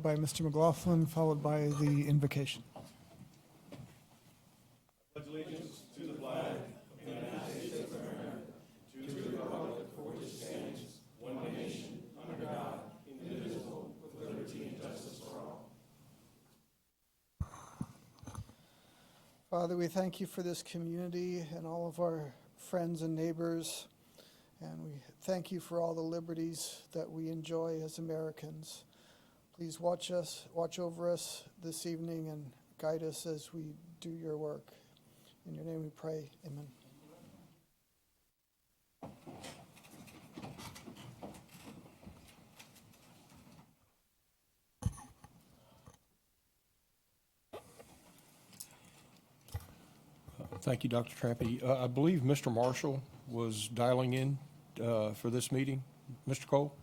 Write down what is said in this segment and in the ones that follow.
by Mr. McLaughlin, followed by the invocation. Father, we thank you for this community and all of our friends and neighbors, and we thank you for all the liberties that we enjoy as Americans. Please watch over us this evening and guide us as we do your work. In your name we pray, amen. Thank you, Dr. Trampy. I believe Mr. Marshall was dialing in for this meeting. Mr. Cole?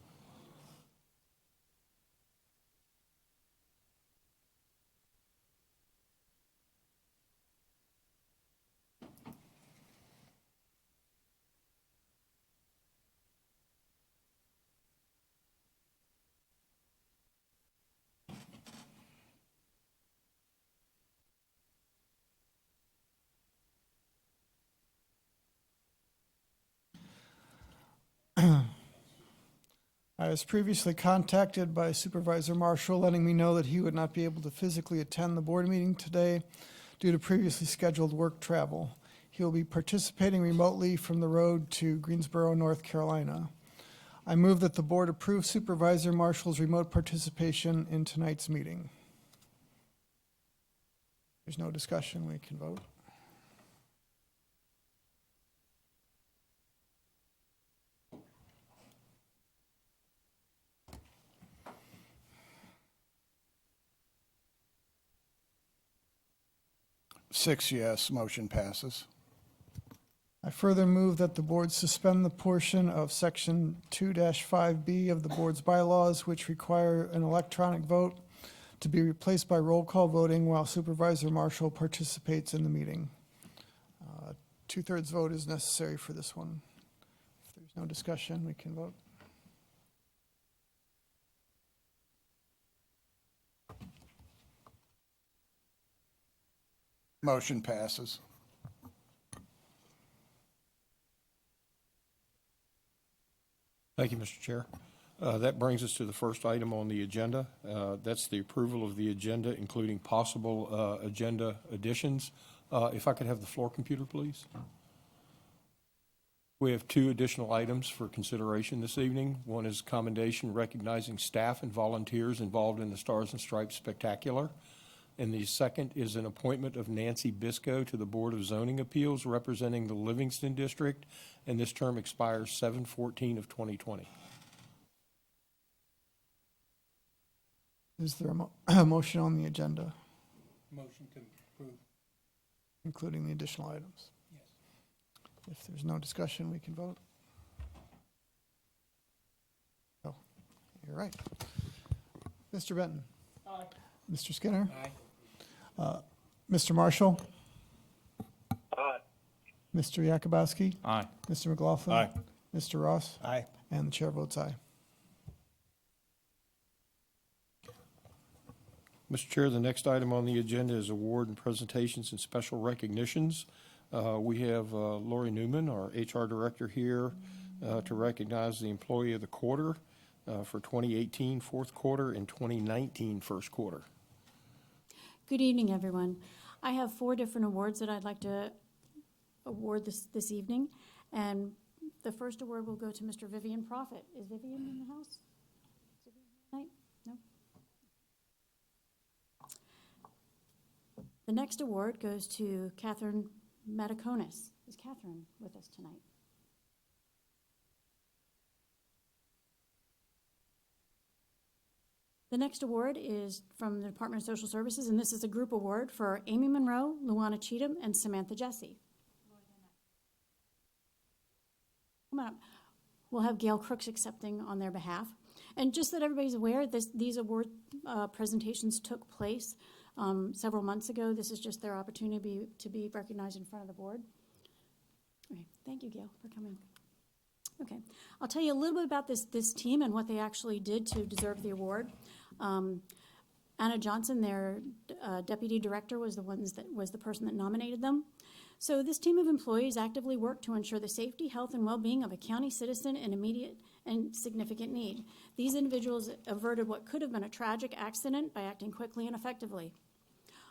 I was previously contacted by Supervisor Marshall letting me know that he would not be able to physically attend the board meeting today due to previously scheduled work travel. He will be participating remotely from the road to Greensboro, North Carolina. I move that the board approve Supervisor Marshall's remote participation in tonight's meeting. There's no discussion, we can vote. Six yes, motion passes. I further move that the board suspend the portion of Section 2-5B of the board's bylaws which require an electronic vote to be replaced by roll call voting while Supervisor Marshall participates in the meeting. Two-thirds vote is necessary for this one. If there's no discussion, we can vote. Motion passes. Thank you, Mr. Chair. That brings us to the first item on the agenda. That's the approval of the agenda, including possible agenda additions. If I could have the floor computer, please. We have two additional items for consideration this evening. One is commendation recognizing staff and volunteers involved in the Stars and Stripes Spectacular. And the second is an appointment of Nancy Bisco to the Board of Zoning Appeals representing the Livingston District, and this term expires 7/14/2020. Is there a motion on the agenda, Motion to approve. including the additional items? Yes. If there's no discussion, we can vote. Oh, you're right. Mr. Benton? Aye. Mr. Skinner? Aye. Mr. Marshall? Aye. Mr. Yakubowski? Aye. Mr. McLaughlin? Aye. Mr. Ross? Aye. And the chair votes aye. Mr. Chair, the next item on the agenda is award and presentations and special recognitions. We have Lori Newman, our HR director, here to recognize the employee of the quarter for 2018 fourth quarter and 2019 first quarter. Good evening, everyone. I have 4 different awards that I'd like to award this evening. And the first award will go to Mr. Vivian Prophet. Is Vivian in the house? Is Vivian tonight? No? The next award goes to Catherine Mataconis. Is Catherine with us tonight? The next award is from the Department of Social Services, and this is a group award for Amy Monroe, Luana Cheatham, and Samantha Jesse. Come on up. We'll have Gail Crooks accepting on their behalf. And just that everybody's aware, these award presentations took place several months ago. This is just their opportunity to be recognized in front of the board. Okay, thank you, Gail, for coming. Okay, I'll tell you a little bit about this team and what they actually did to deserve the award. Anna Johnson, their deputy director, was the person that nominated them. So this team of employees actively worked to ensure the safety, health, and well-being of a county citizen in immediate and significant need. These individuals averted what could have been a tragic accident by acting quickly and effectively.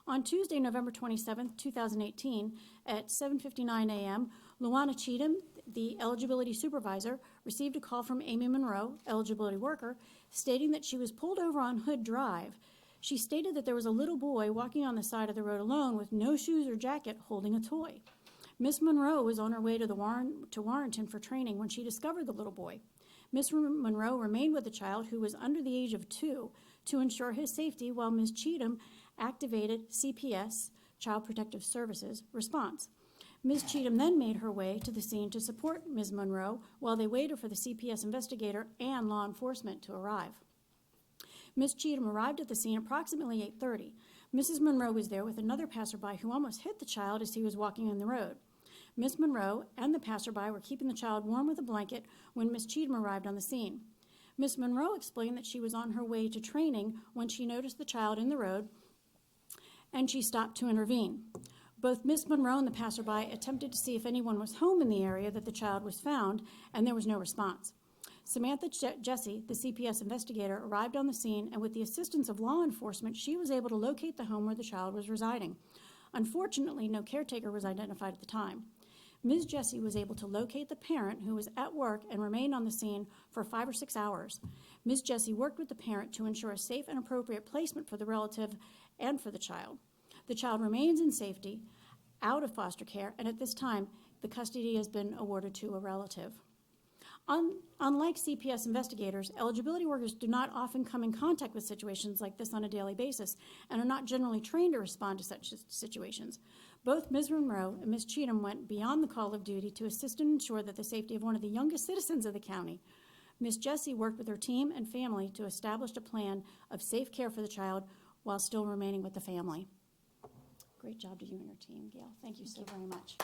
On Tuesday, November 27, 2018, at 7:59 a.m., Luana Cheatham, the eligibility supervisor, received a call from Amy Monroe, eligibility worker, stating that she was pulled over on Hood Drive. She stated that there was a little boy walking on the side of the road alone with no shoes or jacket, holding a toy. Miss Monroe was on her way to Warrenton for training when she discovered the little boy. Miss Monroe remained with the child, who was under the age of 2, to ensure his safety while Ms. Cheatham activated CPS, Child Protective Services, response. Ms. Cheatham then made her way to the scene to support Ms. Monroe while they waited for the CPS investigator and law enforcement to arrive. Ms. Cheatham arrived at the scene approximately 8:30. Mrs. Monroe was there with another passerby who almost hit the child as he was walking in the road. Ms. Monroe and the passerby were keeping the child warm with a blanket when Ms. Cheatham arrived on the scene. Ms. Monroe explained that she was on her way to training when she noticed the child in the road, and she stopped to intervene. Both Ms. Monroe and the passerby attempted to see if anyone was home in the area that the child was found, and there was no response. Samantha Jesse, the CPS investigator, arrived on the scene, and with the assistance of law enforcement, she was able to locate the home where the child was residing. Unfortunately, no caretaker was identified at the time. Ms. Jesse was able to locate the parent, who was at work and remained on the scene for 5 or 6 hours. Ms. Jesse worked with the parent to ensure a safe and appropriate placement for the relative and for the child. The child remains in safety, out of foster care, and at this time, the custody has been awarded to a relative. Unlike CPS investigators, eligibility workers do not often come in contact with situations like this on a daily basis and are not generally trained to respond to such situations. Both Ms. Monroe and Ms. Cheatham went beyond the call of duty to assist and ensure that the safety of one of the youngest citizens of the county. Ms. Jesse worked with her team and family to establish a plan of safe care for the child while still remaining with the family. Great job to you and your team, Gail. Thank you so very much.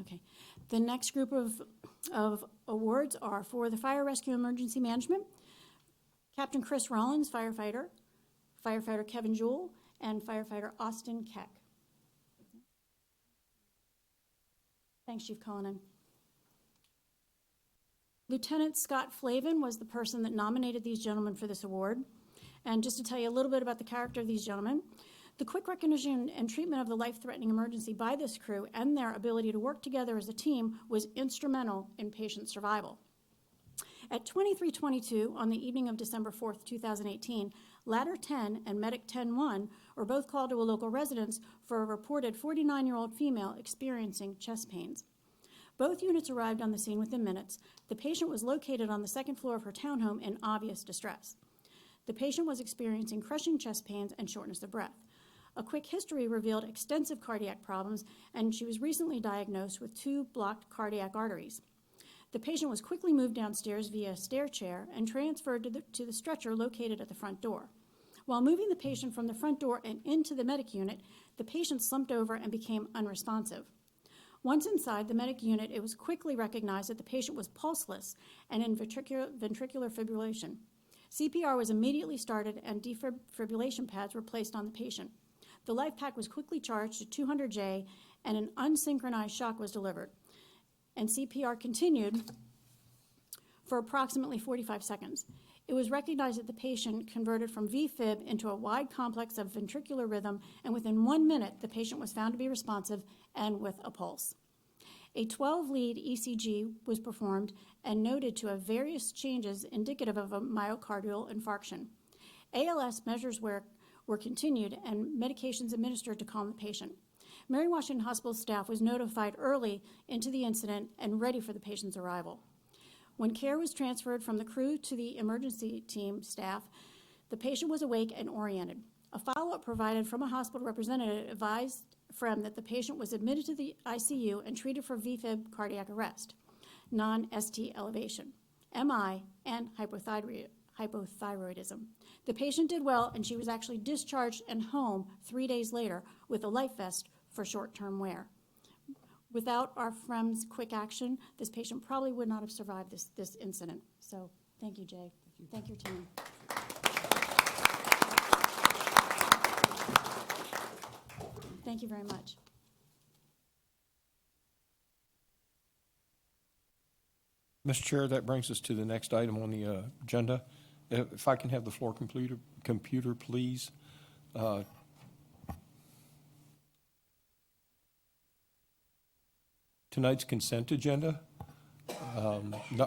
Okay, the next group of awards are for the Fire Rescue Emergency Management, Captain Chris Rollins, firefighter, firefighter Kevin Jewell, and firefighter Austin Keck. Thanks, Chief Cullinan. Lieutenant Scott Flavin was the person that nominated these gentlemen for this award. And just to tell you a little bit about the character of these gentlemen, the quick recognition and treatment of the life-threatening emergency by this crew and their ability to work together as a team was instrumental in patient survival. At 23:22 on the evening of December 4th, 2018, Ladder 10 and Medic 10-1 were both called to a local residence for a reported 49-year-old female experiencing chest pains. Both units arrived on the scene within minutes. The patient was located on the second floor of her townhome in obvious distress. The patient was experiencing crushing chest pains and shortness of breath. A quick history revealed extensive cardiac problems, and she was recently diagnosed with 2 blocked cardiac arteries. The patient was quickly moved downstairs via a stair chair and transferred to the stretcher located at the front door. While moving the patient from the front door and into the medic unit, the patient slumped over and became unresponsive. Once inside the medic unit, it was quickly recognized that the patient was pulseless and in ventricular fibrillation. CPR was immediately started and defibrillation pads were placed on the patient. The life pack was quickly charged to 200 J and an unsynchronized shock was delivered. And CPR continued for approximately 45 seconds. It was recognized that the patient converted from VFib into a wide complex of ventricular rhythm, and within 1 minute, the patient was found to be responsive and with a pulse. A 12-lead ECG was performed and noted to have various changes indicative of a myocardial infarction. ALS measures were continued and medications administered to calm the patient. Mary Washington Hospital staff was notified early into the incident and ready for the patient's arrival. When care was transferred from the crew to the emergency team staff, the patient was awake and oriented. A follow-up provided from a hospital representative advised FREM that the patient was admitted to the ICU and treated for VFib cardiac arrest, non-ST elevation, MI, and hypothyroidism. The patient did well, and she was actually discharged and home 3 days later with a life vest for short-term wear. without our FREM's quick action, this patient probably would not have survived this incident. So thank you, Jay. Thank your team. Thank you very much. Mr. Chair, that brings us to the next item on the agenda. If I can have the floor computer, please. Tonight's consent agenda.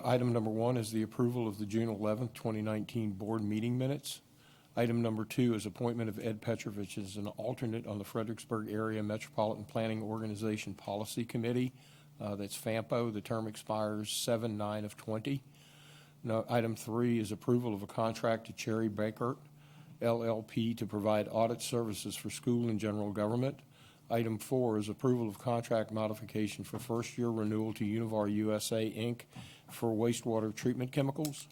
Item number 1 is the approval of the June 11th, 2019 board meeting minutes. Item number 2 is appointment of Ed Petrovich as an alternate on the Fredericksburg Area Metropolitan Planning Organization Policy Committee. That's FAMPO. The term expires 7/9 of 20. Now, item 3 is approval of a contract to Cherry Baker LLP to provide audit services for school and general government. Item 4 is approval of contract modification for first-year renewal to Univar USA, Inc. for wastewater treatment chemicals.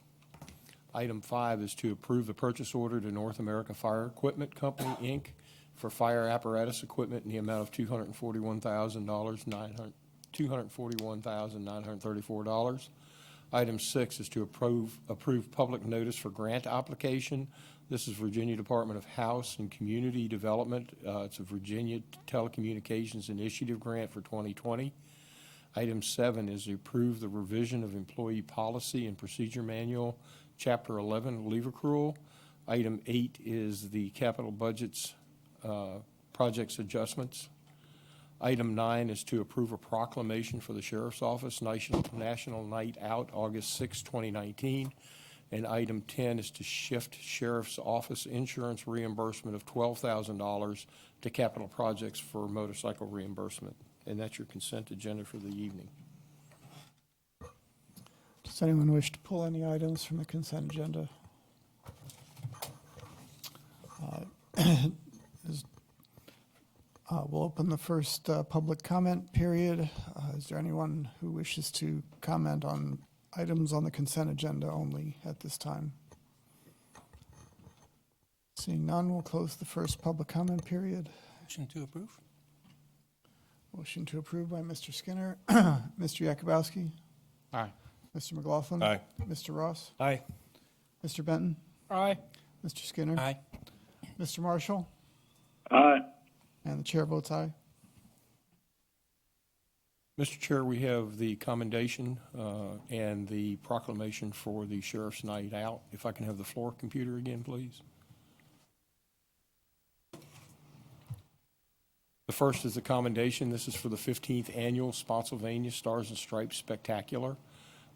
Item 5 is to approve the purchase order to North America Fire Equipment Company, Inc. for fire apparatus equipment in the amount of $241,934. Item 6 is to approve public notice for grant application. This is Virginia Department of House and Community Development. It's a Virginia Telecommunications Initiative grant for 2020. Item 7 is to approve the revision of Employee Policy and Procedure Manual, Chapter 11, Leave Accrual. Item 8 is the capital budgets projects adjustments. Item 9 is to approve a proclamation for the Sheriff's Office, National Night Out, August 6, 2019. And item 10 is to shift Sheriff's Office insurance reimbursement of $12,000 to capital projects for motorcycle reimbursement. And that's your consent agenda for the evening. Does anyone wish to pull any items from the consent agenda? We'll open the first public comment period. Is there anyone who wishes to comment on items on the consent agenda only at this time? Seeing none, we'll close the first public comment period. Motion to approve? Motion to approve by Mr. Skinner. Mr. Yakubowski? Aye. Mr. McLaughlin? Aye. Mr. Ross? Aye. Mr. Benton? Aye. Mr. Skinner? Aye. Mr. Marshall? Aye. And the chair votes aye. Mr. Chair, we have the commendation and the proclamation for the Sheriff's Night Out. If I can have the floor computer again, please. The first is the commendation. This is for the 15th Annual Spotsylvania Stars and Stripes Spectacular.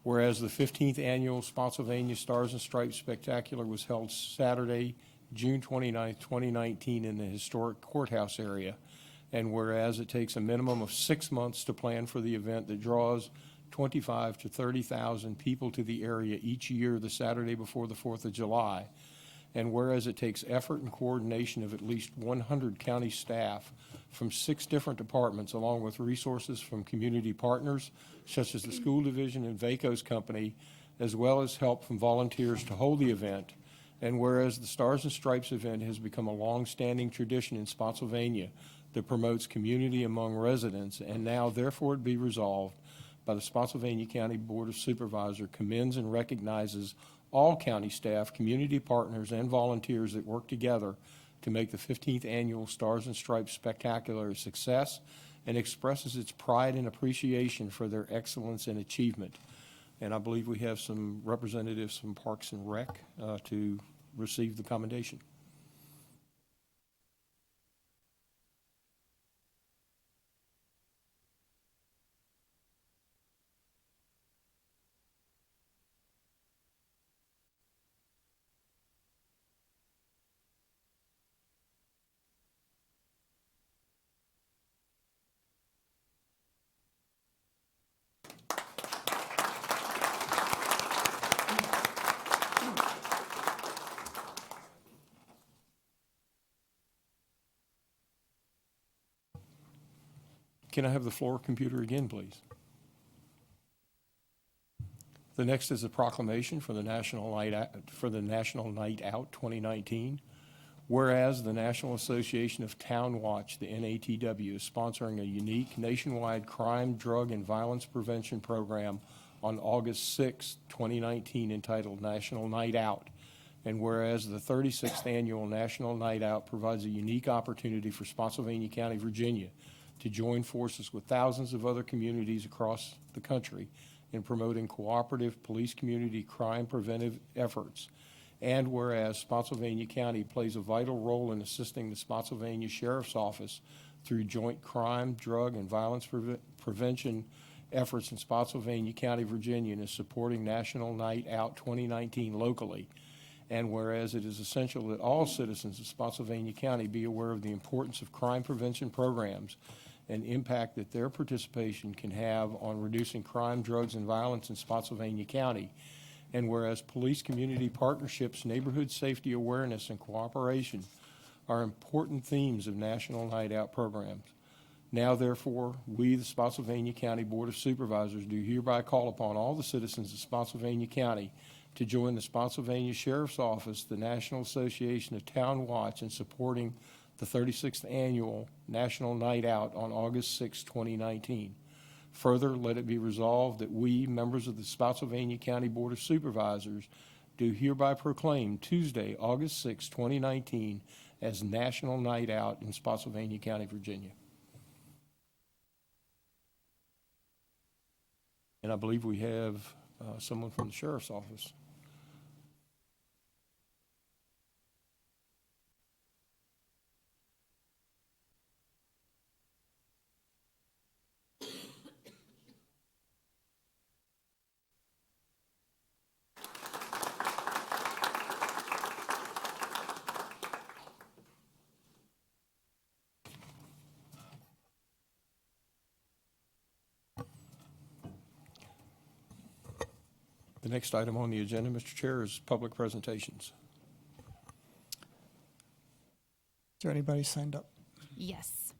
Whereas the 15th Annual Spotsylvania Stars and Stripes Spectacular was held Saturday, June 29, 2019 in the historic courthouse area. And whereas it takes a minimum of 6 months to plan for the event that draws 25,000 to 30,000 people to the area each year the Saturday before the 4th of July. And whereas it takes effort and coordination of at least 100 county staff from 6 different departments, along with resources from community partners such as the school division and VACO's company, as well as help from volunteers to hold the event. And whereas the Stars and Stripes event has become a long-standing tradition in Spotsylvania that promotes community among residents, and now therefore it be resolved by the Spotsylvania County Board of Supervisors commends and recognizes all county staff, community partners, and volunteers that work together to make the 15th Annual Stars and Stripes Spectacular a success, and expresses its pride and appreciation for their excellence and achievement. And I believe we have some representatives from Parks and Rec to receive the commendation. Can I have the floor computer again, please? The next is a proclamation for the National Night Out 2019. Whereas the National Association of Town Watch, the NATW, is sponsoring a unique nationwide crime, drug, and violence prevention program on August 6, 2019, entitled National Night Out. And whereas the 36th Annual National Night Out provides a unique opportunity for Spotsylvania County, Virginia, to join forces with thousands of other communities across the country in promoting cooperative police community crime preventive efforts. And whereas Spotsylvania County plays a vital role in assisting the Spotsylvania Sheriff's Office through joint crime, drug, and violence prevention efforts in Spotsylvania County, Virginia, and is supporting National Night Out 2019 locally. And whereas it is essential that all citizens of Spotsylvania County be aware of the importance of crime prevention programs and impact that their participation can have on reducing crime, drugs, and violence in Spotsylvania County. And whereas police community partnerships, neighborhood safety awareness, and cooperation are important themes of National Night Out programs. Now, therefore, we, the Spotsylvania County Board of Supervisors, do hereby call upon all the citizens of Spotsylvania County to join the Spotsylvania Sheriff's Office, the National Association of Town Watch, in supporting the 36th Annual National Night Out on August 6, 2019. Further, let it be resolved that we, members of the Spotsylvania County Board of Supervisors, do hereby proclaim Tuesday, August 6, 2019, as National Night Out in Spotsylvania County, Virginia. And I believe we have someone from the Sheriff's Office. The next item on the agenda, Mr. Chair, is public presentations. Is there anybody signed up? Yes.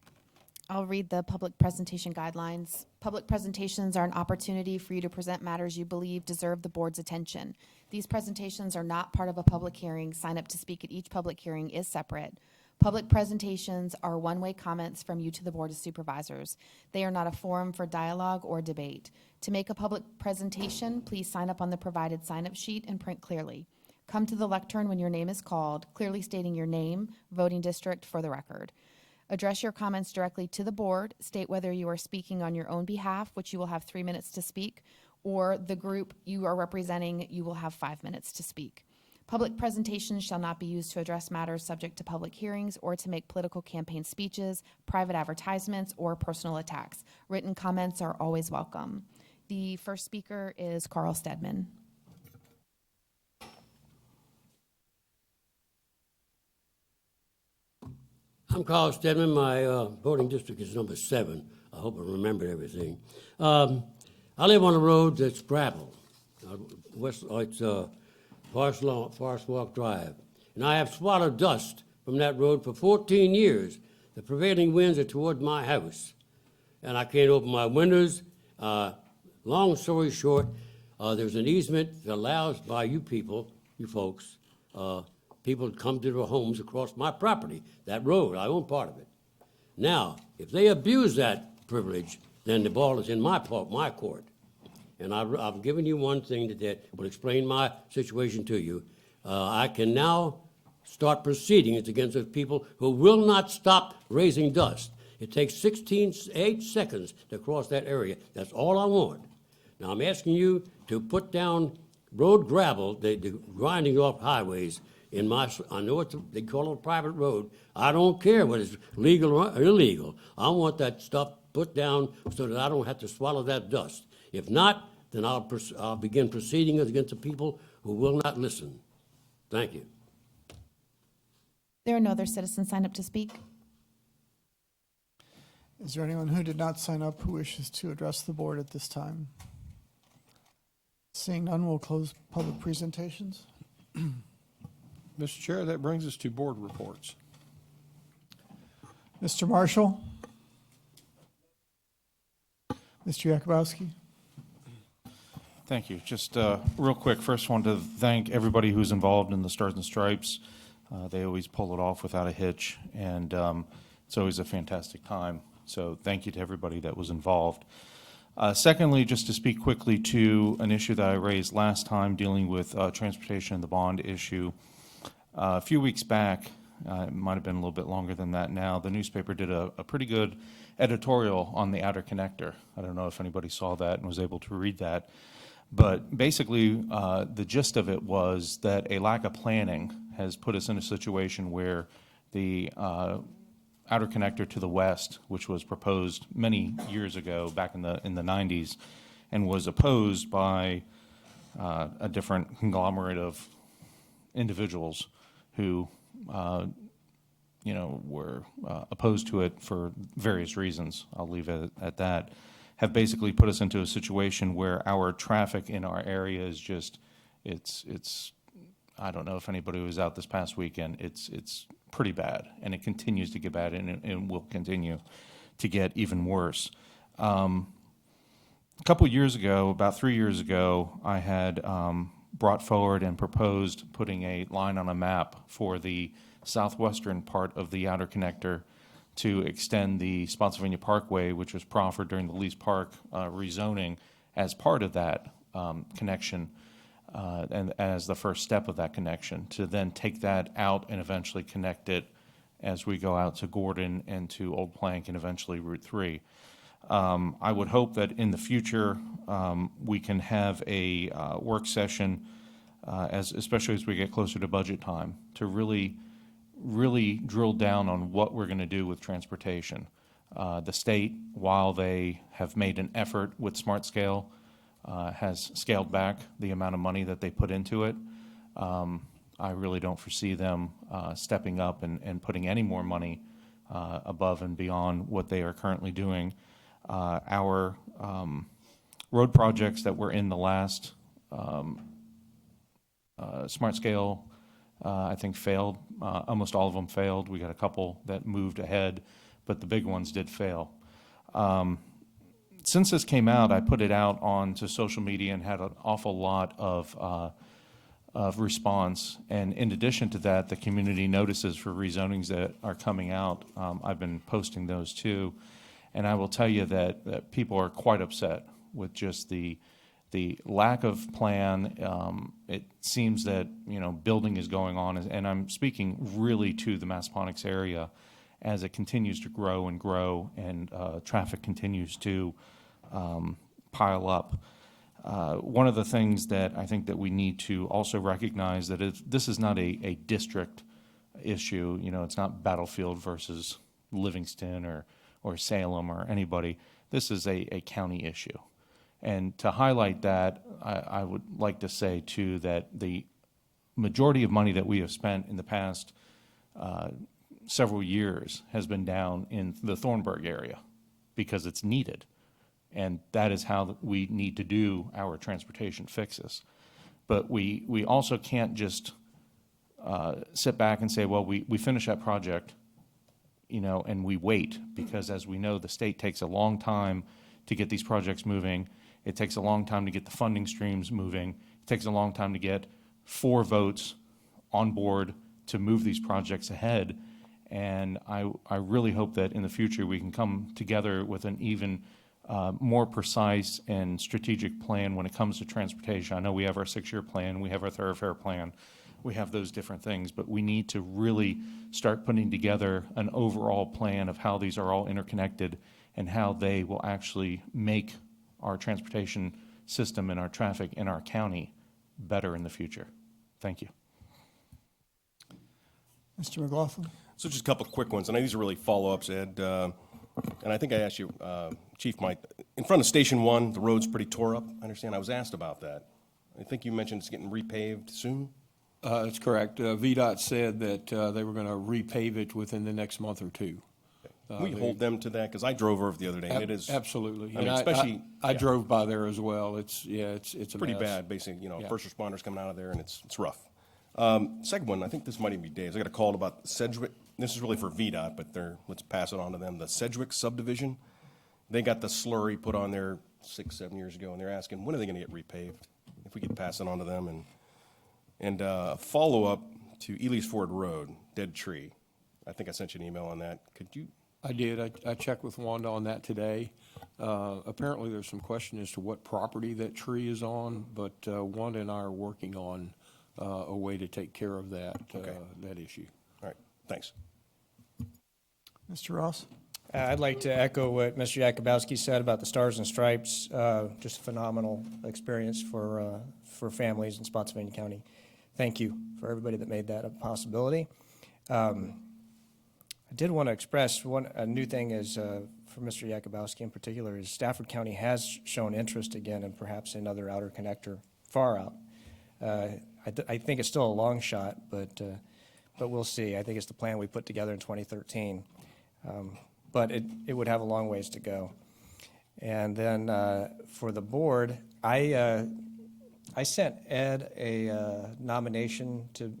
I'll read the public presentation guidelines. Public presentations are an opportunity for you to present matters you believe deserve the board's attention. These presentations are not part of a public hearing. Sign up to speak at each public hearing is separate. Public presentations are one-way comments from you to the Board of Supervisors. They are not a forum for dialogue or debate. To make a public presentation, please sign up on the provided sign-up sheet and print clearly. Come to the lectern when your name is called, clearly stating your name, voting district for the record. Address your comments directly to the board. State whether you are speaking on your own behalf, which you will have 3 minutes to speak, or the group you are representing, you will have 5 minutes to speak. Public presentations shall not be used to address matters subject to public hearings or to make political campaign speeches, private advertisements, or personal attacks. Written comments are always welcome. The first speaker is Carl Stedman. I'm Carl Stedman. My voting district is number 7. I hope I remembered everything. I live on a road that's gravel. It's Forest Walk Drive. And I have swallowed dust from that road for 14 years. The prevailing winds are toward my house. And I can't open my windows. Long story short, there's an easement that allows by you people, you folks, people to come to their homes across my property, that road. I own part of it. Now, if they abuse that privilege, then the ball is in my court. And I've given you one thing that will explain my situation to you. I can now start proceedings against those people who will not stop raising dust. It takes 8 seconds to cross that area. That's all I want. Now, I'm asking you to put down road gravel, the grinding off highways, I know they call it a private road. I don't care whether it's legal or illegal. I want that stuff put down so that I don't have to swallow that dust. If not, then I'll begin proceedings against the people who will not listen. Thank you. There are no other citizens signed up to speak. Is there anyone who did not sign up who wishes to address the board at this time? Seeing none, we'll close public presentations. Mr. Chair, that brings us to board reports. Mr. Marshall? Mr. Yakubowski? Thank you. Just real quick, first wanted to thank everybody who's involved in the Stars and Stripes. They always pull it off without a hitch, and it's always a fantastic time. So thank you to everybody that was involved. Secondly, just to speak quickly to an issue that I raised last time dealing with transportation and the bond issue. A few weeks back, it might have been a little bit longer than that now, the newspaper did a pretty good editorial on the outer connector. I don't know if anybody saw that and was able to read that. But basically, the gist of it was that a lack of planning has put us in a situation where the outer connector to the west, which was proposed many years ago, back in the 90s, and was opposed by a different conglomerate of individuals who, were opposed to it for various reasons. I'll leave it at that. Have basically put us into a situation where our traffic in our area is just, it's. I don't know if anybody was out this past weekend. It's pretty bad, and it continues to get bad, and will continue to get even worse. A couple years ago, about 3 years ago, I had brought forward and proposed putting a line on a map for the southwestern part of the outer connector to extend the Spotsylvania Parkway, which was proffered during the Lease Park rezoning as part of that connection. And as the first step of that connection, to then take that out and eventually connect it as we go out to Gordon and to Old Plank and eventually Route 3. I would hope that in the future we can have a work session, especially as we get closer to budget time, to really drill down on what we're going to do with transportation. The state, while they have made an effort with Smart Scale, has scaled back the amount of money that they put into it. I really don't foresee them stepping up and putting any more money above and beyond what they are currently doing. Our road projects that were in the last Smart Scale, I think failed. Almost all of them failed. We got a couple that moved ahead, but the big ones did fail. Since this came out, I put it out onto social media and had an awful lot of response. And in addition to that, the community notices for rezonings that are coming out, I've been posting those too. And I will tell you that people are quite upset with just the lack of plan. It seems that, building is going on, and I'm speaking really to the Massaponax area as it continues to grow and traffic continues to pile up. One of the things that I think that we need to also recognize that this is not a district issue. It's not Battlefield versus Livingston or Salem or anybody. This is a county issue. And to highlight that, I would like to say too that the majority of money that we have spent in the past several years has been down in the Thornburg area because it's needed. And that is how we need to do our transportation fixes. But we also can't just sit back and say, well, we finish that project, and we wait, because as we know, the state takes a long time to get these projects moving. It takes a long time to get the funding streams moving. It takes a long time to get 4 votes on board to move these projects ahead. And I really hope that in the future we can come together with an even more precise and strategic plan when it comes to transportation. I know we have our 6-year plan, we have our thoroughfare plan, we have those different things, but we need to really start putting together an overall plan of how these are all interconnected and how they will actually make our transportation system and our traffic in our county better in the future. Thank you. Mr. McLaughlin? So just a couple of quick ones, and these are really follow-ups, Ed. And I think I asked you, Chief Mike, in front of Station 1, the road's pretty tore up. I understand. I was asked about that. I think you mentioned it's getting repaved soon? That's correct. VDOT said that they were going to repave it within the next month or two. Can we hold them to that? Because I drove over the other day, and it is... Absolutely. I mean, And especially... I drove by there as well. It's a pretty mess. bad, basically. Yeah. First responders coming out of there, and it's rough. Second one, I think this might even be Dave's. I got a call about Sedgwick. This is really for VDOT, but let's pass it on to them. The Sedgwick subdivision, they got the slurry put on there 6-7 years ago, and they're asking, when are they going to get repaved? If we could pass it on to them. And follow-up to Ely's Ford Road, dead tree. I think I sent you an email on that. Could you, I did. I checked with Wanda on that today. Apparently, there's some question as to what property that tree is on, but Wanda and I are working on a way to take care of that, Okay. that issue. all right, thanks. Mr. Ross? I'd like to echo what Mr. Jakubowski said about the Stars and Stripes. Just a phenomenal experience for families in Spotsylvania County. Thank you for everybody that made that a possibility. I did want to express a new thing is for Mr. Jakubowski in particular is Stafford County has shown interest again and perhaps another outer connector far out. I think it's still a long shot, but we'll see. I think it's the plan we put together in 2013. But it would have a long ways to go. And then for the board, I sent Ed a nomination to,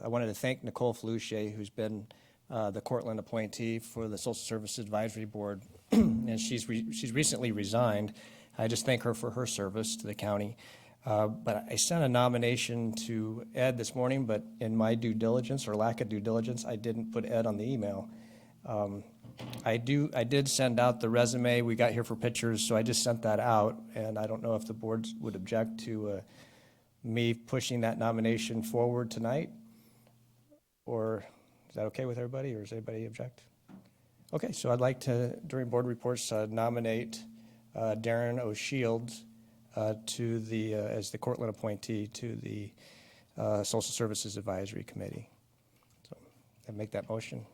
I wanted to thank Nicole Felucci, who's been the Cortland appointee for the Social Services Advisory Board, and she's recently resigned. I just thank her for her service to the county. But I sent a nomination to Ed this morning, but in my due diligence or lack of due diligence, I didn't put Ed on the email. I did send out the resume. We got here for pictures, so I just sent that out, and I don't know if the board would object to me pushing that nomination forward tonight, or is that okay with everybody, or does anybody object? Okay, so I'd like to, during board reports, nominate Darren O'Shields to the as the Cortland appointee to the Social Services Advisory Committee. So I make that motion.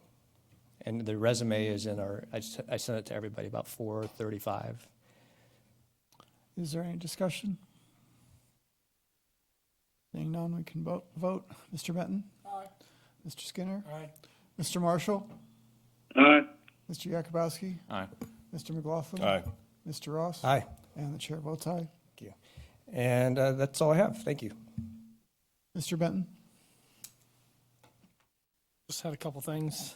And the resume is in our, I sent it to everybody about 4:35. Is there any discussion? Seeing none, we can vote. Mr. Benton? Aye. Mr. Skinner? Aye. Mr. Marshall? Aye. Mr. Jakubowski? Aye. Mr. McLaughlin? Aye. Mr. Ross? Aye. And the chair votes aye. Thank you. And that's all I have. Thank you. Mr. Benton? Just had a couple things.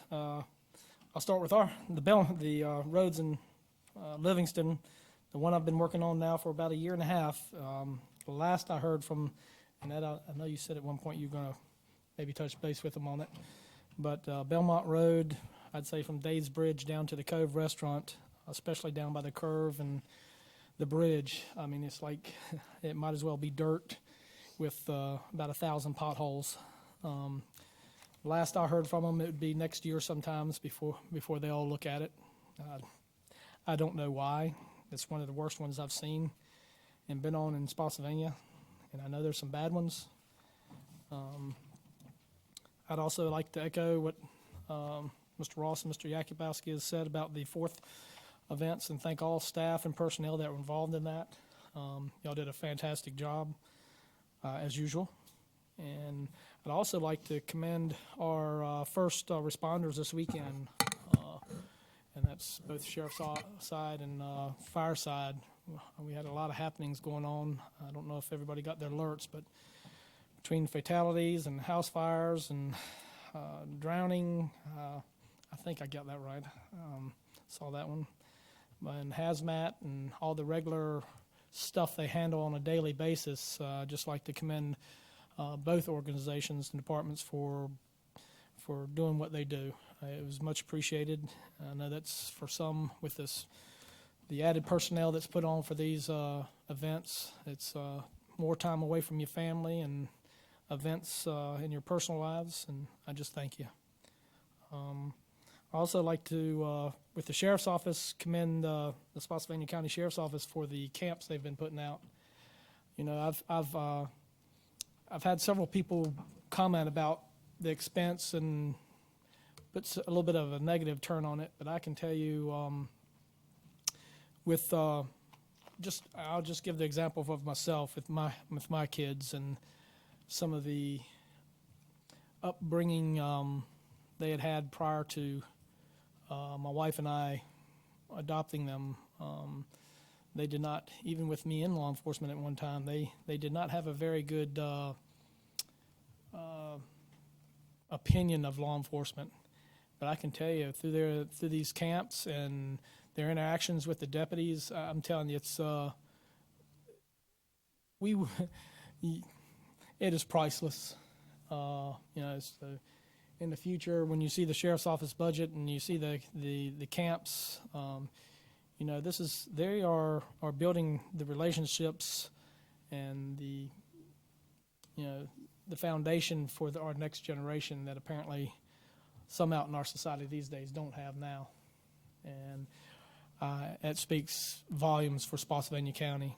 I'll start with the roads in Livingston, the one I've been working on now for about a year and a half. The last I heard from, and Ed, I know you said at one point you're going to maybe touch base with them on it, but Belmont Road, I'd say from Dave's Bridge down to the Cove Restaurant, especially down by the curve and the bridge, I mean, it's like it might as well be dirt with about 1,000 potholes. Last I heard from them, it would be next year sometimes before they all look at it. I don't know why. It's one of the worst ones I've seen and been on in Spotsylvania, and I know there's some bad ones. I'd also like to echo what Mr. Ross and Mr. Jakubowski has said about the 4th events and thank all staff and personnel that were involved in that. Y'all did a fantastic job, as usual. And I'd also like to commend our first responders this weekend, and that's both sheriff's side and fire side. We had a lot of happenings going on. I don't know if everybody got their alerts, but between fatalities and house fires and drowning, I think I got that right. Saw that one. And hazmat and all the regular stuff they handle on a daily basis. Just like to commend both organizations and departments for doing what they do. It was much appreciated. I know that's for some with the added personnel that's put on for these events. It's more time away from your family and events in your personal lives, and I just thank you. I also like to, with the Sheriff's Office, commend the Spotsylvania County Sheriff's Office for the camps they've been putting out. You know, I've had several people comment about the expense and puts a little bit of a negative turn on it, but I can tell you, I'll just give the example of myself with my kids and some of the upbringing they had prior to my wife and I adopting them. They did not, even with me in law enforcement at one time, they did not have a very good opinion of law enforcement. But I can tell you, through these camps and their interactions with the deputies, I'm telling you, it is priceless. So in the future, when you see the sheriff's office budget and you see the camps, they are building the relationships and the foundation for our next generation that apparently some out in our society these days don't have now. And it speaks volumes for Spotsylvania County,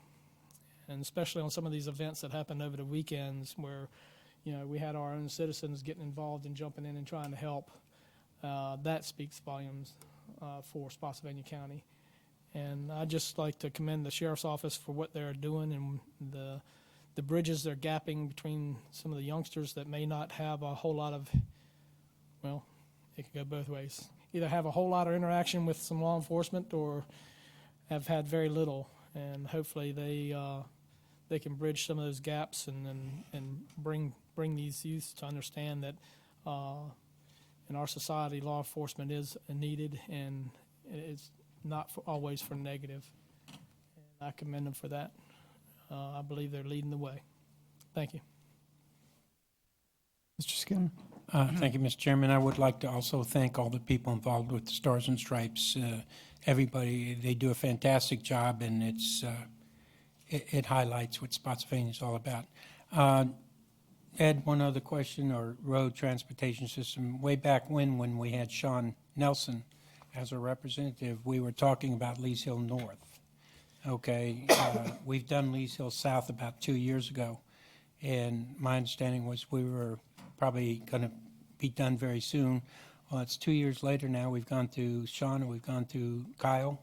and especially on some of these events that happened over the weekends where, we had our own citizens getting involved and jumping in and trying to help. That speaks volumes for Spotsylvania County. And I'd just like to commend the Sheriff's Office for what they're doing and the bridges they're gapping between some of the youngsters that may not have a whole lot of, well, it could go both ways. Either have a whole lot of interaction with some law enforcement or have had very little. And hopefully they can bridge some of those gaps and bring these youths to understand that in our society, law enforcement is needed and it's not always for negative. And I commend them for that. I believe they're leading the way. Thank you. Mr. Skinner? Thank you, Mr. Chairman. I would like to also thank all the people involved with the Stars and Stripes. Everybody, they do a fantastic job, and it highlights what Spotsylvania is all about. Ed, one other question, or road transportation system. Way back when we had Sean Nelson as a representative, we were talking about Lees Hill North. Okay, we've done Lees Hill South about 2 years ago, and my understanding was we were probably going to be done very soon. Well, it's 2 years later now. We've gone to Sean and we've gone to Kyle,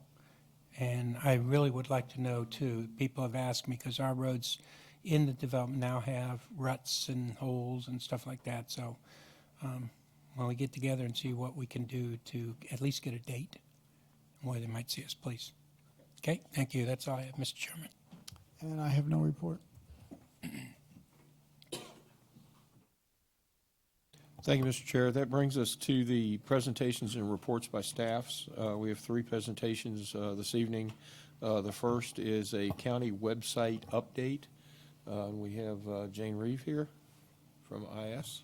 and I really would like to know, too, people have asked me because our roads in the development now have ruts and holes and stuff like that. So when we get together and see what we can do to at least get a date where they might see us, please. Okay, thank you. That's all I have, Mr. Chairman. And I have no report. Thank you, Mr. Chair. That brings us to the presentations and reports by staffs. We have 3 presentations this evening. The first is a county website update. We have Jane Reeve here from IS.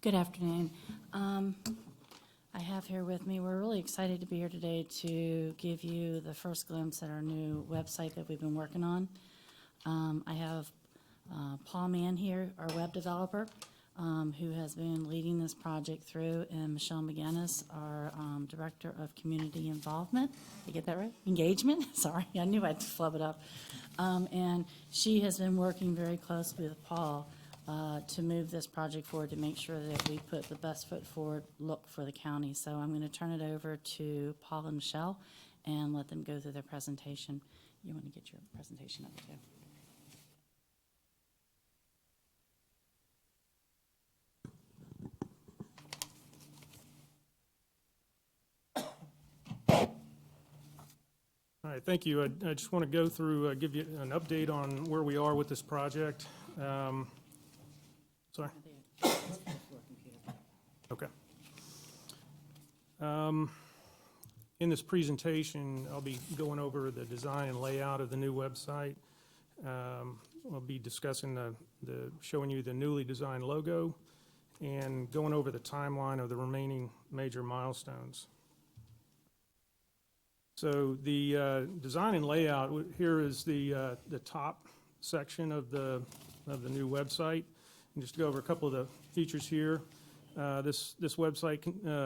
Good afternoon. I have here with me, we're really excited to be here today to give you the first glimpse at our new website that we've been working on. I have Paul Mann here, our web developer, who has been leading this project through, and Michelle McGinnis, our Director of Community Involvement. Did I get that right? Engagement? Sorry, I knew I'd flub it up. And she has been working very closely with Paul to move this project forward to make sure that we put the best foot forward look for the county. So I'm going to turn it over to Paul and Michelle and let them go through their presentation. You want to get your presentation up too. All right, thank you. I just want to go through, give you an update on where we are with this project. Sorry. Okay. In this presentation, I'll be going over the design and layout of the new website. I'll be discussing showing you the newly designed logo and going over the timeline of the remaining major milestones. So the design and layout, here is the top section of the new website. And just to go over a couple of the features here, this website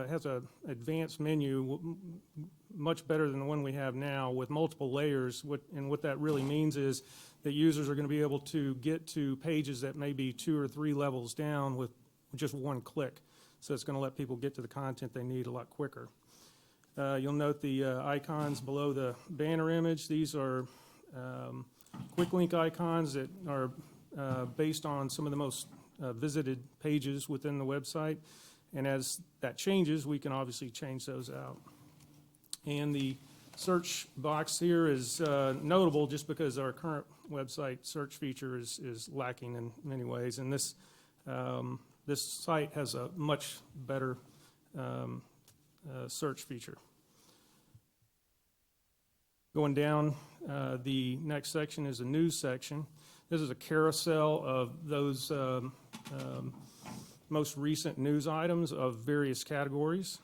has an advanced menu, much better than the one we have now, with multiple layers. And what that really means is that users are going to be able to get to pages that may be 2 or 3 levels down with just one click. So it's going to let people get to the content they need a lot quicker. You'll note the icons below the banner image. These are quick link icons that are based on some of the most visited pages within the website. And as that changes, we can obviously change those out. And the search box here is notable just because our current website search feature is lacking in many ways, and this site has a much better search feature. Going down, the next section is a news section. This is a carousel of those most recent news items of various categories.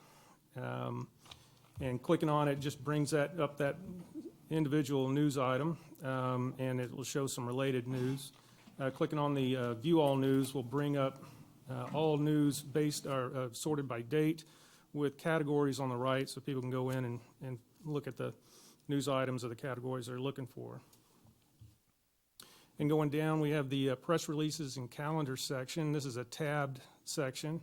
And clicking on it just brings up that individual news item, and it will show some related news. Clicking on the View All News will bring up all news based or sorted by date with categories on the right, so people can go in and look at the news items of the categories they're looking for. And going down, we have the press releases and calendar section. This is a tabbed section.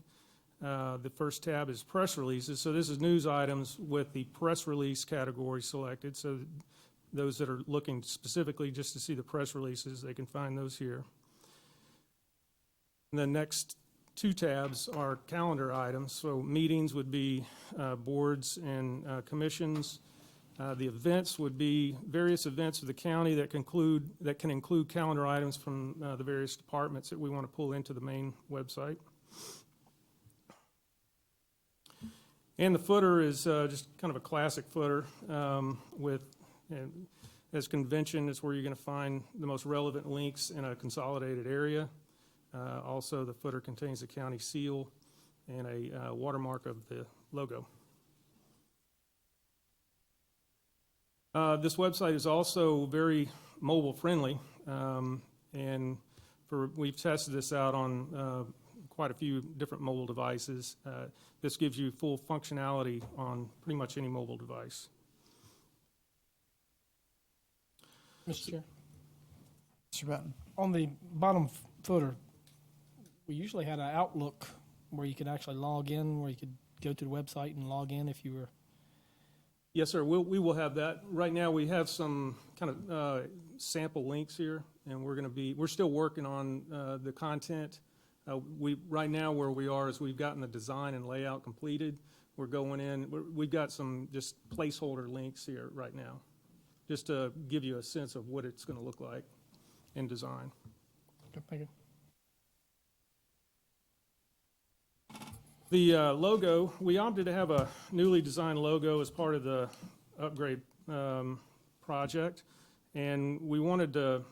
The first tab is press releases. So this is news items with the press release category selected. So those that are looking specifically just to see the press releases, they can find those here. And the next two tabs are calendar items. So meetings would be boards and commissions. The events would be various events of the county that can include calendar items from the various departments that we want to pull into the main website. And the footer is just kind of a classic footer as convention is where you're going to find the most relevant links in a consolidated area. Also, the footer contains the county seal and a watermark of the logo. This website is also very mobile friendly, and we've tested this out on quite a few different mobile devices. This gives you full functionality on pretty much any mobile device. Mr. Chair, Mr. Benton. on the bottom footer, we usually had an Outlook where you could actually log in, where you could go to the website and log in if you were. Yes, sir. We will have that. Right now, we have some kind of sample links here, and we're still working on the content. Right now where we are is we've gotten the design and layout completed. We're going in. We've got some just placeholder links here right now, just to give you a sense of what it's going to look like in design. Okay, thank you. The logo, we opted to have a newly designed logo as part of the upgrade project, and we wanted to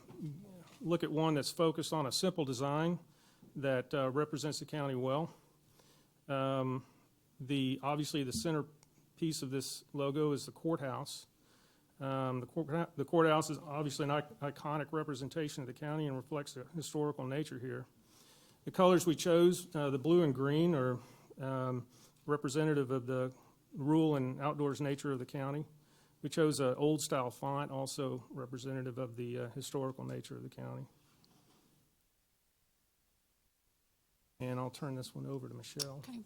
look at one that's focused on a simple design that represents the county well. Obviously, the center piece of this logo is the courthouse. The courthouse is obviously an iconic representation of the county and reflects the historical nature here. The colors we chose, the blue and green, are representative of the rural and outdoors nature of the county. We chose an old-style font, also representative of the historical nature of the county. And I'll turn this one over to Michelle. Okay.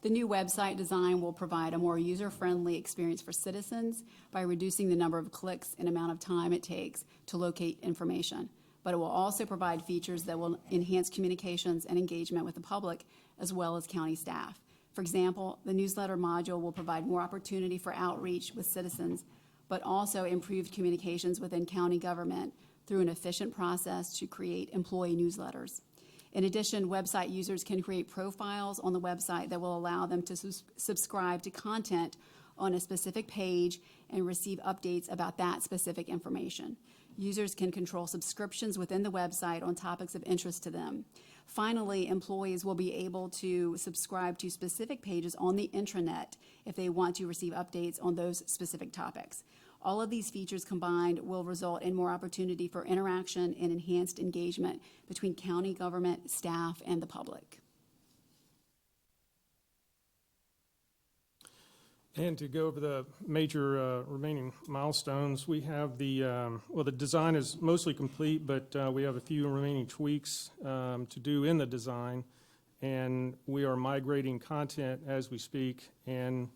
The new website design will provide a more user-friendly experience for citizens by reducing the number of clicks and amount of time it takes to locate information. But it will also provide features that will enhance communications and engagement with the public as well as county staff. For example, the newsletter module will provide more opportunity for outreach with citizens, but also improved communications within county government through an efficient process to create employee newsletters. In addition, website users can create profiles on the website that will allow them to subscribe to content on a specific page and receive updates about that specific information. Users can control subscriptions within the website on topics of interest to them. Finally, employees will be able to subscribe to specific pages on the intranet if they want to receive updates on those specific topics. All of these features combined will result in more opportunity for interaction and enhanced engagement between county government, staff, and the public. And to go over the major remaining milestones, we have the design is mostly complete, but we have a few remaining tweaks to do in the design, and we are migrating content as we speak. And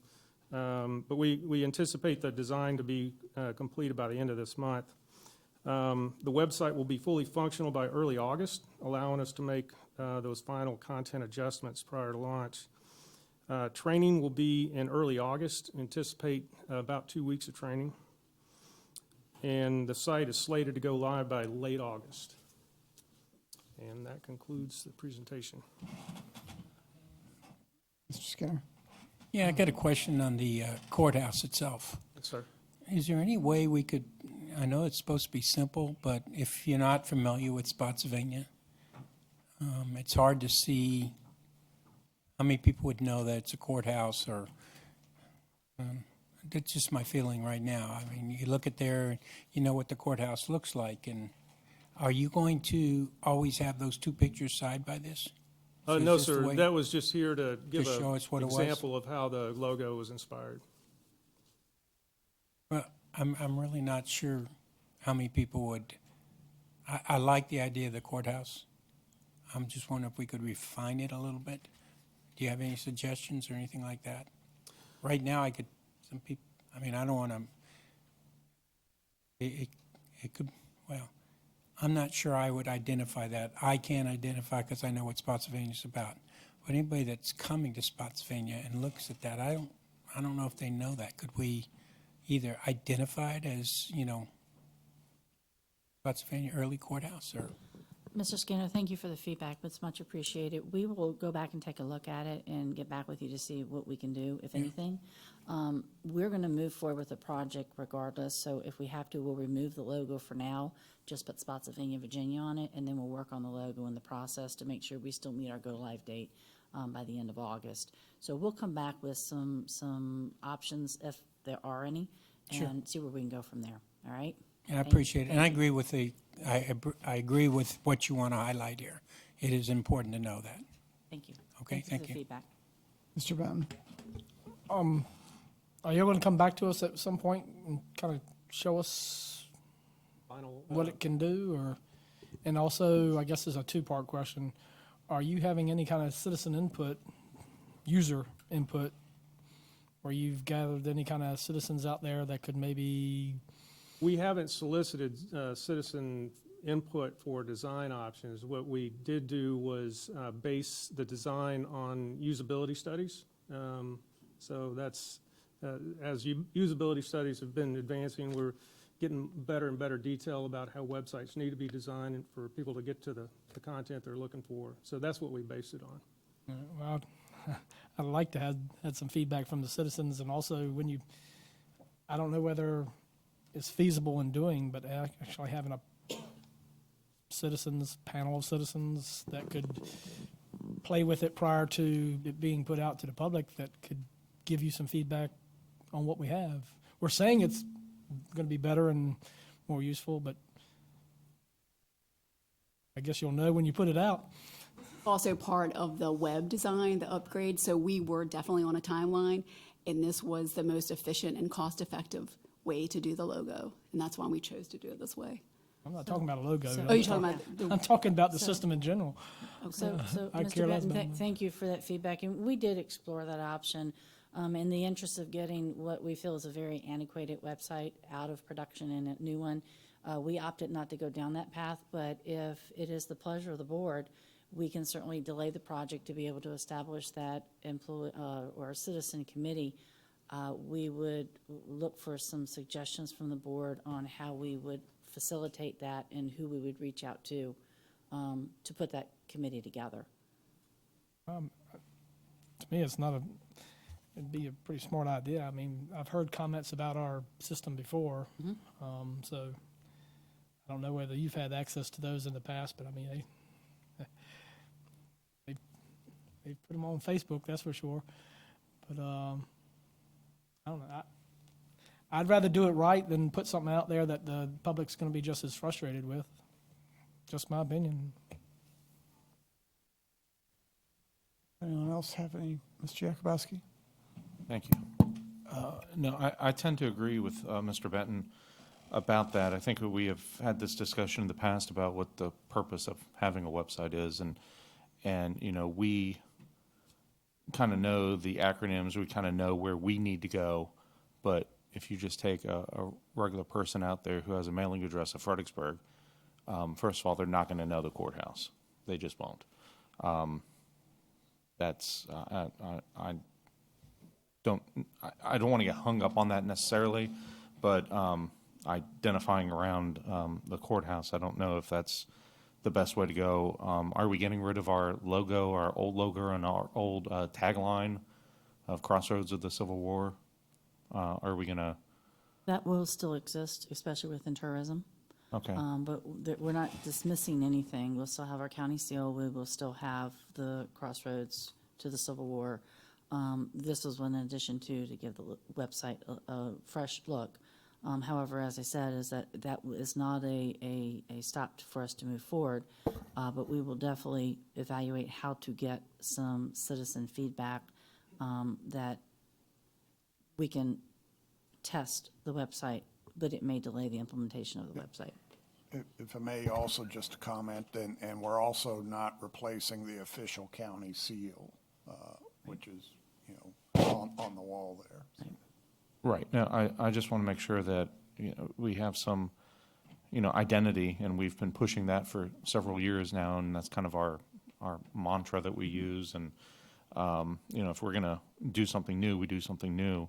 but we anticipate the design to be completed by the end of this month. The website will be fully functional by early August, allowing us to make those final content adjustments prior to launch. Training will be in early August. Anticipate about 2 weeks of training. And the site is slated to go live by late August. And that concludes the presentation. Mr. Skinner? Yeah, I got a question on the courthouse itself. Yes, sir. Is there any way we could, I know it's supposed to be simple, but if you're not familiar with Spotsylvania, it's hard to see how many people would know that it's a courthouse, or that's just my feeling right now. I mean, you look at there, you know what the courthouse looks like, and are you going to always have those two pictures side by this? So No, it's just the sir. way- That was just here to give To show an us what it was? example of how the logo was inspired. Well, I'm really not sure how many people would, I like the idea of the courthouse. I'm just wondering if we could refine it a little bit. Do you have any suggestions or anything like that? Right now, I could, some people, I mean, I don't want to, it could, well, I'm not sure I would identify that. I can't identify because I know what Spotsylvania's about. But anybody that's coming to Spotsylvania and looks at that, I don't know if they know that. Could we either identify it as, you know, Spotsylvania Early Courthouse, or? Mr. Skinner, thank you for the feedback. It's much appreciated. We will go back and take a look at it and get back with you to see what we can do, if anything. We're going to move forward with the project regardless, so if we have to, we'll remove the logo for now, just put Spotsylvania, Virginia on it, and then we'll work on the logo in the process to make sure we still meet our go-live date by the end of August. So we'll come back with some options, if there are any, and see where we can go from there, all right? And I appreciate it. And I agree with I agree with what you want to highlight here. It is important to know that. Thank you. Okay, thank for the you. feedback. Mr. Benton? Are you going to come back to us at some point and kind of show us Final, what it can do, or, and also, I guess there's a two-part question. Are you having any kind of citizen input, user input, where you've gathered any kind of citizens out there that could maybe? We haven't solicited citizen input for design options. What we did do was base the design on usability studies. So that's, as usability studies have been advancing, we're getting better and better detail about how websites need to be designed and for people to get to the content they're looking for. So that's what we based it on. Well, I'd like to have had some feedback from the citizens, and also when you, I don't know whether it's feasible in doing, but actually having a panel of citizens that could play with it prior to it being put out to the public, that could give you some feedback on what we have. We're saying it's going to be better and more useful, but I guess you'll know when you put it out. Also part of the web design, the upgrade, so we were definitely on a timeline, and this was the most efficient and cost-effective way to do the logo, and that's why we chose to do it this way. I'm not talking about a logo. Oh, you're talking about I'm talking about the system in general. So I Mr. care less Benton, about- thank you for that feedback, and we did explore that option in the interest of getting what we feel is a very antiquated website out of production and a new one. We opted not to go down that path, but if it is the pleasure of the board, we can certainly delay the project to be able to establish that employee or citizen committee. We would look for some suggestions from the board on how we would facilitate that and who we would reach out to put that committee together. To me, it'd be a pretty smart idea. I mean, I've heard comments about our system before, so I don't know whether you've had access to those in the past, but I mean, they put them on Facebook, that's for sure. But I don't know. I'd rather do it right than put something out there that the public's going to be just as frustrated with. Just my opinion. Anyone else have any? Mr. Jakubowski? Thank you. No, I tend to agree with Mr. Benton about that. I think we have had this discussion in the past about what the purpose of having a website is, and you know, we kind of know the acronyms, we kind of know where we need to go, but if you just take a regular person out there who has a mailing address of Fredericksburg, first of all, they're not going to know the courthouse. They just won't. I don't want to get hung up on that necessarily, but identifying around the courthouse, I don't know if that's the best way to go. Are we getting rid of our logo, our old logo, and our old tagline of Crossroads of the Civil War? Are we going to? That will still exist, especially within tourism. Okay. But we're not dismissing anything. We'll still have our county seal. We will still have the Crossroads to the Civil War. This was one in addition to give the website a fresh look. However, as I said, is that is not a stop for us to move forward, but we will definitely evaluate how to get some citizen feedback that we can test the website, but it may delay the implementation of the website. If I may also just comment, and we're also not replacing the official county seal, which is, on the wall there. Right. Now, I just want to make sure that, we have some, identity, and we've been pushing that for several years now, and that's kind of our mantra that we use. And, if we're going to do something new, we do something new.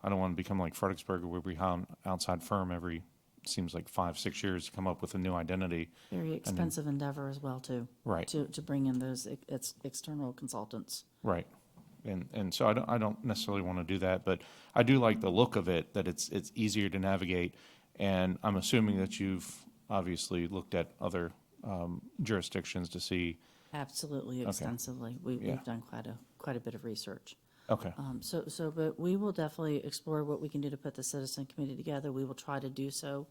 I don't want to become like Fredericksburg, where we have an outside firm every, seems like 5-6 years to come up with a new identity. Very expensive endeavor as well, too. Right. To bring in those external consultants. Right. And so I don't necessarily want to do that, but I do like the look of it, that it's easier to navigate. And I'm assuming that you've obviously looked at other jurisdictions to see. Absolutely, Okay. extensively. Yeah. We've done quite a bit of research. Okay. But we will definitely explore what we can do to put the citizen committee together. We will try to do so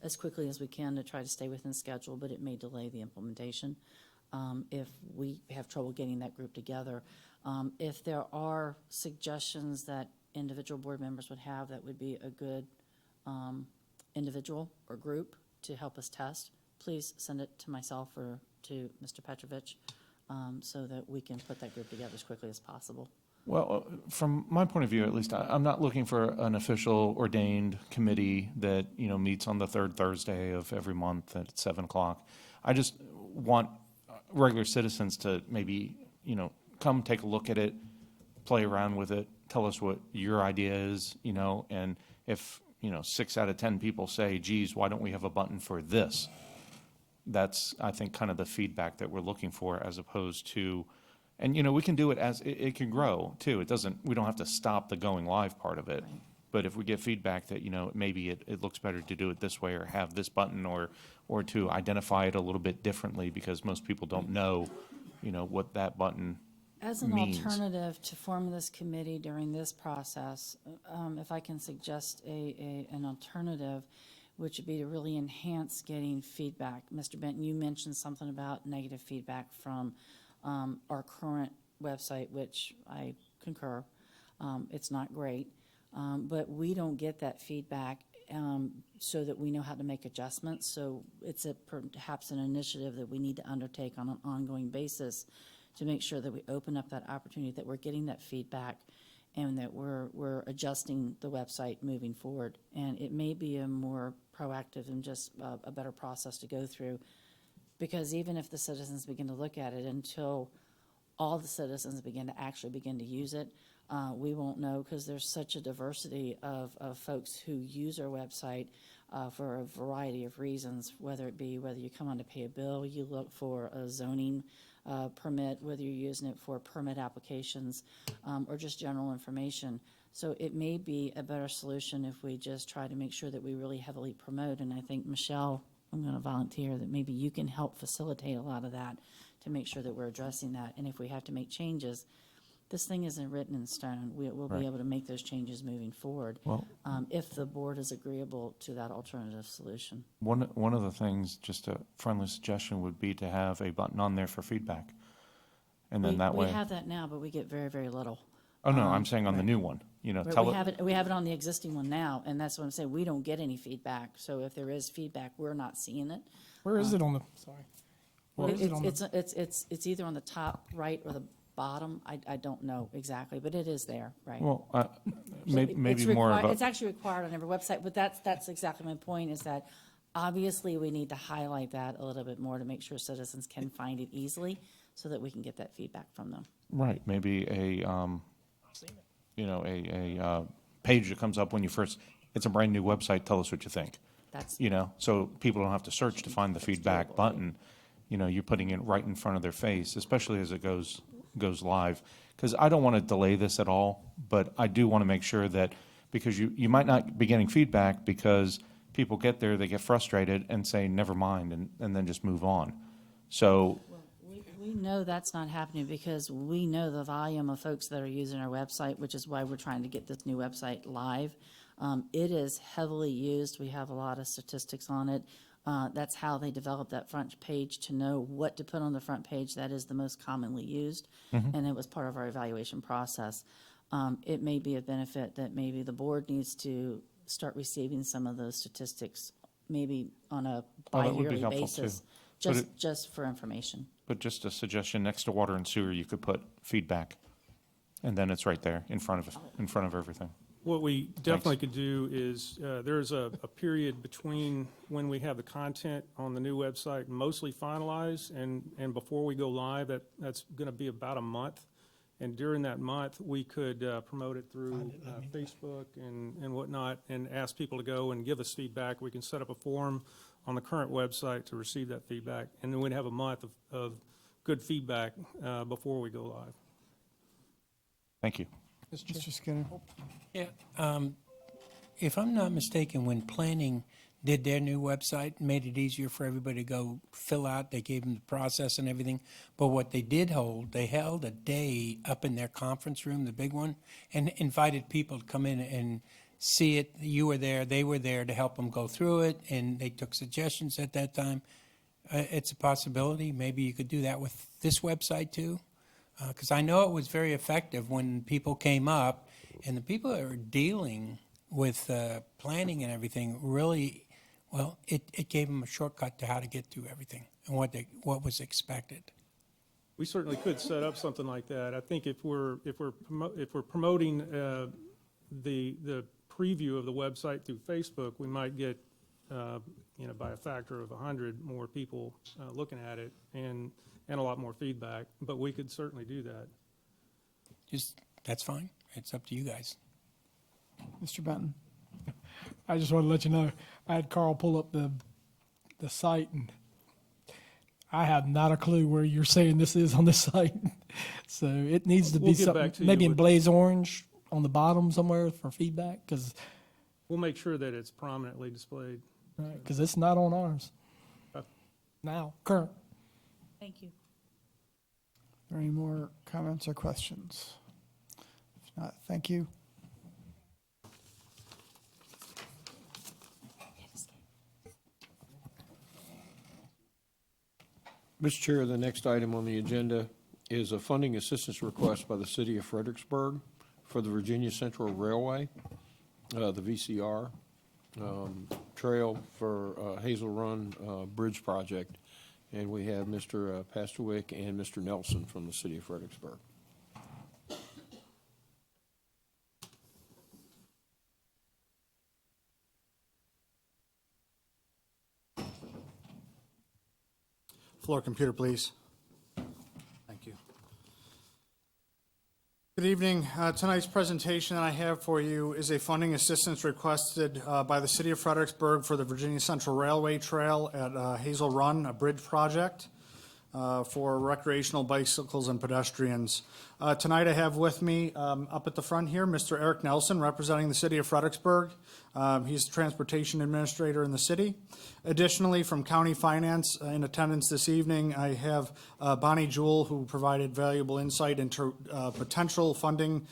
as quickly as we can to try to stay within schedule, but it may delay the implementation if we have trouble getting that group together. If there are suggestions that individual board members would have, that would be a good individual or group to help us test, please send it to myself or to Mr. Petrovich so that we can put that group together as quickly as possible. Well, from my point of view, at least, I'm not looking for an official ordained committee that, meets on the third Thursday of every month at 7 o'clock. I just want regular citizens to maybe, come take a look at it, play around with it, tell us what your idea is, and if, 6 out of 10 people say, geez, why don't we have a button for this? That's, I think, kind of the feedback that we're looking for, as opposed to, and, we can do it as, it can grow too. We don't have to stop the going live part of it. Right. But if we get feedback that, maybe it looks better to do it this way, or have this button, or to identify it a little bit differently, because most people don't know, what that button As an means. alternative to forming this committee during this process, if I can suggest an alternative, which would be to really enhance getting feedback. Mr. Benton, you mentioned something about negative feedback from our current website, which I concur. It's not great, but we don't get that feedback so that we know how to make adjustments. So it's perhaps an initiative that we need to undertake on an ongoing basis to make sure that we open up that opportunity, that we're getting that feedback, and that we're adjusting the website moving forward. And it may be a more proactive and just a better process to go through, because even if the citizens begin to look at it, until all the citizens begin to use it, we won't know, because there's such a diversity of folks who use our website for a variety of reasons, whether you come on to pay a bill, you look for a zoning permit, whether you're using it for permit applications, or just general information. So it may be a better solution if we just try to make sure that we really heavily promote. And I think, Michelle, I'm going to volunteer that maybe you can help facilitate a lot of that to make sure that we're addressing that. And if we have to make changes, this thing isn't written in stone. We'll Right. be able to make those changes moving forward, Well, if the board is agreeable to that alternative solution. One of the things, just a friendly suggestion, would be to have a button on there for feedback. And then that way. We have that now, but we get very, very little. Oh, no, I'm saying on the new one, Right, we have it on the existing one now, and that's what I'm saying. We don't get any feedback. So if there is feedback, we're not seeing it. Where is it on the, sorry? Where is it on the? It's either on the top right or the bottom. I don't know exactly, but it is there, right? Well, maybe It's more of required- a. It's actually required on every website, but that's exactly my point, is that obviously we need to highlight that a little bit more to make sure citizens can find it easily, so that we can get that feedback from them. Right, maybe a, a page that comes up when you first, it's a brand-new website, tell us what you think. That's, So people don't have to search to find the feedback button. You're putting it right in front of their face, especially as it goes live. Because I don't want to delay this at all, but I do want to make sure that, because you might not be getting feedback because people get there, they get frustrated and say, never mind, and then just move on. So, we know that's not happening because we know the volume of folks that are using our website, which is why we're trying to get this new website live. It is heavily used. We have a lot of statistics on it. That's how they develop that front page to know what to put on the front page. That is the most commonly used, and it was part of our evaluation process. It may be a benefit that maybe the board needs to start receiving some of those statistics, maybe on a that would be bi-yearly helpful, basis, too. just for information. but just a suggestion, next to water and sewer, you could put feedback. And then it's right there in front of everything. What we definitely could do is, there's a period between when we have the content on the new website mostly finalized and before we go live, that's going to be about a month. And during that month, we could promote it through Facebook and whatnot, and ask people to go and give us feedback. We can set up a form on the current website to receive that feedback, and then we'd have a month of good feedback before we go live. Thank you. Mr. Skinner? Yeah, if I'm not mistaken, when planning did their new website, made it easier for everybody to go fill out, they gave them the process and everything. But what they did hold, they held a day up in their conference room, the big one, and invited people to come in and see it. You were there, they were there to help them go through it, and they took suggestions at that time. It's a possibility. Maybe you could do that with this website too. Because I know it was very effective when people came up, and the people that were dealing with planning and everything really, well, it gave them a shortcut to how to get through everything and what was expected. We certainly could set up something like that. I think if we're promoting the preview of the website through Facebook, we might get by a factor of 100 more people looking at it and a lot more feedback. But we could certainly do that. That's fine. It's up to you guys. Mr. Benton? I just want to let you know, I had Carl pull up the site, and I have not a clue where you're saying this is on the site. So it needs to be We'll get something, back to you maybe in with- blaze orange on the bottom somewhere for feedback, because We'll make sure that it's prominently displayed. it's not on ours Okay. now, current. Thank you. Are there any more comments or questions? If not, thank you. Mr. Chair, the next item on the agenda is a funding assistance request by the city of Fredericksburg for the Virginia Central Railway, the VCR trail for Hazel Run Bridge Project. And we have Mr. Pasterwick and Mr. Nelson from the city of Fredericksburg. Floor computer, please. Thank you. Good evening. Tonight's presentation that I have for you is a funding assistance requested by the City of Fredericksburg for the Virginia Central Railway Trail at Hazel Run, a bridge project for recreational bicycles and pedestrians. Tonight I have with me up at the front here Mr. Eric Nelson representing the City of Fredericksburg. He's the Transportation Administrator in the city. Additionally, from County Finance in attendance this evening, I have Bonnie Jewell, who provided valuable insight into potential funding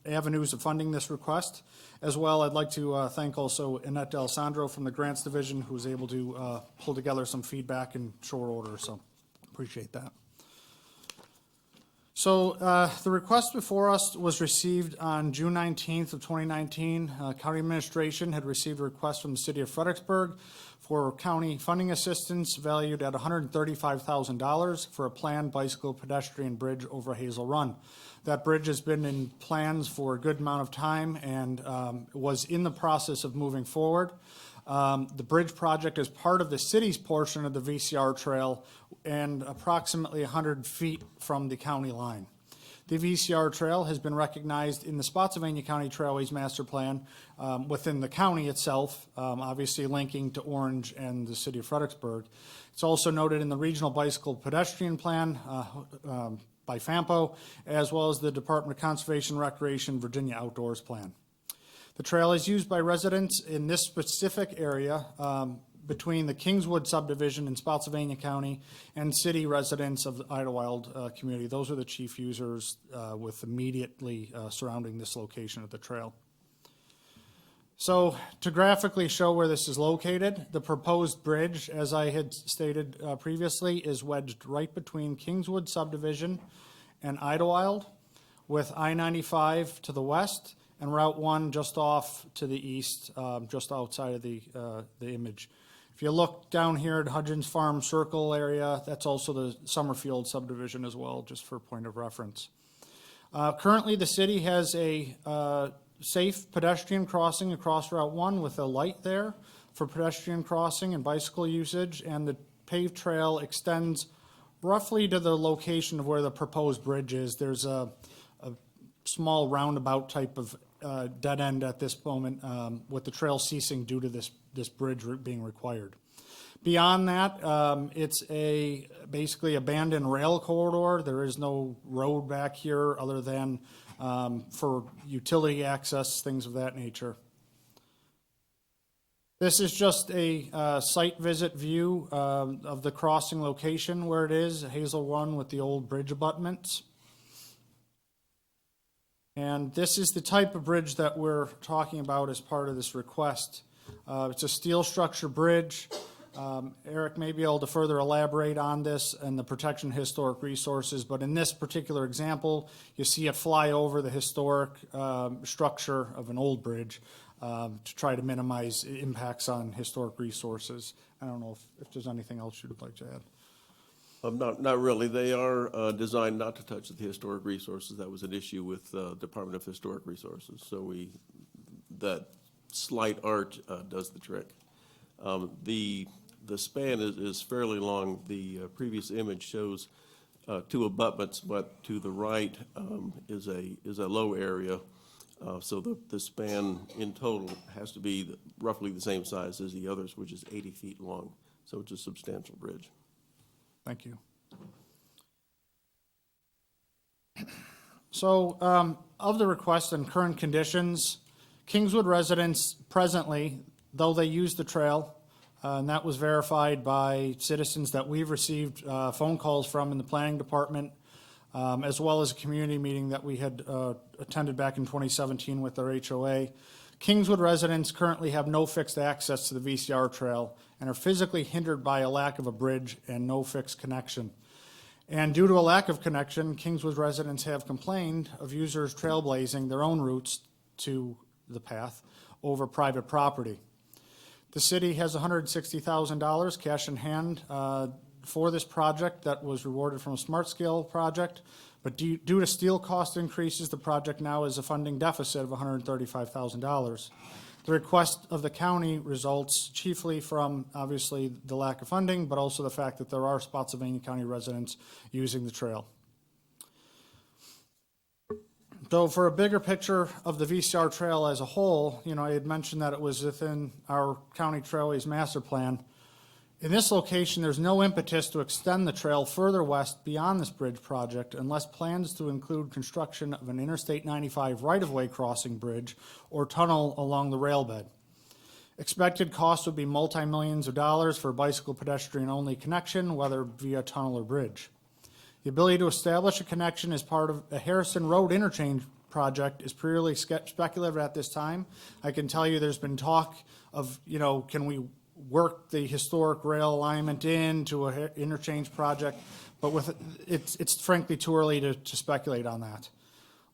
avenues of funding this request. As well, I'd like to thank also Annette D'Alessandro from the Grants Division, who was able to pull together some feedback in short order, so appreciate that. So the request before us was received on June 19th of 2019. County Administration had received a request from the City of Fredericksburg for county funding assistance valued at $135,000 for a planned bicycle pedestrian bridge over Hazel Run. That bridge has been in plans for a good amount of time and was in the process of moving forward. The bridge project is part of the city's portion of the VCR trail and approximately 100 feet from the county line. The VCR Trail has been recognized in the Spotsylvania County Trailways Master Plan within the county itself, obviously linking to Orange and the city of Fredericksburg. It's also noted in the Regional Bicycle Pedestrian Plan by FAMPO, as well as the Department of Conservation and Recreation Virginia Outdoors Plan. The trail is used by residents in this specific area between the Kingswood subdivision in Spotsylvania County and city residents of the Idlewild community. Those are the chief users with immediately surrounding this location of the trail. So to graphically show where this is located, the proposed bridge, as I had stated previously, is wedged right between Kingswood subdivision and Idlewild, with I-95 to the west and Route 1 just off to the east, just outside of the image. If you look down here at Hudgens Farm Circle area, that's also the Summerfield subdivision as well, just for point of reference. Currently, the city has a safe pedestrian crossing across Route 1 with a light there for pedestrian crossing and bicycle usage, and the paved trail extends roughly to the location of where the proposed bridge is. There's a small roundabout type of dead end at this moment, with the trail ceasing due to this bridge being required. Beyond that, it's a basically abandoned rail corridor. There is no road back here other than for utility access, things of that nature. This is just a site visit view of the crossing location where it is, Hazel Run with the old bridge abutments. And this is the type of bridge that we're talking about as part of this request. It's a steel structure bridge. Eric may be able to further elaborate on this and the protection of historic resources, but in this particular example, you see it fly over the historic structure of an old bridge to try to minimize impacts on historic resources. I don't know if there's anything else you'd like to add. Not really. They are designed not to touch the historic resources. That was an issue with Department of Historic Resources. So that slight arch does the trick. The span is fairly long. The previous image shows two abutments, but to the right is a low area. So the span in total has to be roughly the same size as the others, which is 80 feet long. So it's a substantial bridge. Thank you. So of the request and current conditions, Kingswood residents presently, though they use the trail, and that was verified by citizens that we've received phone calls from in the planning department, as well as a community meeting that we had attended back in 2017 with our HOA. Kingswood residents currently have no fixed access to the VCR trail and are physically hindered by a lack of a bridge and no fixed connection. And due to a lack of connection, Kingswood residents have complained of users trailblazing their own routes to the path over private property. The city has $160,000 cash in hand for this project that was rewarded from a Smart Scale project. But due to steel cost increases, the project now is a funding deficit of $135,000. The request of the county results chiefly from, obviously, the lack of funding, but also the fact that there are Spotsylvania County residents using the trail. So for a bigger picture of the VCR trail as a whole, I had mentioned that it was within our county trailways master plan. In this location, there's no impetus to extend the trail further west beyond this bridge project unless plans to include construction of an Interstate 95 right-of-way crossing bridge or tunnel along the rail bed. Expected costs would be multi-millions of dollars for a bicycle pedestrian-only connection, whether via tunnel or bridge. The ability to establish a connection as part of a Harrison Road interchange project is purely speculative at this time. I can tell you there's been talk of, can we work the historic rail alignment into an interchange project, but it's frankly too early to speculate on that.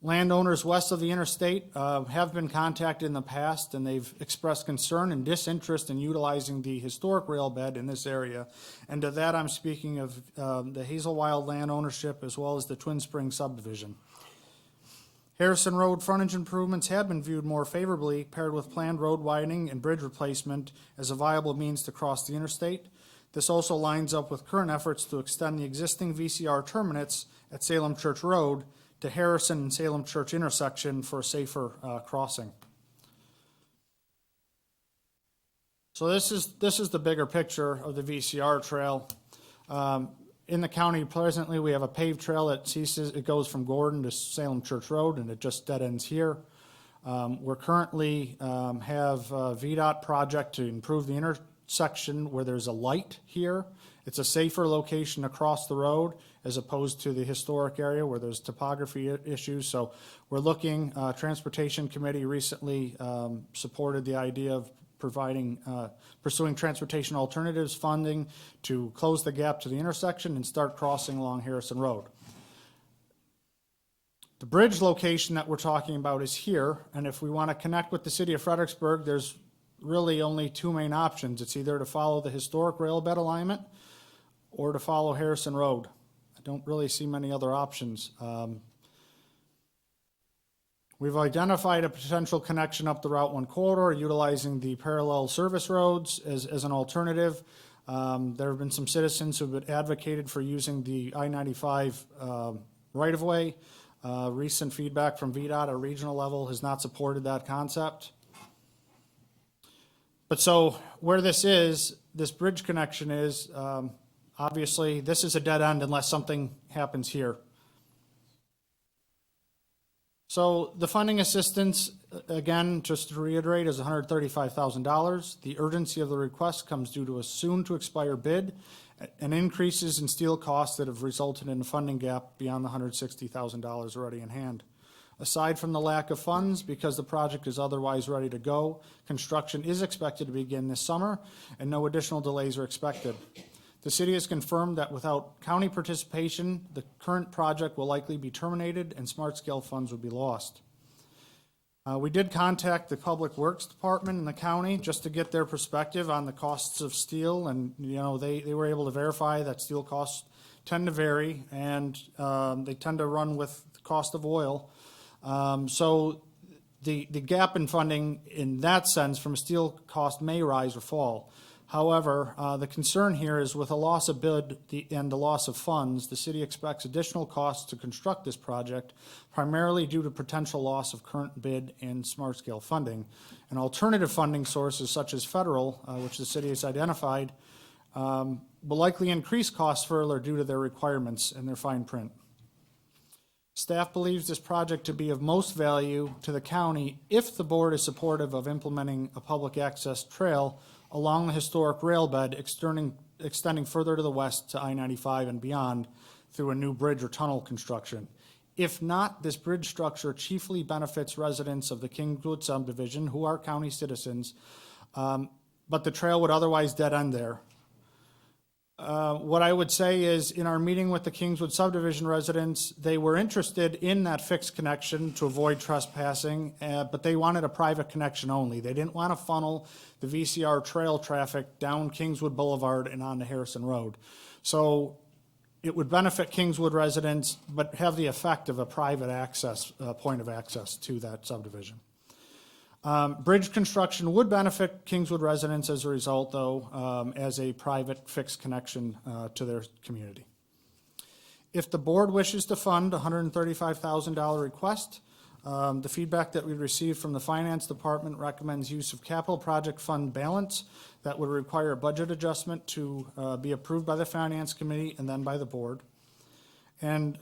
Landowners west of the interstate have been contacted in the past, and they've expressed concern and disinterest in utilizing the historic rail bed in this area. And to that, I'm speaking of the Hazelwild land ownership as well as the Twin Springs subdivision. Harrison Road frontage improvements have been viewed more favorably, paired with planned road widening and bridge replacement as a viable means to cross the interstate. This also lines up with current efforts to extend the existing VCR terminus at Salem Church Road the Harrison and Salem Church intersection for a safer crossing. So this is the bigger picture of the VCR trail. In the county presently, we have a paved trail that ceases, it goes from Gordon to Salem Church Road, and it just dead ends here. We're currently have a VDOT project to improve the intersection where there's a light here. It's a safer location across the road as opposed to the historic area where there's topography issues. So we're looking, Transportation Committee recently supported the idea of pursuing transportation alternatives funding to close the gap to the intersection and start crossing along Harrison Road. The bridge location that we're talking about is here, and if we want to connect with the city of Fredericksburg, there's really only two main options. It's either to follow the historic rail bed alignment or to follow Harrison Road. I don't really see many other options. We've identified a potential connection up the Route 1 corridor utilizing the parallel service roads as an alternative. There have been some citizens who have advocated for using the I-95 right-of-way. Recent feedback from VDOT at a regional level has not supported that concept. But so where this bridge connection is, obviously this is a dead end unless something happens here. So the funding assistance, again, just to reiterate, is $135,000. The urgency of the request comes due to a soon-to-expire bid and increases in steel costs that have resulted in a funding gap beyond the $160,000 already in hand. Aside from the lack of funds, because the project is otherwise ready to go, construction is expected to begin this summer, and no additional delays are expected. The city has confirmed that without county participation, the current project will likely be terminated and smart-scale funds will be lost. We did contact the Public Works Department in the county just to get their perspective on the costs of steel, and they were able to verify that steel costs tend to vary, and they tend to run with the cost of oil. So the gap in funding in that sense from a steel cost may rise or fall. However, the concern here is with a loss of bid and the loss of funds, the city expects additional costs to construct this project, primarily due to potential loss of current bid and smart-scale funding. And alternative funding sources such as federal, which the city has identified, will likely increase costs further due to their requirements and their fine print. Staff believes this project to be of most value to the county if the board is supportive of implementing a public access trail along the historic rail bed, extending further to the west to I-95 and beyond through a new bridge or tunnel construction. If not, this bridge structure chiefly benefits residents of the Kingswood subdivision who are county citizens, but the trail would otherwise dead end there. What I would say is in our meeting with the Kingswood subdivision residents, they were interested in that fixed connection to avoid trespassing, but they wanted a private connection only. They didn't want to funnel the VCR trail traffic down Kingswood Boulevard and onto Harrison Road. So it would benefit Kingswood residents, but have the effect of a private access, point of access to that subdivision. Bridge construction would benefit Kingswood residents as a result, though, as a private fixed connection to their community. If the board wishes to fund a $135,000 request, the feedback that we received from the Finance Department recommends use of capital project fund balance that would require a budget adjustment to be approved by the Finance Committee and then by the board. And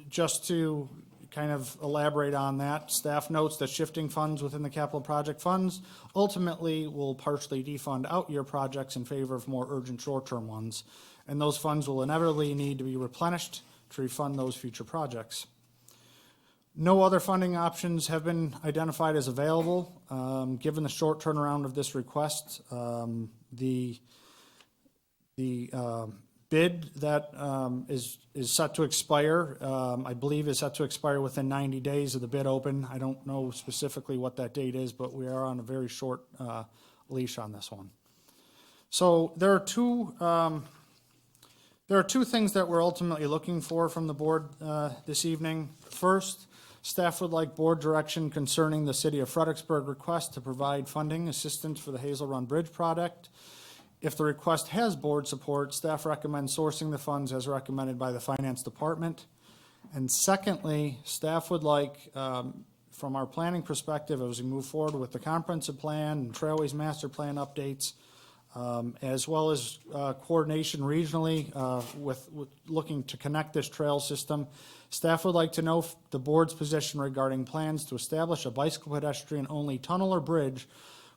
just to kind of elaborate on that, staff notes that shifting funds within the capital project funds ultimately will partially defund out-year projects in favor of more urgent short-term ones, and those funds will inevitably need to be replenished to refund those future projects. No other funding options have been identified as available. Given the short turnaround of this request, the bid that is set to expire, I believe is set to expire within 90 days of the bid open. I don't know specifically what that date is, but we are on a very short leash on this one. So there are two things that we're ultimately looking for from the board this evening. First, staff would like board direction concerning the City of Fredericksburg request to provide funding assistance for the Hazel Run Bridge project. If the request has board support, staff recommends sourcing the funds as recommended by the Finance Department. And secondly, staff would like, from our planning perspective, as we move forward with the comprehensive plan and Trailways Master Plan updates, as well as coordination regionally with looking to connect this trail system, staff would like to know the board's position regarding plans to establish a bicycle pedestrian-only tunnel or bridge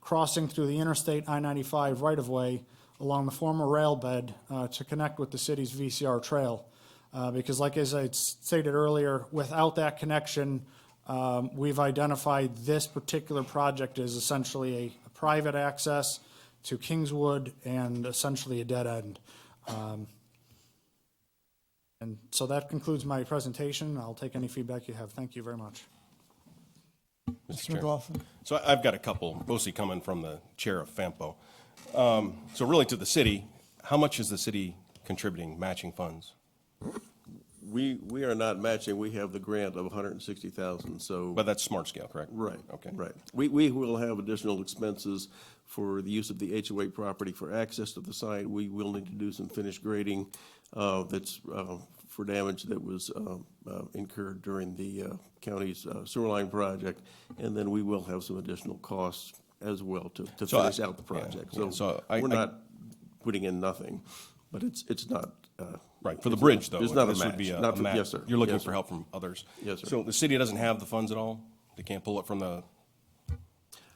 crossing through the Interstate I-95 right-of-way along the former rail bed to connect with the city's VCR trail. Because like as I stated earlier, without that connection, we've identified this particular project as essentially a private access to Kingswood and essentially a dead end. And so that concludes my presentation. I'll take any feedback you have. Thank you very much. Mr. McLaughlin. So I've got a couple, mostly coming from the chair of FAMPO. So really to the city, how much is the city contributing matching funds? We are not matching, we have the grant of 160,000, so. But that's smart scale, correct? Right. Okay. Right. We will have additional expenses for the use of the HOA property for access to the site. We will need to do some finished grading that's for damage that was incurred during the county's sewer line project. And then we will have some additional costs as well to finish out the project. So we're not putting in nothing, but it's not. Right, for the bridge, though. There's not a this would match. be a Not for- match. yes, sir. You're looking Yes, for sir. help from others? Yes, sir. So the city doesn't have the funds at all? They can't pull it from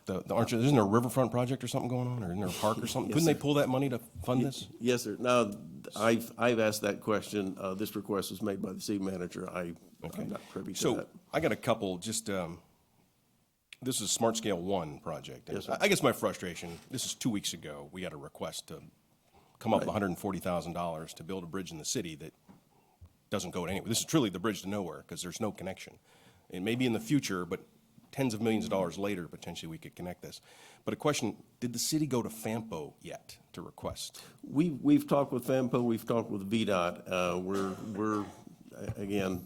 isn't there a riverfront project or something going on, or isn't there a park or something? Yes, Couldn't they sir. pull that money to fund this? Yes, sir. Now, I've asked that question. This request was made by the city manager. I'm not privy to So that. I got a couple, just, this is Smart Scale 1 project. Yes, sir. I guess my frustration, this is 2 weeks ago, we got a request to come up with $140,000 to build a bridge in the city that doesn't go anywhere. This is truly the bridge to nowhere, because there's no connection. It may be in the future, but tens of millions of dollars later, potentially we could connect this. But a question, did the city go to FAMPO yet to request? We've talked with FAMPO, we've talked with VDOT. We're again,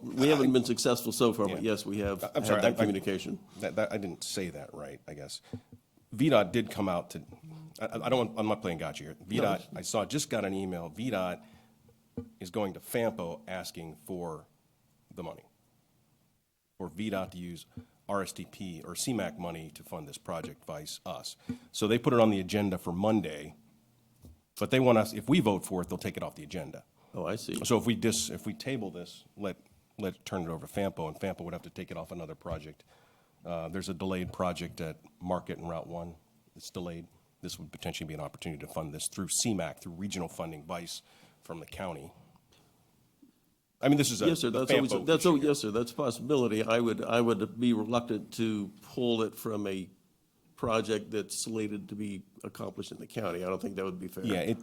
we haven't been successful so far, but yes, we have I'm had sorry, that communication. I didn't say that right, I guess. VDOT did come out to, I'm not playing gotcha here. VDOT, just got an email, VDOT is going to FAMPO asking for the money, for VDOT to use RSTP or CMAQ money to fund this project, vice us. So they put it on the agenda for Monday, but they want us, if we vote for it, they'll take it off the agenda. Oh, I see. So if we table this, let turn it over to FAMPO, and FAMPO would have to take it off another project. There's a delayed project at Market and Route 1. It's delayed. This would potentially be an opportunity to fund this through CMAQ, through regional funding, vice from the county. I mean, this is a Yes, sir. Yes, sir. That's a possibility. I would be reluctant to pull it from a project that's slated to be accomplished in the county. I don't think that would be fair. Yeah, it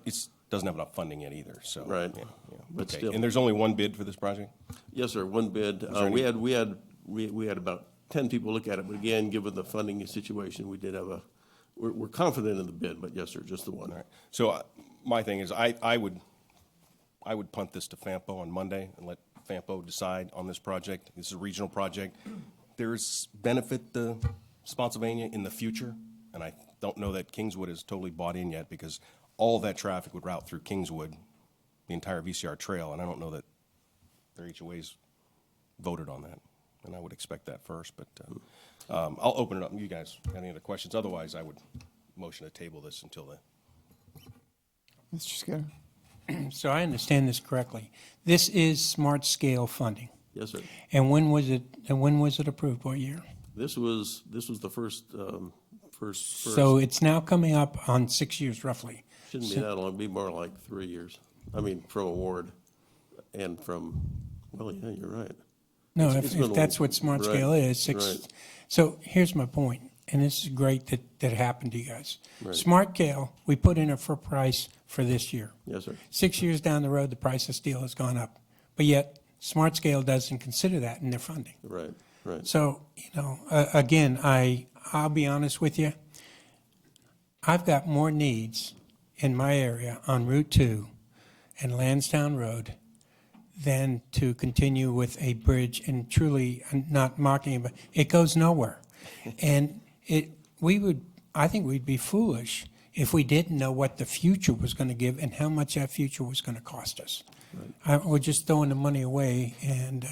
doesn't have enough funding yet either, so. Right. Yeah. But Okay. still. And there's only one bid for this project? Yes, sir, one bid. We had about 10 people look at it, but again, given the funding situation, we did have we're confident in the bid, but yes, sir, just the one. All right. So my thing is, I would punt this to FAMPO on Monday and let FAMPO decide on this project. This is a regional project. There's benefit to Spotsylvania in the future, and I don't know that Kingswood is totally bought in yet, because all that traffic would route through Kingswood, the entire VCR trail, and I don't know that their HOAs voted on that, and I would expect that first, but I'll open it up. You guys got any other questions? Otherwise, I would motion to table this until the. Mr. Skinner. So I understand this correctly. This is smart scale funding. Yes, sir. And when was it approved? What year? This was the first. So it's now coming up on 6 years roughly. Shouldn't be that long, it'd be more like 3 years. I mean, from award and from, well, yeah, you're right. No, It's been if a that's long- what smart right, scale is, right. So here's my point, and this is great that happened to you guys. Right. Smart scale, we put in a for price for this year. Yes, sir. 6 years down the road, the price of steel has gone up, but yet smart scale doesn't consider that in their funding. Right, right. So, again, I'll be honest with you. I've got more needs in my area on Route 2 and Lansdowne Road than to continue with a bridge, and truly, I'm not mocking it, but it goes nowhere. And I think we'd be foolish if we didn't know what the future was going to give and how much that future was going to cost us. We're just throwing the money away, and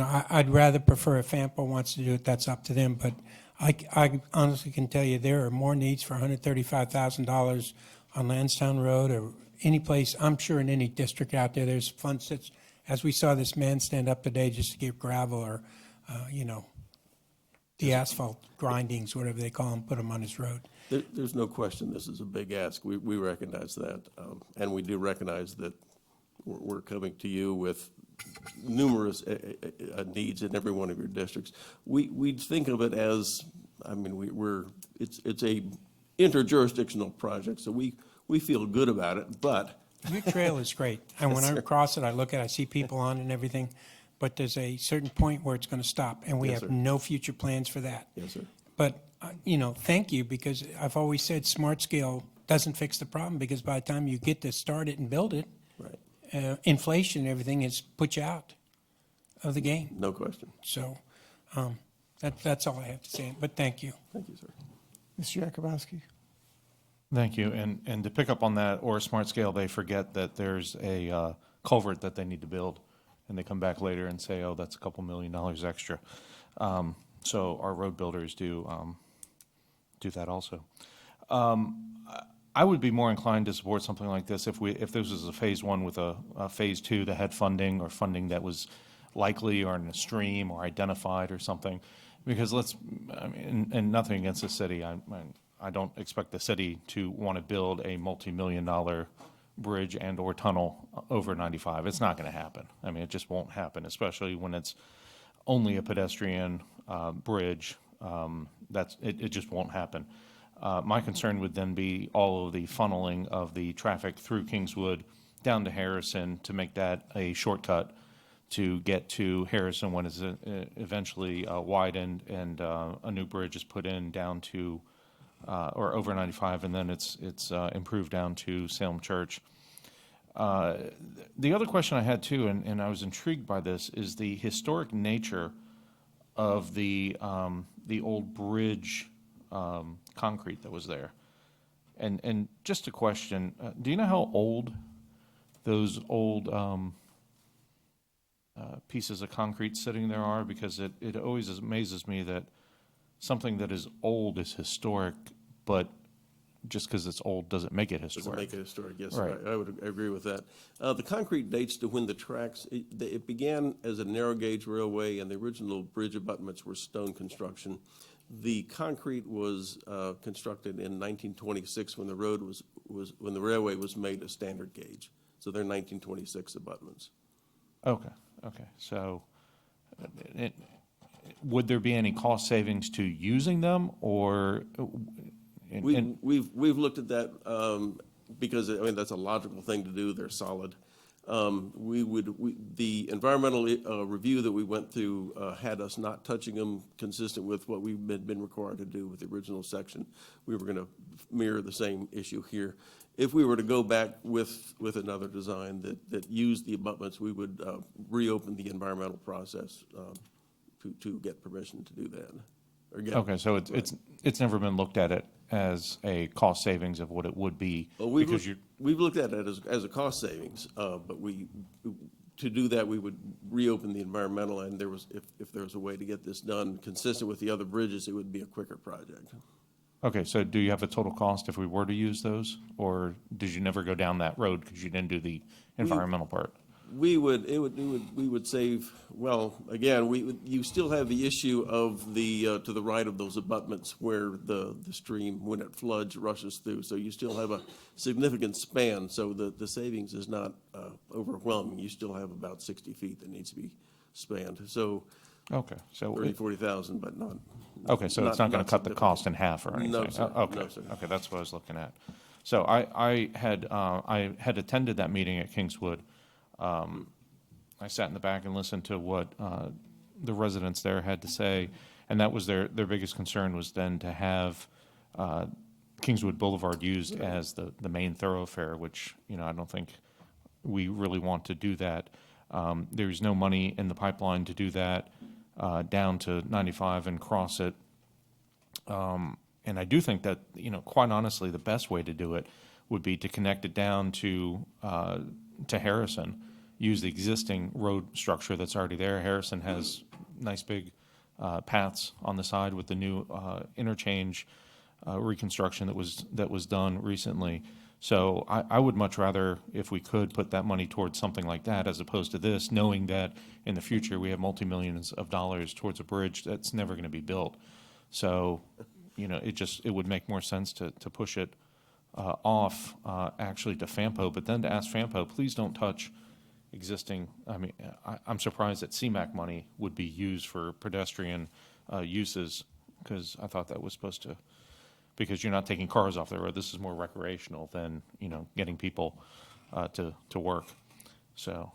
I'd rather prefer if FAMPA wants to do it, that's up to them. But I honestly can tell you there are more needs for $135,000 on Lansdowne Road or any place. I'm sure in any district out there, there's funds that's, as we saw this man stand up today just to get gravel or, the asphalt grindings, whatever they call them, put them on his road. There's no question this is a big ask. We recognize that. And we do recognize that we're coming to you with numerous needs in every one of your districts. We think of it as, it's a interjurisdictional project, so we feel good about it, but. Your trail is great. And when I cross it, I look at it, I see people on it and everything, but there's a certain point where it's going to stop, and we Yes, have sir. no future plans for that. Yes, sir. But, thank you, because I've always said smart scale doesn't fix the problem, because by the time you get to start it and build it, Right. inflation and everything has put you out of the game. No question. So that's all I have to say, but thank you. Thank you, sir. Mr. Yakubowski? Thank you. And to pick up on that, or smart scale, they forget that there's a culvert that they need to build, and they come back later and say, oh, that's a couple $1 million extra. So our road builders do that also. I would be more inclined to support something like this if this was a phase one with a phase two that had funding, or funding that was likely or in a stream or identified or something. Because and nothing against the city, I don't expect the city to want to build a multi-million-dollar bridge and or tunnel over 95. It's not going to happen. It just won't happen, especially when it's only a pedestrian bridge. It just won't happen. My concern would then be all of the funneling of the traffic through Kingswood down to Harrison to make that a shortcut to get to Harrison when it's eventually widened and a new bridge is put in down to or over 95, and then it's improved down to Salem Church. The other question I had too, and I was intrigued by this, is the historic nature of the old bridge concrete that was there. And just a question, do you know how old those old pieces of concrete sitting there are? Because it always amazes me that something that is old is historic, but just because it's old doesn't make it historic. Doesn't make it historic, yes. Right. I would agree with that. The concrete dates to when the tracks, it began as a narrow gauge railway, and the original bridge abutments were stone construction. The concrete was constructed in 1926 when the road when the railway was made a standard gauge. So they're 1926 abutments. Okay. So would there be any cost savings to using them, or? We've looked at that because that's a logical thing to do. They're solid. The environmental review that we went through had us not touching them, consistent with what we've been required to do with the original section. We were going to mirror the same issue here. If we were to go back with another design that used the abutments, we would reopen the environmental process to get permission to do that. Okay, so it's never been looked at it as a cost savings of what it would be. Well, we've looked at it as a cost savings, but to do that, we would reopen the environmental, and if there was a way to get this done consistent with the other bridges, it would be a quicker project. Okay, so do you have a total cost if we were to use those, or did you never go down that road because you didn't do the environmental part? We would save, well, again, you still have the issue of to the right of those abutments where the stream, when it floods, rushes through. So you still have a significant span. So the savings is not overwhelming. You still have about 60 feet that needs to be spanned. So okay, so 40,000, but not. Okay, so it's not going to cut the cost in half or anything. No, sir. Okay, No, sir. Okay, that's what I was looking at. So I had attended that meeting at Kingswood. I sat in the back and listened to what the residents there had to say, and that was their biggest concern was then to have Kingswood Boulevard used as the main thoroughfare, which I don't think we really want to do that. There's no money in the pipeline to do that down to 95 and cross it. I do think that, quite honestly, the best way to do it would be to connect it down to Harrison, use the existing road structure that's already there. Harrison has nice big paths on the side with the new interchange reconstruction that was done recently. So I would much rather, if we could, put that money towards something like that as opposed to this, knowing that in the future we have multi-millions of dollars towards a bridge that's never going to be built. So, it would make more sense to push it off actually to FAMPO, but then to ask FAMPO, please don't touch existing. I'm surprised that CMAQ money would be used for pedestrian uses, because I thought that was supposed to, because you're not taking cars off the road. This is more recreational than, getting people to work. So,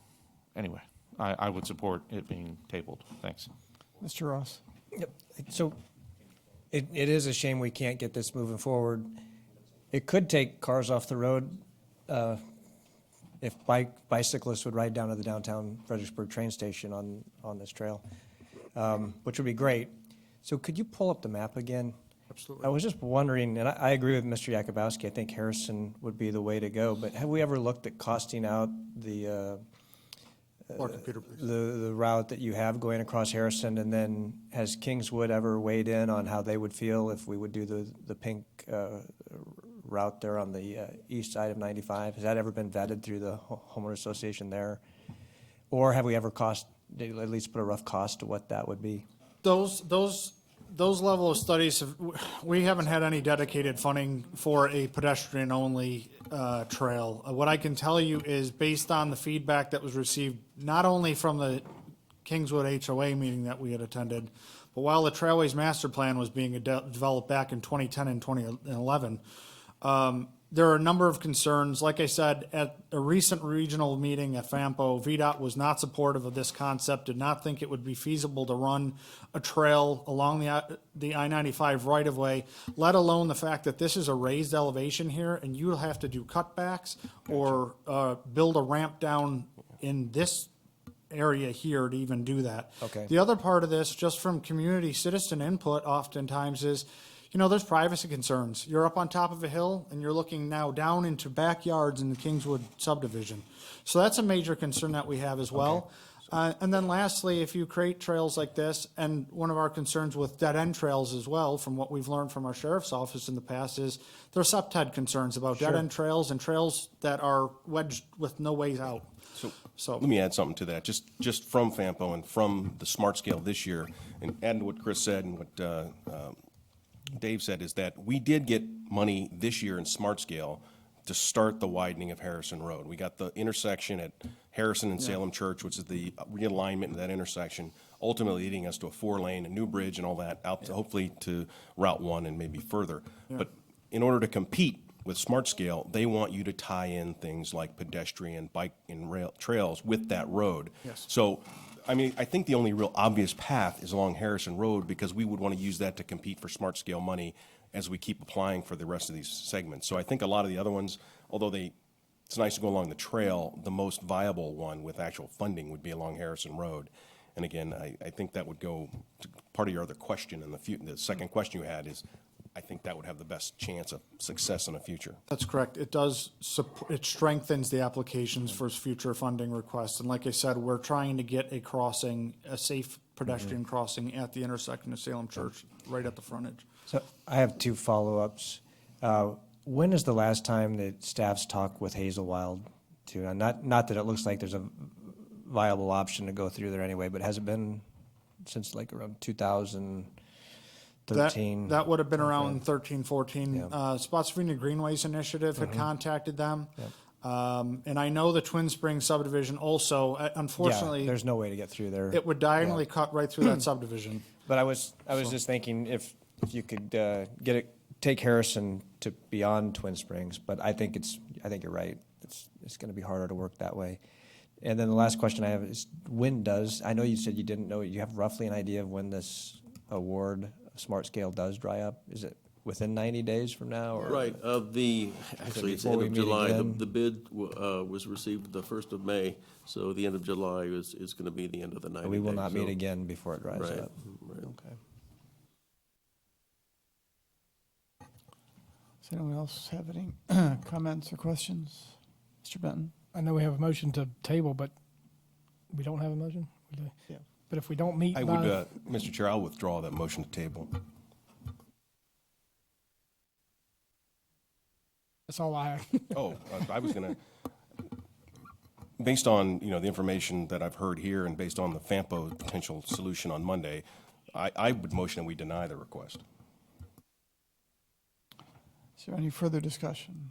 anyway, I would support it being tabled. Thanks. Mr. Ross? Yep. So it is a shame we can't get this moving forward. It could take cars off the road if bicyclists would ride down to the downtown Fredericksburg train station on this trail, which would be great. So could you pull up the map again? Absolutely. I was just wondering, and I agree with Mr. Yakubowski, I think Harrison would be the way to go, but have we ever looked at costing out the route that you have going across Harrison, and then has Kingswood ever weighed in on how they would feel if we would do the pink route there on the east side of 95? Has that ever been vetted through the homeowner association there? Or have we ever at least put a rough cost to what that would be? Those level of studies, we haven't had any dedicated funding for a pedestrian-only trail. What I can tell you is, based on the feedback that was received, not only from the Kingswood HOA meeting that we had attended, but while the Trailways Master Plan was being developed back in 2010 and 2011, there are a number of concerns. Like I said, at a recent regional meeting at FAMPO, VDOT was not supportive of this concept, did not think it would be feasible to run a trail along the I-95 right-of-way, let alone the fact that this is a raised elevation here, and you'll have to do cutbacks or build a ramp down in this area here to even do that. Okay. The other part of this, just from community citizen input oftentimes, is there's privacy concerns. You're up on top of a hill, and you're looking now down into backyards in the Kingswood subdivision. So that's a major concern that we have as well. And then lastly, if you create trails like this, and one of our concerns with dead-end trails as well, from what we've learned from our sheriff's office in the past, is there are SEPTED concerns about dead-end trails and trails that are wedged with no ways out. So let me add something to that, just from FAMPO and from the Smart Scale this year, and add to what Chris said and what Dave said, is that we did get money this year in Smart Scale to start the widening of Harrison Road. We got the intersection at Harrison and Salem Church, which is the realignment of that intersection, ultimately leading us to a 4-lane, a new bridge and all that, out to hopefully to Route 1 and maybe further. But in order to compete with Smart Scale, they want you to tie in things like pedestrian, bike, and rail trails with that road. Yes. So, I think the only real obvious path is along Harrison Road, because we would want to use that to compete for Smart Scale money as we keep applying for the rest of these segments. So I think a lot of the other ones, although it's nice to go along the trail, the most viable one with actual funding would be along Harrison Road. And again, I think that would go to part of your other question, and the second question you had is, I think that would have the best chance of success in the future. That's correct. It does, it strengthens the applications for future funding requests. And like I said, we're trying to get a safe pedestrian crossing at the intersection of Salem Church, right at the frontage. So I have 2 follow-ups. When is the last time that staff's talked with Hazelwild? Not that it looks like there's a viable option to go through there anyway, but has it been since like around 2013? That would have been around 13, 14. Spotsylvania Greenways Initiative had contacted them. And I know the Twin Springs subdivision also, unfortunately. There's no way to get through there. It would diagonally cut right through that subdivision. But I was just thinking if you could take Harrison to beyond Twin Springs, but I think you're right. It's going to be harder to work that way. And then the last question I have is, I know you said you didn't know, you have roughly an idea of when this award Smart Scale does dry up? Is it within 90 days from now? Or Right. Actually, it's the end of July. The bid was received the 1st of May, so the end of July is going to be the end of the 90 days. We will not meet again before it dries Right. up. Right. Okay. Does anyone else have any comments or questions? Mr. Benton? I know we have a motion to table, but we don't have a motion? We do. Yeah. But if we don't meet I by... would, Mr. Chair, I'll withdraw that motion to table. That's all I have. Oh, I was going to, based on, the information that I've heard here and based on the FAMPO potential solution on Monday, I would motion that we deny the request. Is there any further discussion?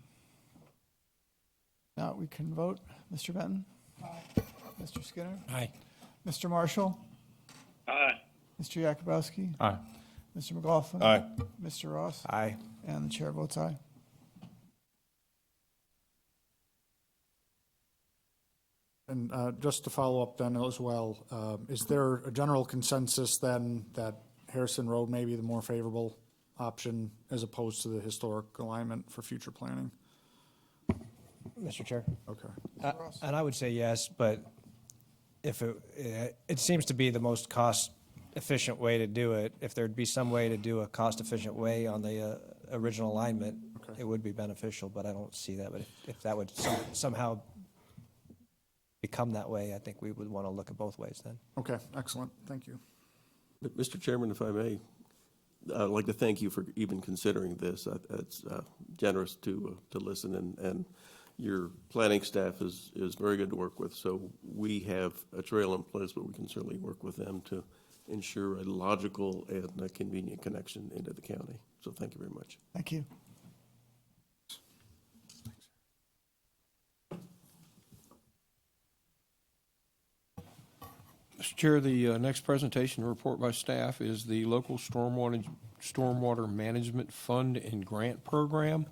Now we can vote. Mr. Benton? Aye. Mr. Skinner? Aye. Mr. Marshall? Aye. Mr. Yakubowski? Aye. Mr. McLaughlin? Aye. Mr. Ross? Aye. And the chair votes aye. And just to follow up then as well, is there a general consensus then that Harrison Road may be the more favorable option as opposed to the historic alignment for future planning? Mr. Chair? Okay. And I would say yes, but if it seems to be the most cost-efficient way to do it. If there'd be some way to do a cost-efficient way on the original alignment, it would be beneficial, but I don't see that. But if that would somehow become that way, I think we would want to look at both ways then. Okay, excellent. Thank you. Mr. Chairman, if I may, I'd like to thank you for even considering this. It's generous to listen, and your planning staff is very good to work with. So we have a trail in place, but we can certainly work with them to ensure a logical and a convenient connection into the county. So thank you very much. Thank you. Mr. Chair, the next presentation report by staff is the local stormwater management fund and grant program.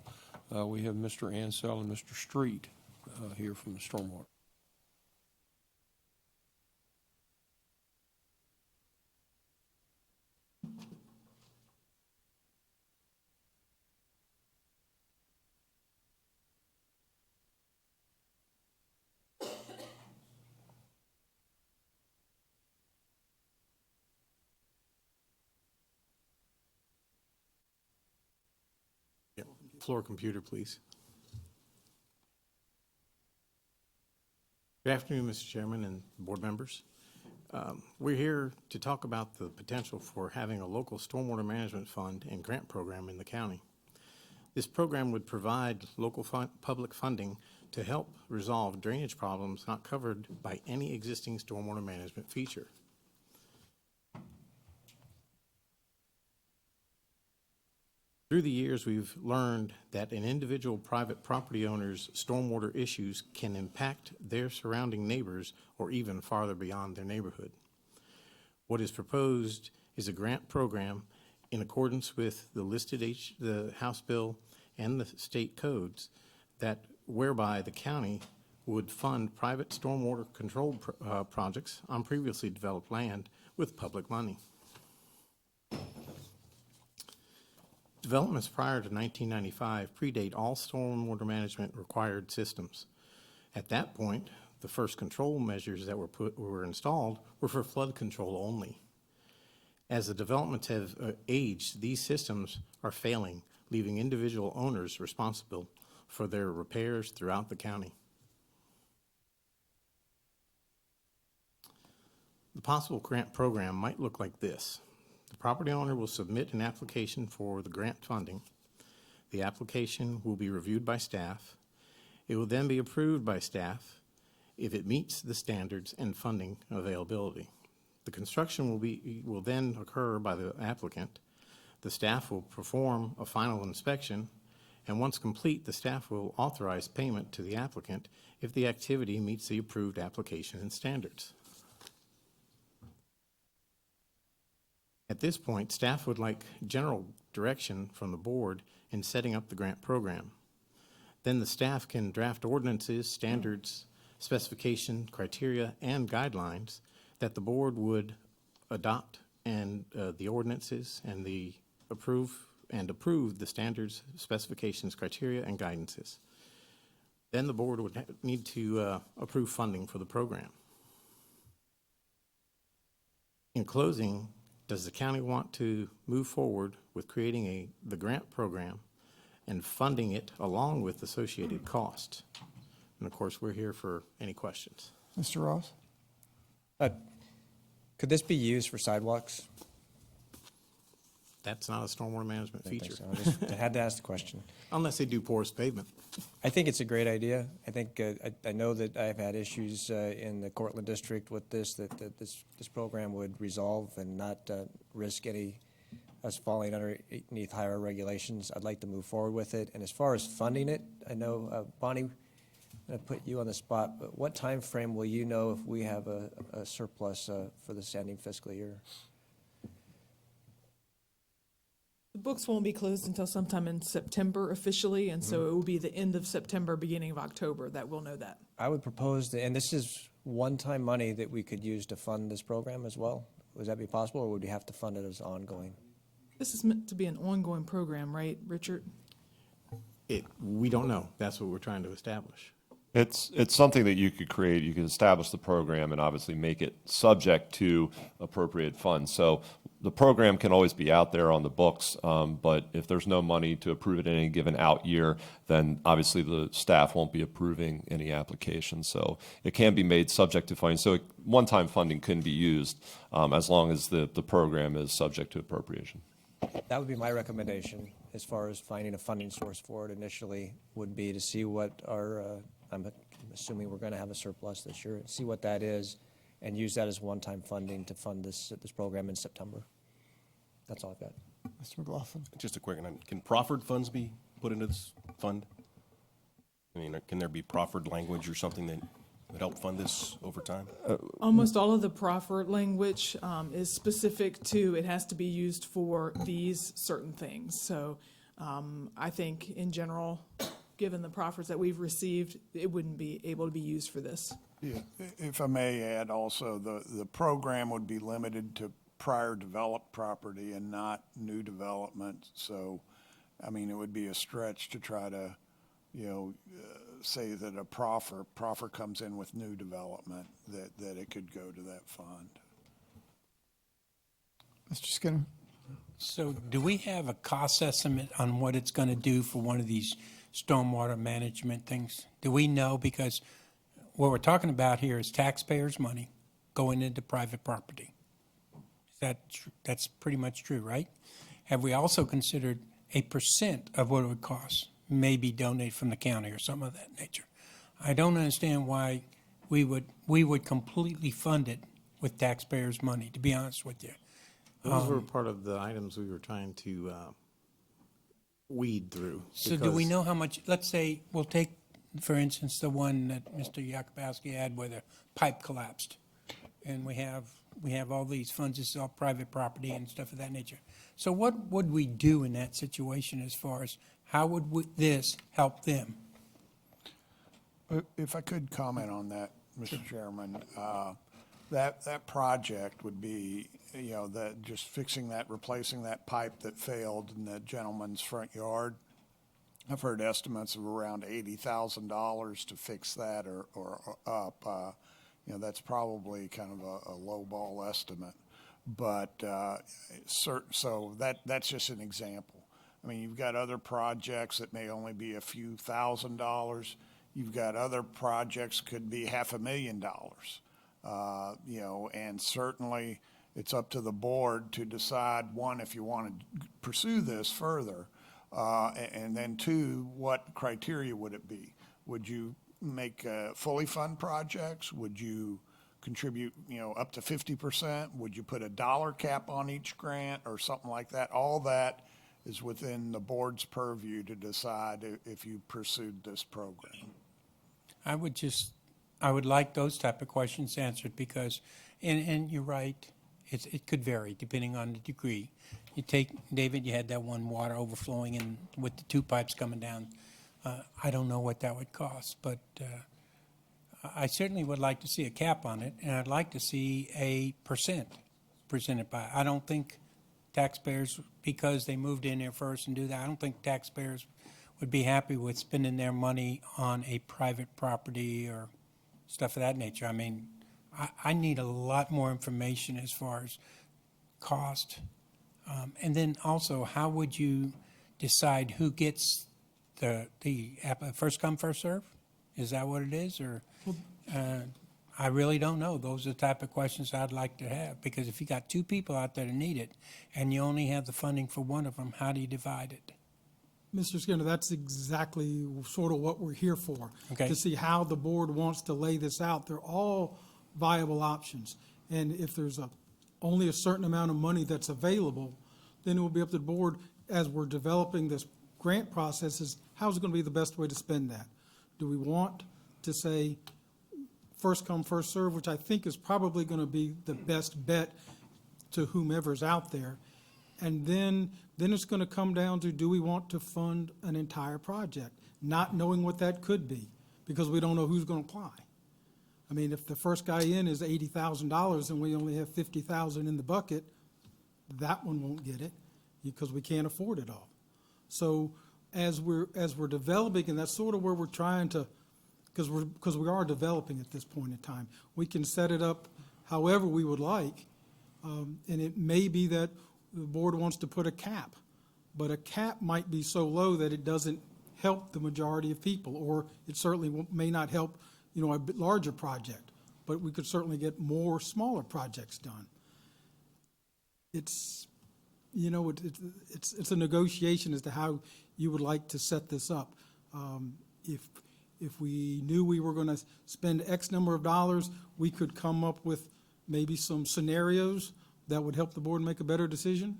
We have Mr. Ansell and Mr. Street here from the stormwater. Floor computer, please. Good afternoon, Mr. Chairman and board members. We're here to talk about the potential for having a local stormwater management fund and grant program in the county. This program would provide local public funding to help resolve drainage problems not covered by any existing stormwater management feature. Through the years, we've learned that an individual private property owner's stormwater issues can impact their surrounding neighbors or even farther beyond their neighborhood. What is proposed is a grant program in accordance with the listed the House bill and the state codes that whereby the county would fund private stormwater control projects on previously developed land with public money. Developments prior to 1995 predate all stormwater management required systems. At that point, the first control measures that were installed were for flood control only. As the developments have aged, these systems are failing, leaving individual owners responsible for their repairs throughout the county. The possible grant program might look like this. The property owner will submit an application for the grant funding. The application will be reviewed by staff. It will then be approved by staff if it meets the standards and funding availability. The construction will then occur by the applicant. The staff will perform a final inspection, and once complete, the staff will authorize payment to the applicant if the activity meets the approved application and standards. At this point, staff would like general direction from the board in setting up the grant program. Then the staff can draft ordinances, standards, specification, criteria, and guidelines that the board would adopt, and the ordinances and approve the standards, specifications, criteria, and guidances. Then the board would need to approve funding for the program. In closing, does the county want to move forward with creating the grant program and funding it along with associated cost. And of course, we're here for any questions. Mr. Ross? Could this be used for sidewalks? That's not a stormwater management I think feature. so. I had to ask the question. Unless they do porous pavement. I think it's a great idea. I think, I know that I've had issues in the Cortland district with this, that this program would resolve and not risk us falling underneath higher regulations. I'd like to move forward with it. And as far as funding it, I know, Bonnie, I'm going to put you on the spot, but what time frame will you know if we have a surplus for the standing fiscal year? The books won't be closed until sometime in September officially, and so it will be the end of September, beginning of October that we'll know that. I would propose, and this is one-time money that we could use to fund this program as well. Would that be possible, or would we have to fund it as ongoing? This is meant to be an ongoing program, right, Richard? We don't know. That's what we're trying to establish. It's something that you could create. You could establish the program and obviously make it subject to appropriate funds. So the program can always be out there on the books, but if there's no money to approve it in any given out year, then obviously the staff won't be approving any applications. So it can be made subject to funding. So one-time funding can be used as long as the program is subject to appropriation. That would be my recommendation as far as finding a funding source for it initially, would be to see what our, I'm assuming we're going to have a surplus this year, see what that is, and use that as one-time funding to fund this program in September. That's all I've got. Mr. McLaughlin? Just a quick one. Can proffered funds be put into this fund? I mean, can there be proffered language or something that would help fund this over time? Almost all of the proffered language is specific to, it has to be used for these certain things. So I think in general, given the proffers that we've received, it wouldn't be able to be used for this. Yeah, if I may add also, the program would be limited to prior developed property and not new development. So, I mean, it would be a stretch to try to, say that a proffer comes in with new development, that it could go to that fund. Mr. Skinner? So do we have a cost estimate on what it's going to do for one of these stormwater management things? Do we know? Because what we're talking about here is taxpayers' money going into private property. That's pretty much true, right? Have we also considered a % of what it would cost, maybe donate from the county or something of that nature? I don't understand why we would completely fund it with taxpayers' money, to be honest with you. Those were part of the items we were trying to weed through. So do we know how much, let's say, we'll take, for instance, the one that Mr. Yakubowski had where the pipe collapsed. And we have all these funds, this is all private property and stuff of that nature. So what would we do in that situation as far as how would this help them? If I could comment on that, Mr. Chairman, that project would be, that just fixing that, replacing that pipe that failed in the gentleman's front yard. I've heard estimates of around $80,000 to fix that or up. That's probably kind of a low ball estimate. But so that's just an example. I mean, you've got other projects that may only be a few $1,000s. You've got other projects could be $500,000. And certainly it's up to the board to decide, one, if you want to pursue this further, and then two, what criteria would it be? Would you make fully fund projects? Would you contribute, up to 50%? Would you put a dollar cap on each grant or something like that? All that is within the board's purview to decide if you pursued this program. I would like those type of questions answered because, and you're right, it could vary depending on the degree. You take, David, you had that one water overflowing and with the two pipes coming down. I don't know what that would cost, but I certainly would like to see a cap on it, and I'd like to see a % presented by. I don't think taxpayers, because they moved in there first and do that, I don't think taxpayers would be happy with spending their money on a private property or stuff of that nature. I mean, I need a lot more information as far as cost. And then also, how would you decide who gets first come, first serve? Is that what it is, or? I really don't know. Those are the type of questions I'd like to have, because if you got two people out there that need it, and you only have the funding for one of them, how do you divide it? Mr. Skinner, that's exactly sort of what we're here for. Okay. To see how the board wants to lay this out. They're all viable options. And if there's only a certain amount of money that's available, then it will be up to the board, as we're developing this grant process, is how's it going to be the best way to spend that? Do we want to say first come, first serve, which I think is probably going to be the best bet to whomever's out there? And then it's going to come down to, do we want to fund an entire project, not knowing what that could be, because we don't know who's going to apply. I mean, if the first guy in is $80,000 and we only have $50,000 in the bucket, that one won't get it because we can't afford it all. So as we're developing, and that's sort of where we're trying to, because we are developing at this point in time, we can set it up however we would like, and it may be that the board wants to put a cap, but a cap might be so low that it doesn't help the majority of people, or it certainly may not help, a bit larger project, but we could certainly get more smaller projects done. It's, it's a negotiation as to how you would like to set this up. If we knew we were going to spend X number of dollars, we could come up with maybe some scenarios that would help the board make a better decision.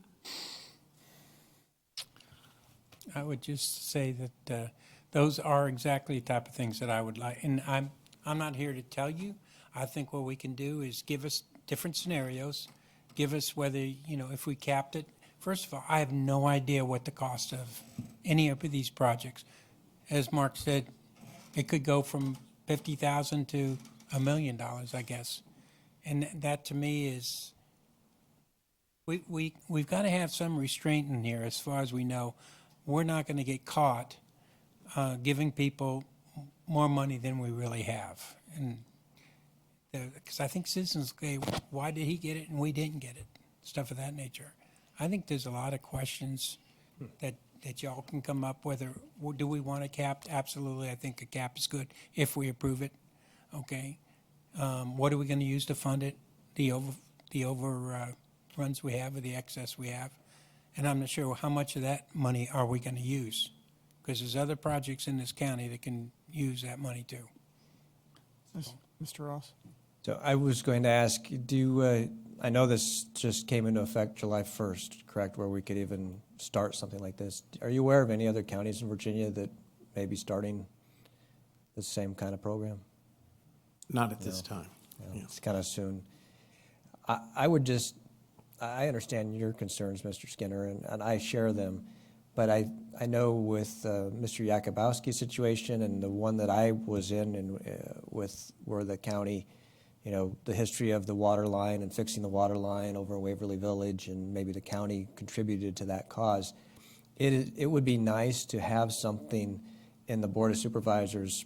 I would just say that those are exactly the type of things that I would like. And I'm not here to tell you. I think what we can do is give us different scenarios, give us whether, if we capped it. First of all, I have no idea what the cost of any of these projects. As Mark said, it could go from $50,000 to $1 million, I guess. And that to me is, we've got to have some restraint in here as far as we know. We're not going to get caught giving people more money than we really have. And because I think citizens say, why did he get it and we didn't get it? Stuff of that nature. I think there's a lot of questions that y'all can come up with. Do we want a cap? Absolutely. I think a cap is good if we approve it. Okay. What are we going to use to fund it? The overruns we have, or the excess we have? And I'm not sure how much of that money are we going to use, because there's other projects in this county that can use that money too. Mr. Ross? So I was going to ask, I know this just came into effect July 1st, correct, where we could even start something like this. Are you aware of any other counties in Virginia that may be starting the same kind of program? Not at this time. Yeah. It's kind of soon. I understand your concerns, Mr. Skinner, and I share them. But I know with Mr. Yakubowski's situation and the one that I was in, and with where the county, the history of the water line and fixing the water line over Waverly Village, and maybe the county contributed to that cause. It would be nice to have something in the Board of Supervisors'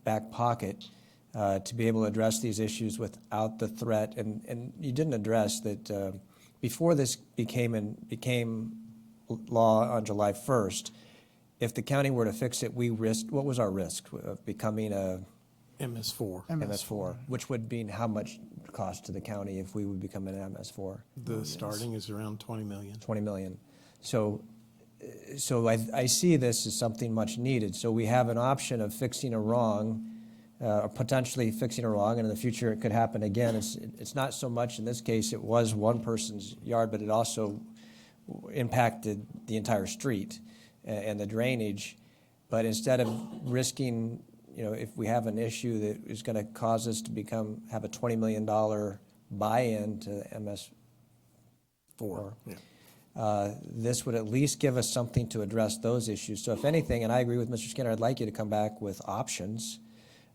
back pocket to be able to address these issues without the threat. And you didn't address that before this became law on July 1st, if the county were to fix it, what was our risk of becoming a MS4. MS4, which would mean how much cost to the county if we would become an MS4? The starting is around 20 million. 20 million. So I see this as something much needed. So we have an option of fixing a wrong, or potentially fixing a wrong, and in the future it could happen again. It's not so much in this case, it was one person's yard, but it also impacted the entire street and the drainage. But instead of risking, if we have an issue that is going to cause us to have a $20 million buy-in to MS4, this would at least give us something to address those issues. So if anything, and I agree with Mr. Skinner, I'd like you to come back with options,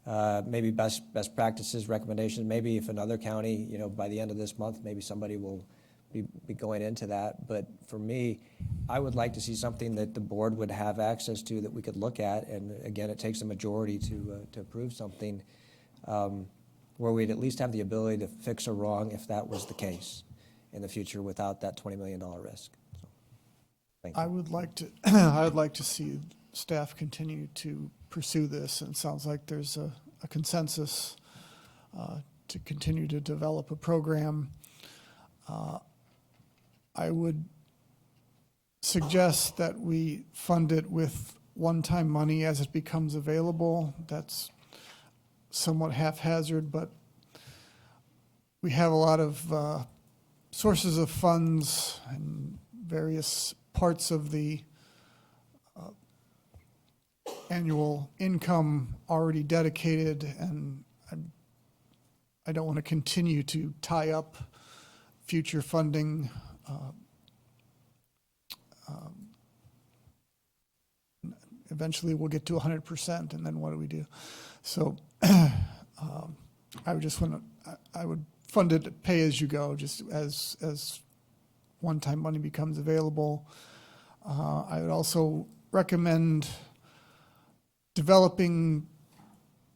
maybe best practices, recommendations. Maybe if another county, by the end of this month, maybe somebody will be going into that. But for me, I would like to see something that the board would have access to, that we could look at. And again, it takes a majority to approve something where we'd at least have the ability to fix a wrong if that was the case in the future without that $20 million risk. So, thank you. I would like to see staff continue to pursue this, and it sounds like there's a consensus to continue to develop a program. I would suggest that we fund it with one-time money as it becomes available. That's somewhat haphazard, but we have a lot of sources of funds and various parts of the annual income already dedicated, and I don't want to continue to tie up future funding. Eventually, we'll get to 100%, and then what do we do? So I would just want to, I would fund it pay as you go, just as one-time money becomes available. I would also recommend developing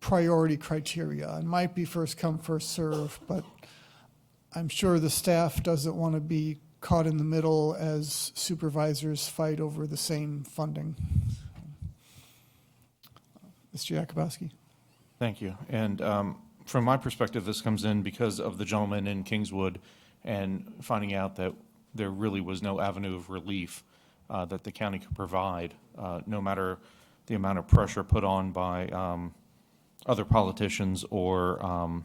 priority criteria. It might be first come, first serve, but I'm sure the staff doesn't want to be caught in the middle as supervisors fight over the same funding. Mr. Yakubowski. Thank you. And from my perspective, this comes in because of the gentleman in Kingswood and finding out that there really was no avenue of relief that the county could provide, no matter the amount of pressure put on by other politicians or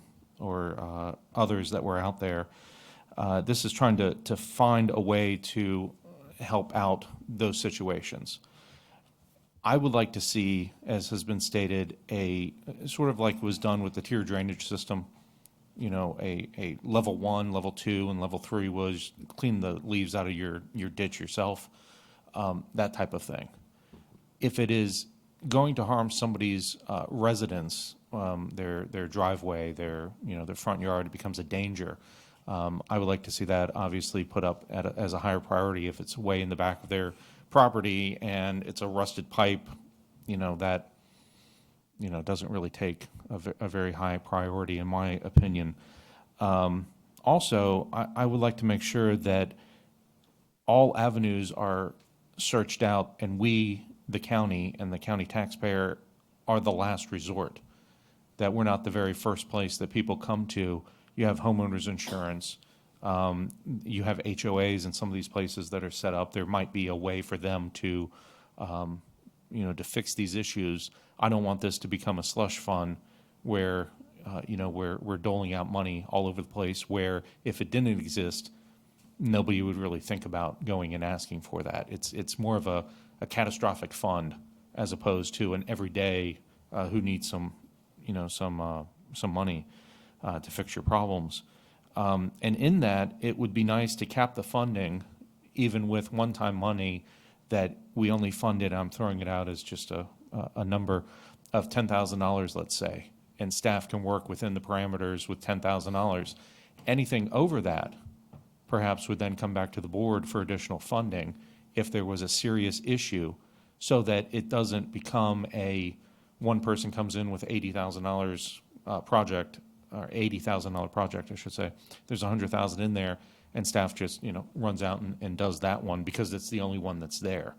others that were out there. This is trying to find a way to help out those situations. I would like to see, as has been stated, a sort of like was done with the tier drainage system, you know, a level 1, level 2, and level 3 was clean the leaves out of your ditch yourself, that type of thing. If it is going to harm somebody's residence, their driveway, their front yard, it becomes a danger. I would like to see that obviously put up as a higher priority. If it's way in the back of their property and it's a rusted pipe, that doesn't really take a very high priority in my opinion. Also, I would like to make sure that all avenues are searched out and we, the county and the county taxpayer, are the last resort, that we're not the very first place that people come to. You have homeowners insurance, you have HOAs in some of these places that are set up. There might be a way for them to, to fix these issues. I don't want this to become a slush fund where, we're doling out money all over the place, where if it didn't exist, nobody would really think about going and asking for that. It's more of a catastrophic fund as opposed to an everyday who needs some money to fix your problems. And in that, it would be nice to cap the funding, even with one-time money, that we only funded, I'm throwing it out as just a number, of $10,000, let's say, and staff can work within the parameters with $10,000. Anything over that perhaps would then come back to the board for additional funding if there was a serious issue, so that it doesn't become one person comes in with $80,000 project, or $80,000 project, I should say. There's $100,000 in there, and staff just runs out and does that one because it's the only one that's there.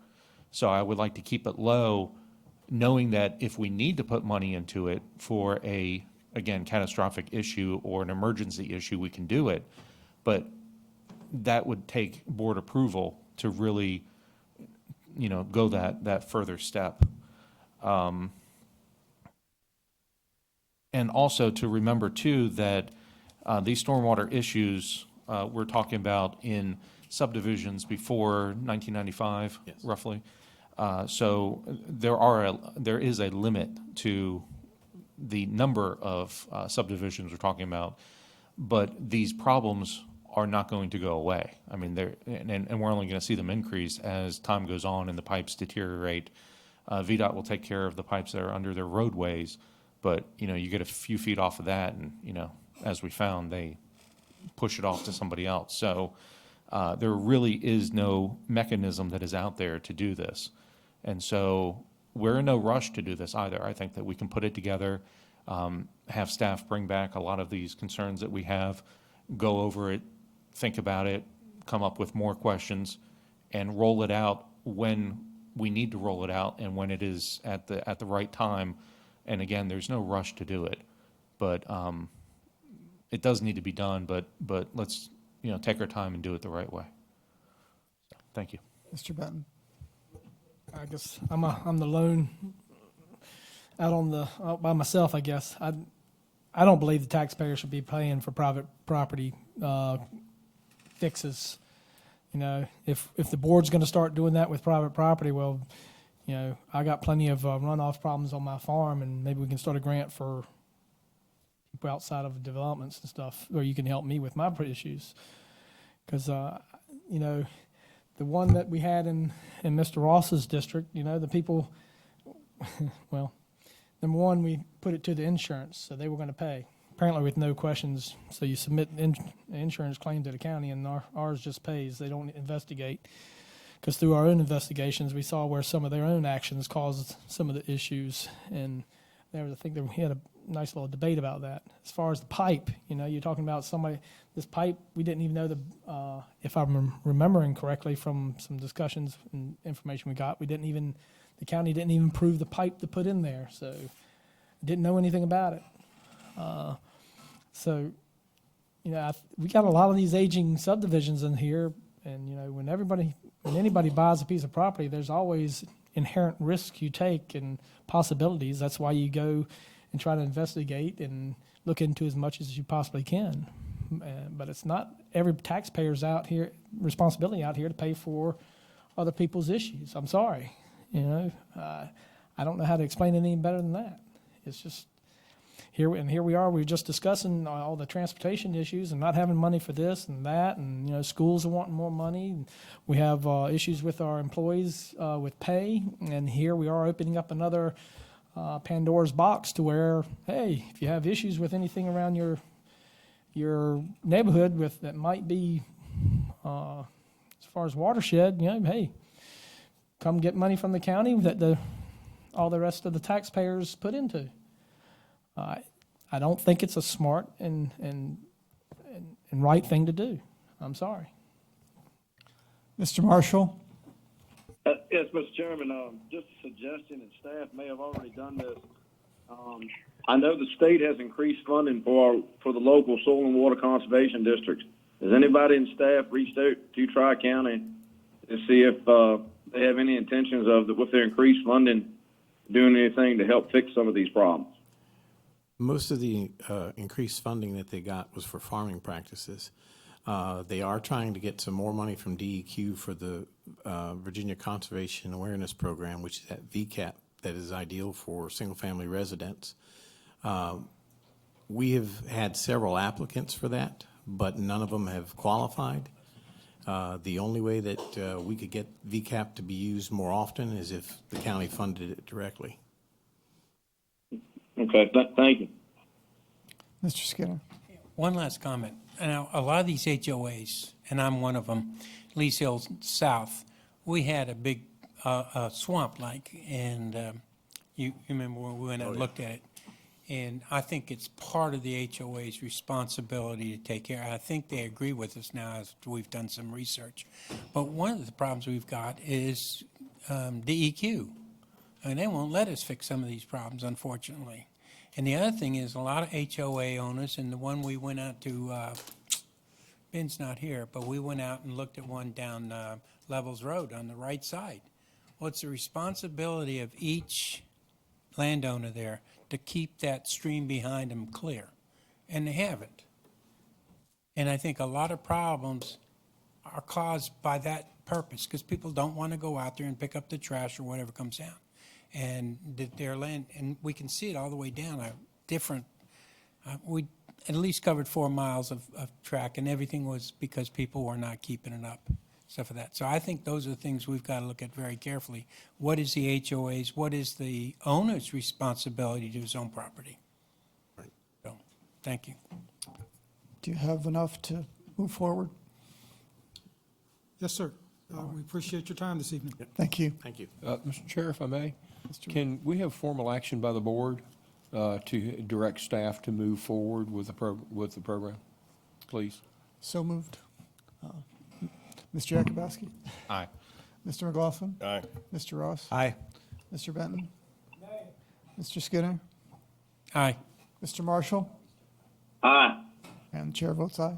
So I would like to keep it low, knowing that if we need to put money into it for again, catastrophic issue or an emergency issue, we can do it. But that would take board approval to really, go that further step. And also to remember too that these stormwater issues we're talking about in subdivisions before 1995, yes, roughly. So there is a limit to the number of subdivisions we're talking about, but these problems are not going to go away. I mean, and we're only going to see them increase as time goes on and the pipes deteriorate. VDOT will take care of the pipes that are under their roadways, but you get a few feet off of that, and as we found, they push it off to somebody else. So there really is no mechanism that is out there to do this. And so we're in no rush to do this either. I think that we can put it together, have staff bring back a lot of these concerns that we have, go over it, think about it, come up with more questions, and roll it out when we need to roll it out, and when it is at the right time. And again, there's no rush to do it, but it does need to be done. But let's take our time and do it the right way. So, thank you, Mr. Benton. I guess I'm the lone out by myself, I guess. I don't believe the taxpayer should be paying for private property fixes. If the board's going to start doing that with private property, well, I got plenty of runoff problems on my farm, and maybe we can start a grant for people outside of developments and stuff, or you can help me with my issues. Because, the one that we had in Mr. Ross's district, the people, well, number one, we put it to the insurance, so they were going to pay, apparently with no questions. So you submit an insurance claim to the county, and ours just pays. They don't investigate. Because through our own investigations, we saw where some of their own actions caused some of the issues. And I think that we had a nice little debate about that. As far as the pipe, you're talking about this pipe, we didn't even know if I'm remembering correctly from some discussions and information we got, the county didn't even approve the pipe to put in there. So didn't know anything about it. We got a lot of these aging subdivisions in here. And, when anybody buys a piece of property, there's always inherent risk you take and possibilities. That's why you go and try to investigate and look into as much as you possibly can. But it's not every taxpayer's responsibility out here to pay for other people's issues. I'm sorry. I don't know how to explain it any better than that. It's just here we are. We're just discussing all the transportation issues and not having money for this and that, and schools are wanting more money. We have issues with our employees with pay, and here we are opening up another Pandora's box to where, hey, if you have issues with anything around your neighborhood that might be as far as watershed, hey, come get money from the county that all the rest of the taxpayers put into. I don't think it's a smart and right thing to do. I'm sorry. Mr. Marshall? Yes, Mr. Chairman, just a suggestion, and staff may have already done this. I know the state has increased funding for the local soil and water conservation districts. Has anybody in staff reached out to Tri-County to see if they have any intentions with their increased funding, doing anything to help fix some of these problems? Most of the increased funding that they got was for farming practices. They are trying to get some more money from DEQ for the Virginia Conservation Awareness Program, which is that VCAP that is ideal for single-family residents. We have had several applicants for that, but none of them have qualified. The only way that we could get VCAP to be used more often is if the county funded it directly. Okay, thank you. Mr. Skinner? One last comment. Now, a lot of these HOAs, and I'm one of them, Lee's Hill South, we had a big swamp-like, and you remember when we went out and looked at it. And I think it's part of the HOA's responsibility to take care. I think they agree with us now as we've done some research. But one of the problems we've got is DEQ. And they won't let us fix some of these problems, unfortunately. And the other thing is a lot of HOA owners, and the one we went out to, Ben's not here, but we went out and looked at one down Levels Road on the right side. Well, it's the responsibility of each landowner there to keep that stream behind them clear, and they haven't. And I think a lot of problems are caused by that purpose, because people don't want to go out there and pick up the trash or whatever comes down. And their land, and we can see it all the way down a different, we at least covered 4 miles of track, and everything was because people were not keeping it up, stuff like that. So I think those are the things we've got to look at very carefully. What is the HOA's, what is the owner's responsibility to his own property? Right. So, thank you. Do you have enough to move forward? Yes, sir. We appreciate your time this evening. Thank you. Thank you. Mr. Chair, if I may, can we have formal action by the board to direct staff to move forward with the program, please? So moved. Mr. Jakubowski? Aye. Mr. McLaughlin? Aye. Mr. Ross? Aye. Mr. Benton? Mr. Skinner? Aye. Mr. Marshall? Aye. And the chair votes aye.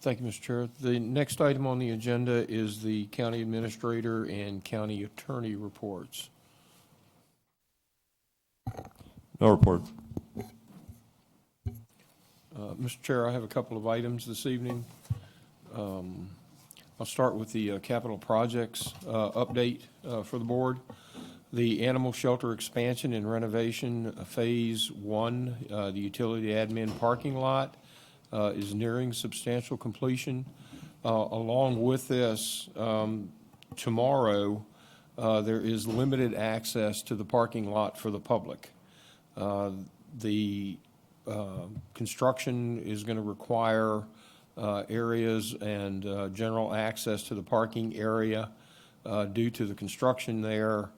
Thank you, Mr. Chair. The next item on the agenda is the county administrator and county attorney reports. No report. Mr. Chair, I have a couple of items this evening. I'll start with the capital projects update for the board. The animal shelter expansion and renovation, Phase 1, the utility admin parking lot, is nearing substantial completion. Along with this, tomorrow, there is limited access to the parking lot for the public. The construction is going to require areas and general access to the parking area due to the construction there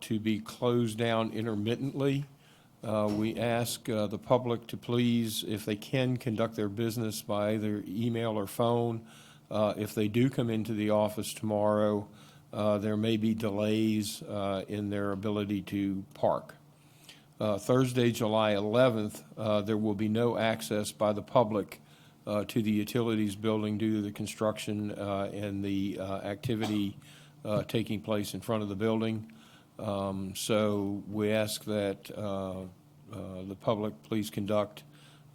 to be closed down intermittently. We ask the public to please, if they can, conduct their business by either email or phone. If they do come into the office tomorrow, there may be delays in their ability to park. Thursday, July 11th, there will be no access by the public to the utilities building due to the construction and the activity taking place in front of the building. So we ask that the public please conduct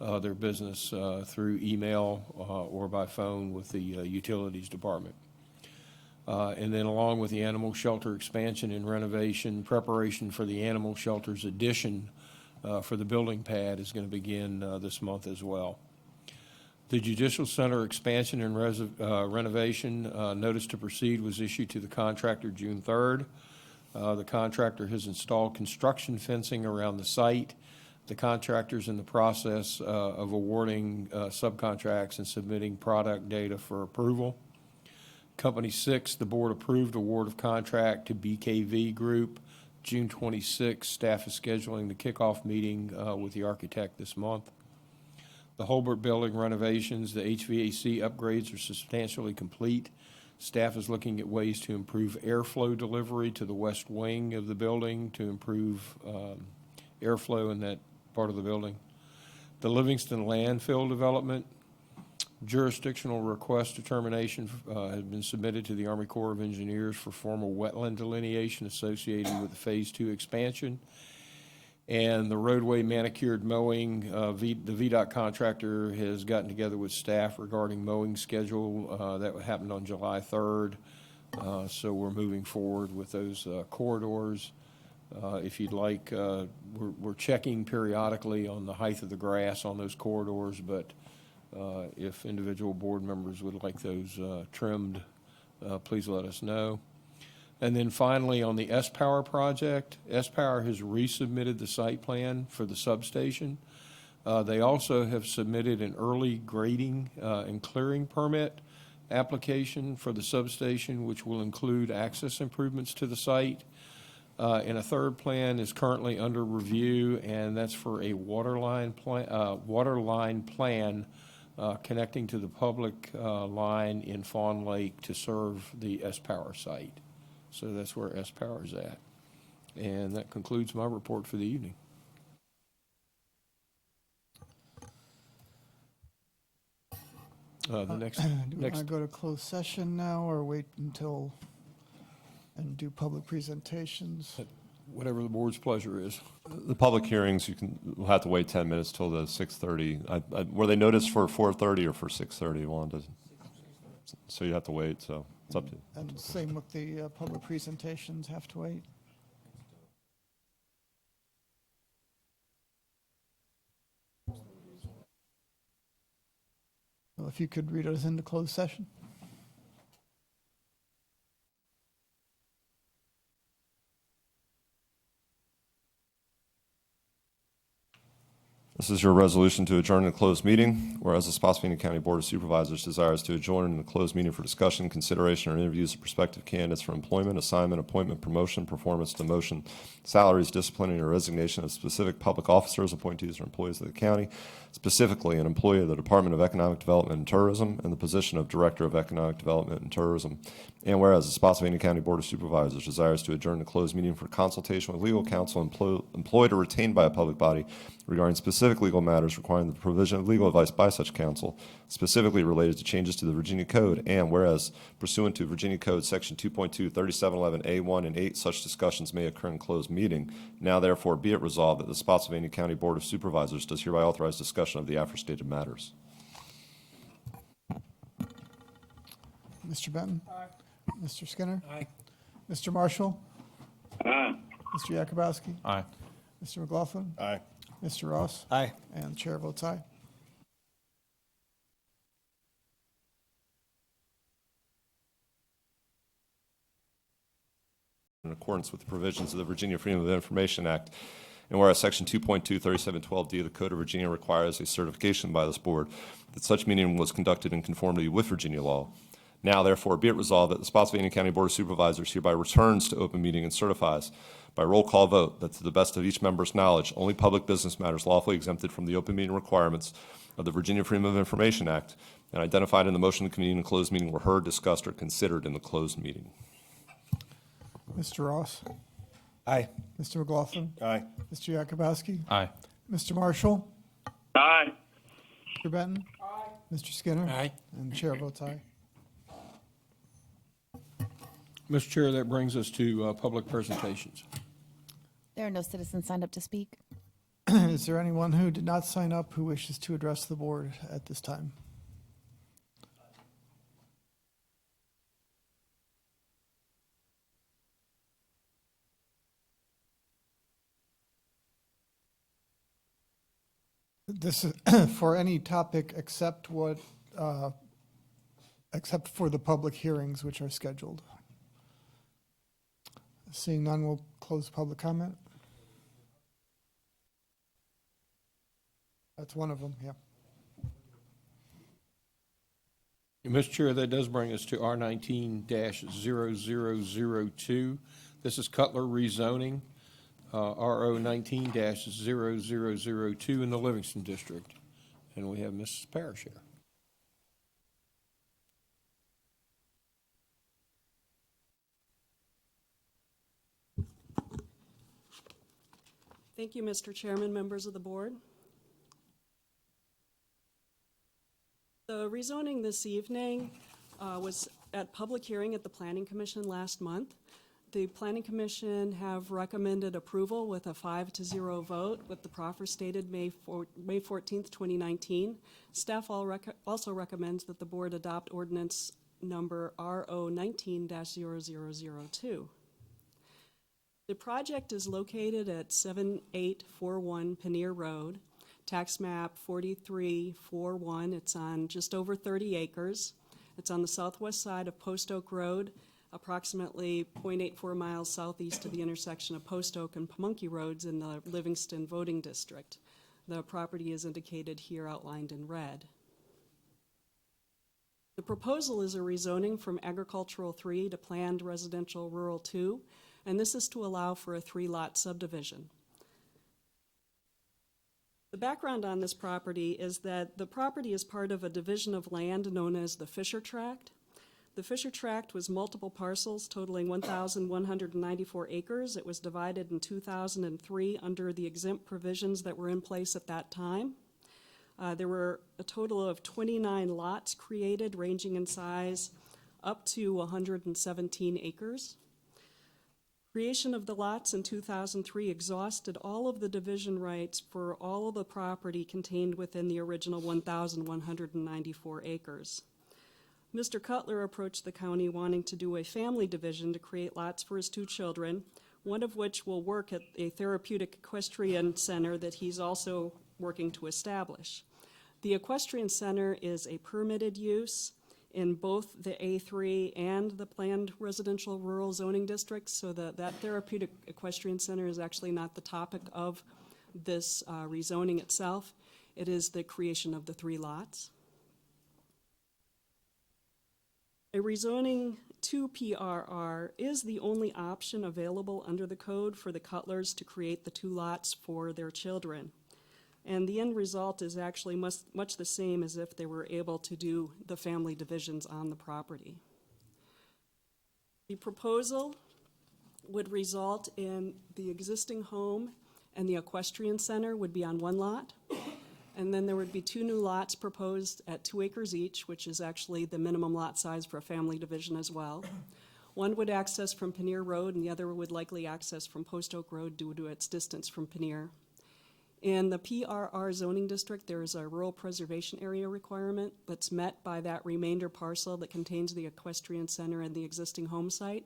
their business through email or by phone with the utilities department. And then along with the animal shelter expansion and renovation, preparation for the animal shelters addition for the building pad is going to begin this month as well. The Judicial Center expansion and renovation notice to proceed was issued to the contractor June 3rd. The contractor has installed construction fencing around the site. The contractor's in the process of awarding subcontracts and submitting product data for approval. Company 6, the board approved award of contract to BKV Group. June 26, staff is scheduling the kickoff meeting with the architect this month. The Holbert building renovations, the HVAC upgrades are substantially complete. Staff is looking at ways to improve airflow delivery to the west wing of the building to improve airflow in that part of the building. The Livingston landfill development, jurisdictional request determination has been submitted to the Army Corps of Engineers for formal wetland delineation associated with the Phase 2 expansion. And the roadway manicured mowing, the VDOT contractor has gotten together with staff regarding mowing schedule. That happened on July 3rd. So we're moving forward with those corridors. If you'd like, we're checking periodically on the height of the grass on those corridors, but if individual board members would like those trimmed, please let us know. And then finally, on the S-Power project, S-Power has resubmitted the site plan for the substation. They also have submitted an early grading and clearing permit application for the substation, which will include access improvements to the site. And a third plan is currently under review, and that's for a waterline plan connecting to the public line in Fawn Lake to serve the S-Power site. So that's where S-Power is at. And that concludes my report for the evening. The next. Do we want to go to closed session now or wait until and do public presentations? Whatever the board's pleasure is. The public hearings, we'll have to wait 10 minutes till the 6:30. Were they noticed for 4:30 or for 6:30, Wanda? So you have to wait, so it's up to you. And same with the public presentations, have to wait? Well, if you could read us into closed session. This is your resolution to adjourn in a closed meeting, whereas the Spotsylvania County Board of Supervisors desires to adjourn in a closed meeting for discussion, consideration, or interviews of prospective candidates for employment, assignment, appointment, promotion, performance, demotion, salaries, disciplining, or resignation of specific public officers, appointees, or employees of the county, specifically an employee of the Department of Economic Development and Tourism and the position of Director of Economic Development and Tourism. And whereas the Spotsylvania County Board of Supervisors desires to adjourn a closed meeting for consultation with legal counsel employed or retained by a public body regarding specific legal matters requiring the provision of legal advice by such counsel, specifically related to changes to the Virginia Code. And whereas pursuant to Virginia Code Section 2.2, 3711A1 and 8, such discussions may occur in closed meeting. Now therefore be it resolved that the Spotsylvania County Board of Supervisors does hereby authorize discussion of the aforestated matters. Mr. Benton? Aye. Mr. Skinner? Aye. Mr. Marshall? Aye. Mr. Yakubowski? Aye. Mr. McLaughlin? Aye. Mr. Ross? Aye. And the chair votes aye. In accordance with the provisions of the Virginia Freedom of Information Act, and whereas Section 2.2, 3712D of the Code of Virginia requires a certification by this board that such meeting was conducted in conformity with Virginia law. Now, therefore, be it resolved that the Spotsylvania County Board of Supervisors hereby returns to open meeting and certifies by roll call vote that to the best of each member's knowledge, only public business matters lawfully exempted from the open meeting requirements of the Virginia Freedom of Information Act and identified in the motion to convene a closed meeting were heard, discussed, or considered in the closed meeting. Mr. Ross? Aye. Mr. McLaughlin? Aye. Mr. Yakubowski? Aye. Mr. Marshall? Aye. Mr. Benton? Aye. Mr. Skinner? Aye. And the chair votes aye. Mr. Chair, that brings us to public presentations. There are no citizens signed up to speak. Is there anyone who did not sign up who wishes to address the board at this time? This is for any topic except what, except for the public hearings which are scheduled. Seeing none, we'll close public comment. That's one of them, yeah. Mr. Chair, that does bring us to R19-0002. This is Cutler rezoning, RO 19-0002 in the Livingston District. And we have Mrs. Parrish here. Thank you, Mr. Chairman, members of the board. The rezoning this evening was at public hearing at the Planning Commission last month. The Planning Commission have recommended approval with a 5-0 vote, with the proffer stated May 14th, 2019. Staff also recommends that the board adopt ordinance number RO 19-0002. The project is located at 7841 Pannier Road, tax map 4341. It's on just over 30 acres. It's on the southwest side of Post Oak Road, approximately 0.84 miles southeast of the intersection of Post Oak and Pamunkey Roads in the Livingston voting district. The property is indicated here, outlined in red. The proposal is a rezoning from agricultural 3 to planned residential rural 2, and this is to allow for a 3-lot subdivision. The background on this property is that the property is part of a division of land known as the Fisher Tract. The Fisher Tract was multiple parcels totaling 1,194 acres. It was divided in 2003 under the exempt provisions that were in place at that time. There were a total of 29 lots created, ranging in size up to 117 acres. Creation of the lots in 2003 exhausted all of the division rights for all of the property contained within the original 1,194 acres. Mr. Cutler approached the county wanting to do a family division to create lots for his 2 children, one of which will work at a therapeutic equestrian center that he's also working to establish. The equestrian center is a permitted use in both the A3 and the planned residential rural zoning districts, so that therapeutic equestrian center is actually not the topic of this rezoning itself. It is the creation of the 3 lots. A rezoning to PRR is the only option available under the code for the Cutlers to create the 2 lots for their children. And the end result is actually much the same as if they were able to do the family divisions on the property. The proposal would result in the existing home and the equestrian center would be on 1 lot. And then there would be 2 new lots proposed at 2 acres each, which is actually the minimum lot size for a family division as well. One would access from Pannier Road, and the other would likely access from Post Oak Road due to its distance from Pannier. In the PRR zoning district, there is a rural preservation area requirement that's met by that remainder parcel that contains the equestrian center and the existing home site.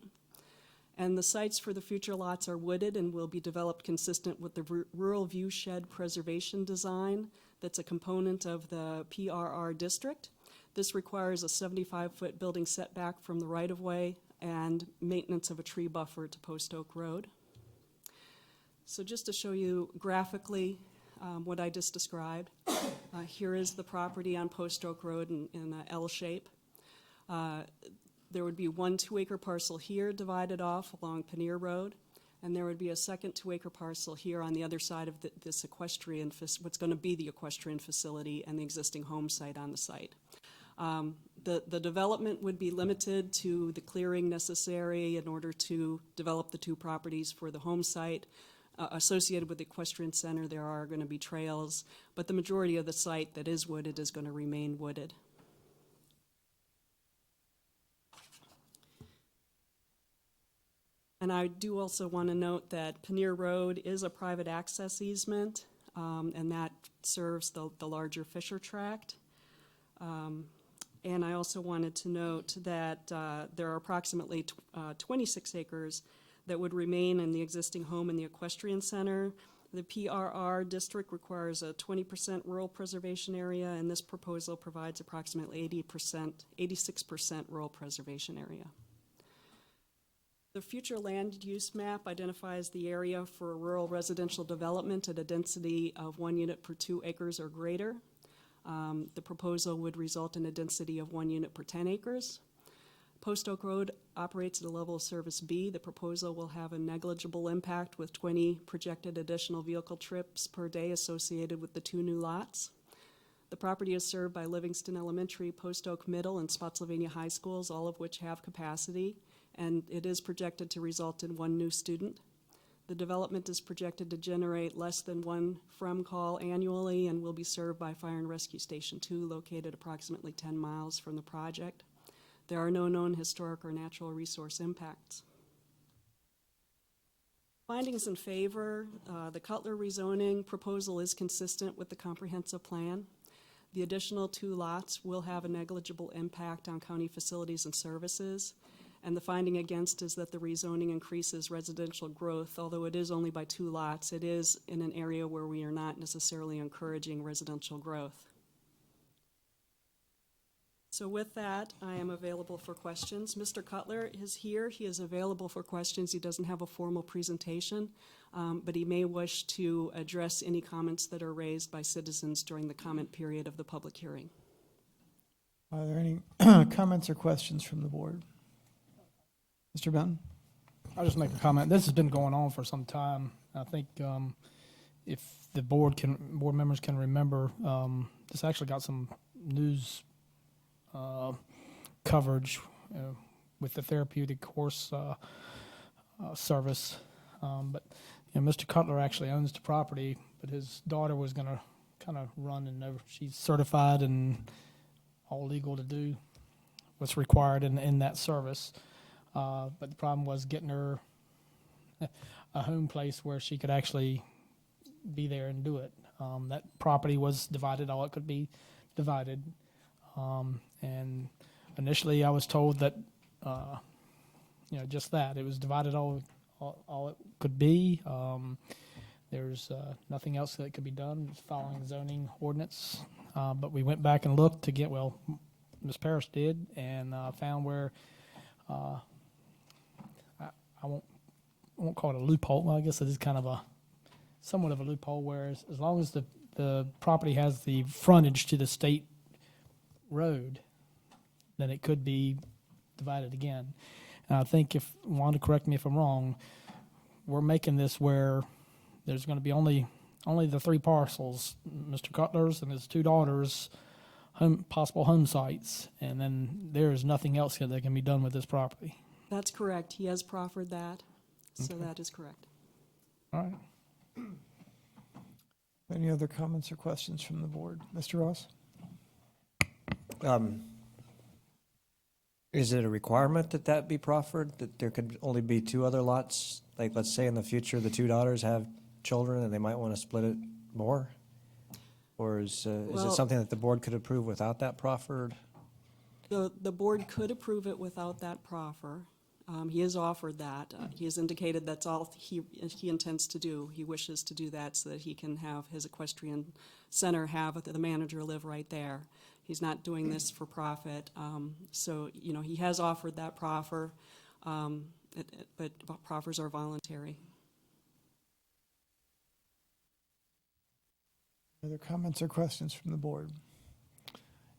And the sites for the future lots are wooded and will be developed consistent with the rural view shed preservation design that's a component of the PRR district. This requires a 75-foot building setback from the right-of-way and maintenance of a tree buffer to Post Oak Road. So just to show you graphically what I just described, here is the property on Post Oak Road in an L shape. There would be 1 2-acre parcel here divided off along Pannier Road, and there would be a second 2-acre parcel here on the other side of this equestrian, what's going to be the equestrian facility and the existing home site on the site. The development would be limited to the clearing necessary in order to develop the 2 properties for the home site. Associated with the equestrian center, there are going to be trails, but the majority of the site that is wooded is going to remain wooded. And I do also want to note that Pannier Road is a private access easement, and that serves the larger Fisher tract. And I also wanted to note that there are approximately 26 acres that would remain in the existing home in the equestrian center. The PRR district requires a 20% rural preservation area, and this proposal provides approximately 86% rural preservation area. The future land use map identifies the area for rural residential development at a density of 1 unit per 2 acres or greater. The proposal would result in a density of 1 unit per 10 acres. Post Oak Road operates at a level of service B. The proposal will have a negligible impact with 20 projected additional vehicle trips per day associated with the 2 new lots. The property is served by Livingston Elementary, Post Oak Middle, and Spotsylvania High Schools, all of which have capacity, and it is projected to result in 1 new student. The development is projected to generate less than 1 FREM call annually and will be served by Fire and Rescue Station 2, located approximately 10 miles from the project. There are no known historic or natural resource impacts. Findings in favor, the Cutler rezoning proposal is consistent with the comprehensive plan. The additional 2 lots will have a negligible impact on county facilities and services. And the finding against is that the rezoning increases residential growth. Although it is only by 2 lots, it is in an area where we are not necessarily encouraging residential growth. So with that, I am available for questions. Mr. Cutler is here. He is available for questions. He doesn't have a formal presentation, but he may wish to address any comments that are raised by citizens during the comment period of the public hearing. Are there any comments or questions from the board? Mr. Benton? I'll just make a comment. This has been going on for some time. I think if the board members can remember, this actually got some news coverage with the therapeutic horse service. But Mr. Cutler actually owns the property, but his daughter was going to kind of run and over. She's certified and all legal to do what's required in that service. But the problem was getting her a home place where she could actually be there and do it. That property was divided, all it could be divided. And initially I was told that, just that. It was divided all it could be. There's nothing else that could be done following the zoning ordinance. But we went back and looked Ms. Parrish did, and found where I won't call it a loophole. Well, I guess it is kind of somewhat of a loophole where as long as the property has the frontage to the state road, then it could be divided again. And I think if, Wanda, correct me if I'm wrong, we're making this where there's going to be only the 3 parcels, Mr. Cutler's and his 2 daughters' possible home sites, and then there's nothing else that can be done with this property. That's correct. He has proffered that, so that is correct. All right. Any other comments or questions from the board? Mr. Ross? Is it a requirement that that be proffered, that there could only be 2 other lots? Like, let's say in the future, the 2 daughters have children and they might want to split it more? Or is it something that the board could approve without that proffered? The board could approve it without that proffer. He has offered that. He has indicated that's all he intends to do. He wishes to do that so that he can have his equestrian center have the manager live right there. He's not doing this for profit. So, you know, he has offered that proffer, but proffers are voluntary. Other comments or questions from the board?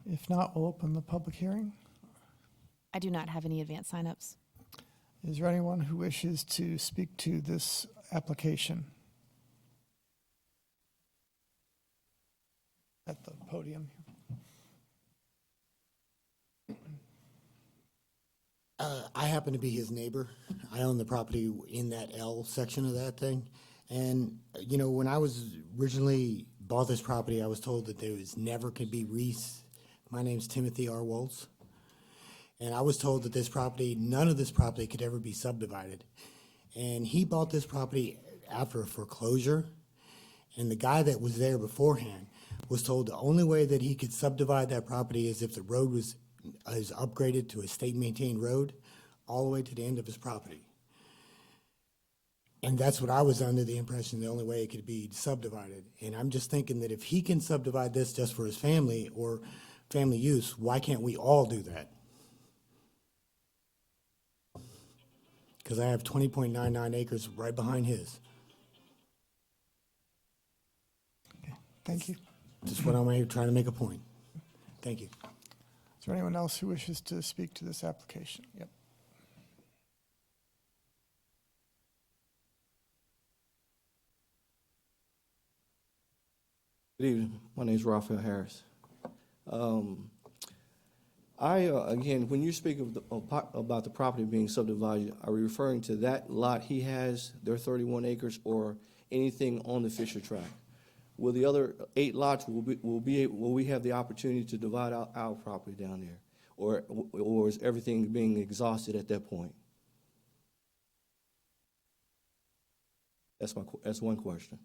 If not, we'll open the public hearing. I do not have any advance signups. Is there anyone who wishes to speak to this application? At the podium. I happen to be his neighbor. I own the property in that L section of that thing. And, you know, when I was originally bought this property, I was told that there was never could be My name's Timothy R. Waltz. And I was told that this property, none of this property could ever be subdivided. And he bought this property after a foreclosure. And the guy that was there beforehand was told the only way that he could subdivide that property is if the road is upgraded to a state-maintained road all the way to the end of his property. And that's what I was under the impression, the only way it could be subdivided. And I'm just thinking that if he can subdivide this just for his family or family use, why can't we all do that? Because I have 20.99 acres right behind his. Thank you. Just what I'm trying to make a point. Thank you. Is there anyone else who wishes to speak to this application? Yep. Good evening. My name is Raphael Harris. Again, when you speak about the property being subdivided, are we referring to that lot he has, their 31 acres, or anything on the Fisher Tract? Will the other 8 lots, will we have the opportunity to divide out our property down there? Or is everything being exhausted at that point? That's one question.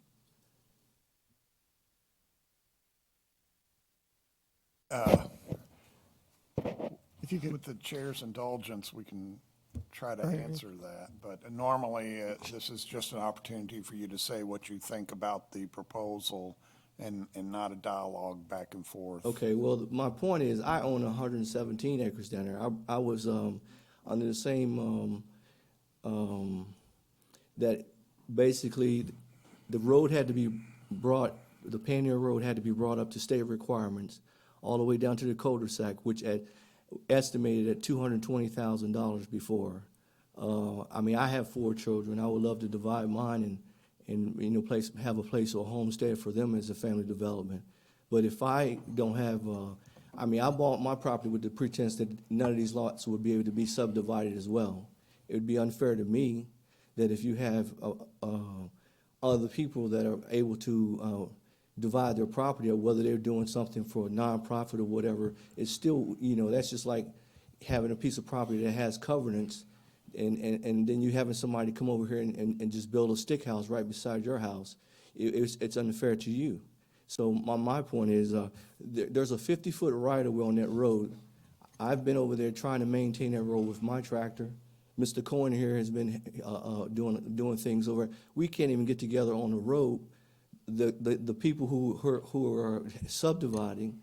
If you could, With the chair's indulgence, we can try to Right. answer that. But normally, this is just an opportunity for you to say what you think about the proposal and not a dialogue back and forth. Okay, well, my point is, I own 117 acres down there. I was under the same, that basically the road had to be the Pioneer Road had to be brought up to state requirements, all the way down to the cul-de-sac, which estimated at $220,000 before. I mean, I have 4 children. I would love to divide mine and you know, have a place or a homestead for them as a family development. But if I don't have, I mean, I bought my property with the pretense that none of these lots would be able to be subdivided as well. It would be unfair to me that if you have other people that are able to divide their property, or whether they're doing something for a nonprofit or whatever, it's still, you know, that's just like having a piece of property that has covenants, and then you having somebody come over here and just build a stick house right beside your house. It's unfair to you. So my point is, there's a 50-foot right-of-way on that road. I've been over there trying to maintain that road with my tractor. Mr. Cohen here has been doing things over. We can't even get together on the road. The people who are subdividing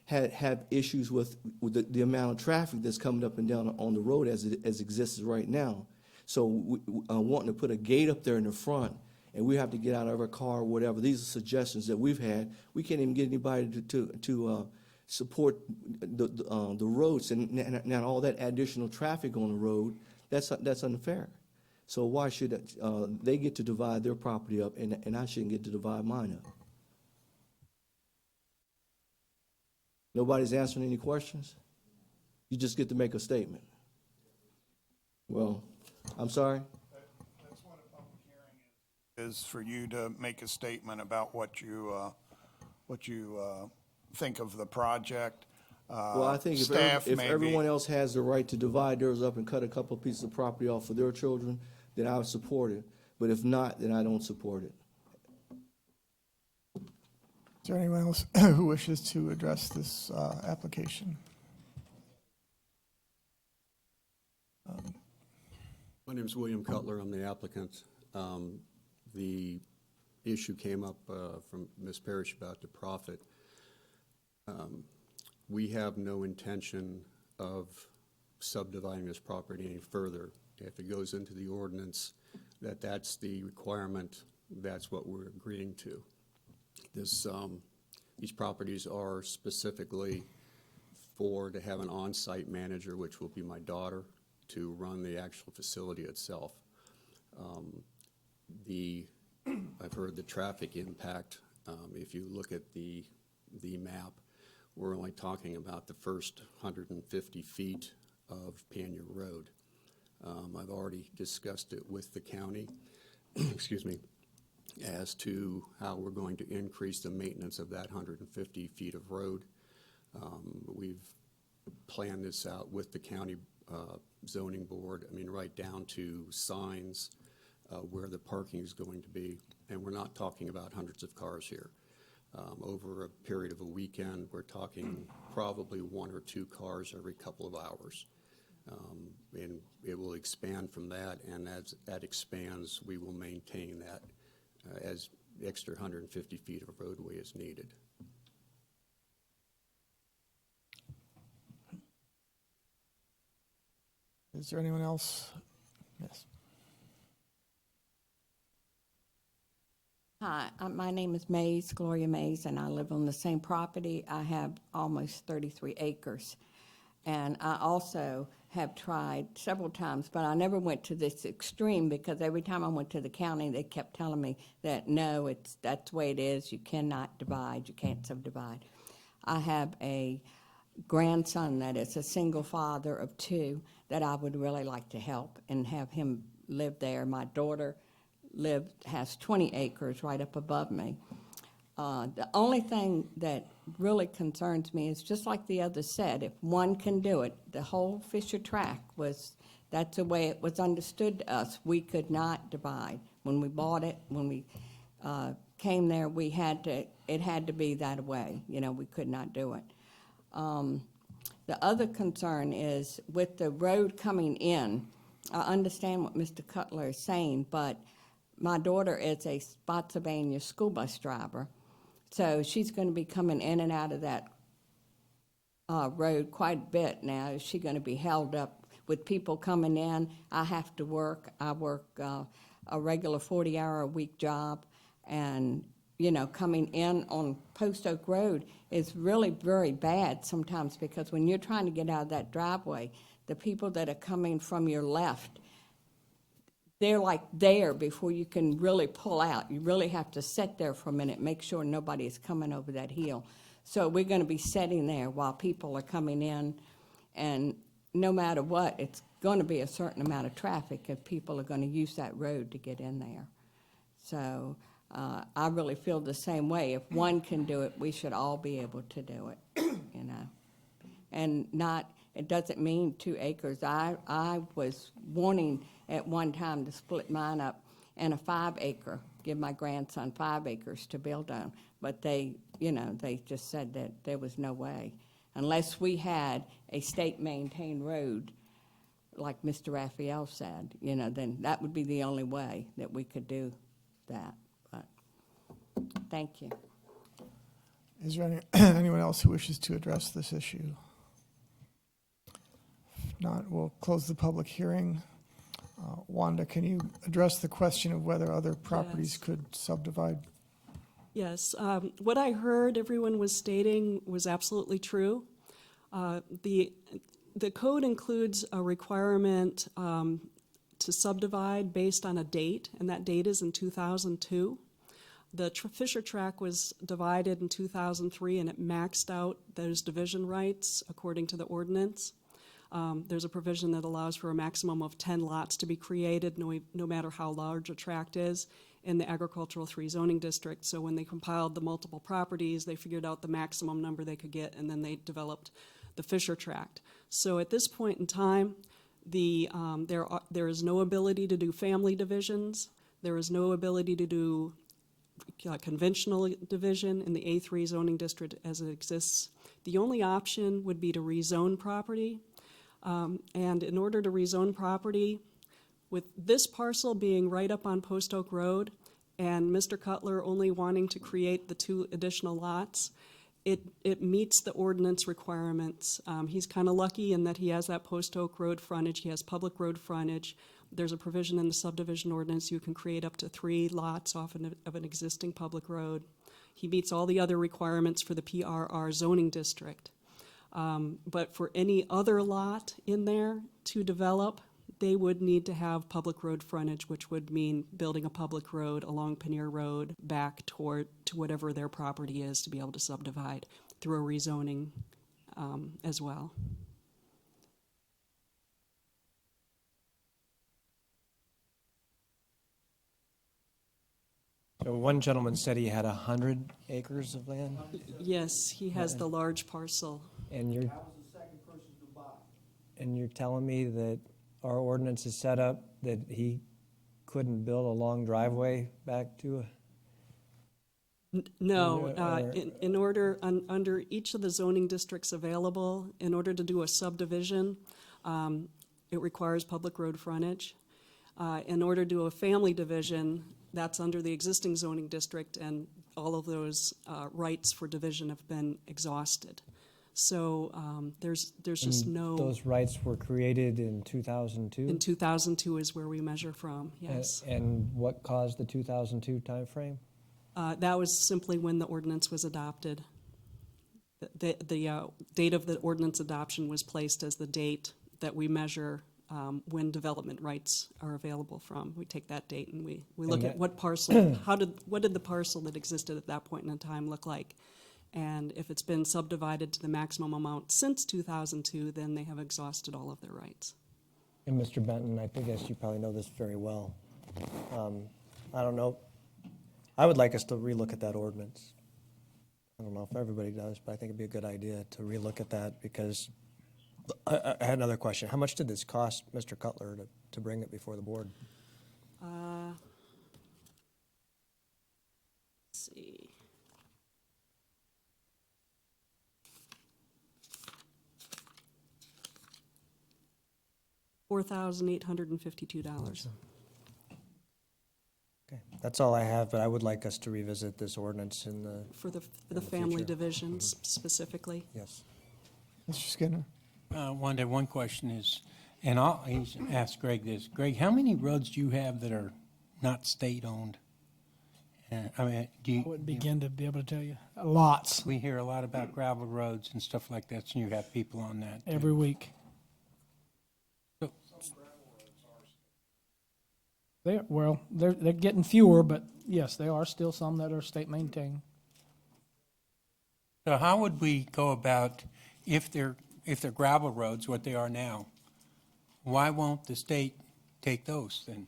have issues with the amount of traffic that's coming up and down on the road as exists right now. So wanting to put a gate up there in the front and we have to get out of our car or whatever. These are suggestions that we've had. We can't even get anybody to support the roads, and now all that additional traffic on the road, that's unfair. So why should they get to divide their property up, and I shouldn't get to divide mine up? Nobody's answering any questions? You just get to make a statement. Well, I'm sorry? That's what a public hearing is for you to make a statement about what you think of the project. Well, I think Staff if may everyone be- else has the right to divide theirs up and cut a couple pieces of property off for their children, then I would support it. But if not, then I don't support it. Is there anyone else who wishes to address this application? My name is William Cutler. I'm the applicant. The issue came up from Ms. Parrish about the profit. We have no intention of subdividing this property any further. If it goes into the ordinance, that's the requirement, that's what we're agreeing to. These properties are specifically to have an on-site manager, which will be my daughter, to run the actual facility itself. I've heard the traffic impact. If you look at the map, we're only talking about the first 150 feet of Panier Road. I've already discussed it with the county, excuse me, as to how we're going to increase the maintenance of that 150 feet of road. We've planned this out with the county zoning board, right down to signs where the parking is going to be, and we're not talking about hundreds of cars here. Over a period of a weekend, we're talking probably 1 or 2 cars every couple of hours. And it will expand from that, and as that expands, we will maintain that as extra 150 feet of roadway is needed. Is there anyone else? Yes. Hi, my name is Mays, Gloria Mays, and I live on the same property. I have almost 33 acres. And I also have tried several times, but I never went to this extreme because every time I went to the county, they kept telling me that, no, that's the way it is. You cannot divide. You can't subdivide. I have a grandson that is a single father of 2 that I would really like to help and have him live there. My daughter has 20 acres right up above me. The only thing that really concerns me is, just like the others said, if one can do it, the whole Fisher Track that's the way it was understood to us. We could not divide. When we bought it, when we came there, it had to be that way. We could not do it. The other concern is with the road coming in. I understand what Mr. Cutler is saying, but my daughter is a Spotsylvania school bus driver, so she's going to be coming in and out of that road quite a bit now. Is she going to be held up with people coming in? I have to work. I work a regular 40-hour-a-week job, and coming in on Post Oak Road is really very bad sometimes, because when you're trying to get out of that driveway, the people that are coming from your left, they're like there before you can really pull out. You really have to sit there for a minute, make sure nobody is coming over that hill. So we're going to be sitting there while people are coming in, and no matter what, it's going to be a certain amount of traffic if people are going to use that road to get in there. So I really feel the same way. If one can do it, we should all be able to do it, And it doesn't mean 2 acres. I was wanting at one time to split mine up in a 5-acre, give my grandson 5 acres to build on. But they just said that there was no way. Unless we had a state-maintained road, like Mr. Raphael said, then that would be the only way that we could do that. But thank you. Is there anyone else who wishes to address this issue? If not, we'll close the public hearing. Wanda, can you address the question of whether other properties Yes. could subdivide? Yes, what I heard everyone was stating was absolutely true. The code includes a requirement to subdivide based on a date, and that date is in 2002. The Fisher Tract was divided in 2003, and it maxed out those division rights according to the ordinance. There's a provision that allows for a maximum of 10 lots to be created, no matter how large a tract is, in the agricultural 3 zoning district. So when they compiled the multiple properties, they figured out the maximum number they could get, and then they developed the Fisher Tract. So at this point in time, there is no ability to do family divisions. There is no ability to do conventional division in the A3 zoning district as it exists. The only option would be to rezone property. And in order to rezone property, with this parcel being right up on Post Oak Road and Mr. Cutler only wanting to create the 2 additional lots, it meets the ordinance requirements. He's kind of lucky in that he has that Post Oak Road frontage, he has public road frontage. There's a provision in the subdivision ordinance you can create up to 3 lots off of an existing public road. He meets all the other requirements for the PRR zoning district. But for any other lot in there to develop, they would need to have public road frontage, which would mean building a public road along Pannier Road back to whatever their property is to be able to subdivide through a rezoning as well. So one gentleman said he had 100 acres of land, Yes, he has the large parcel. and you're telling me that our ordinance is set up that he couldn't build a long driveway back to a... No, Or- in order, under each of the zoning districts available, in order to do a subdivision, it requires public road frontage. In order to do a family division, that's under the existing zoning district, and all of those rights for division have been exhausted. So there's just And no... Those rights were created in 2002? In 2002 is where we measure from, yes. And what caused the 2002 timeframe? That was simply when the ordinance was adopted. The date of the ordinance adoption was placed as the date that we measure when development rights are available from. We take that date and we look at what parcel, what did the parcel that existed at that point in time look like? And if it's been subdivided to the maximum amount since 2002, then they have exhausted all of their rights. And Mr. Benton, I guess you probably know this very well. I don't know. I would like us to relook at that ordinance. I don't know if everybody does, but I think it'd be a good idea to relook at that because I had another question. How much did this cost Mr. Cutler to bring it before the board? Let's see. $4,852. Okay, that's all I have, but I would like us to revisit this ordinance in the... For the family divisions specifically. Yes. Mr. Skinner? Wanda, one question is, and I'll ask Greg this. Greg, how many roads do you have that are not state-owned? I mean, I wouldn't begin to be able to tell you. Lots. We hear a lot about gravel roads and stuff like that, so you have people on that. too. Every week. They're getting fewer, but yes, there are still some that are state maintained. So how would we go about, if they're gravel roads, what they are now, why won't the state take those then?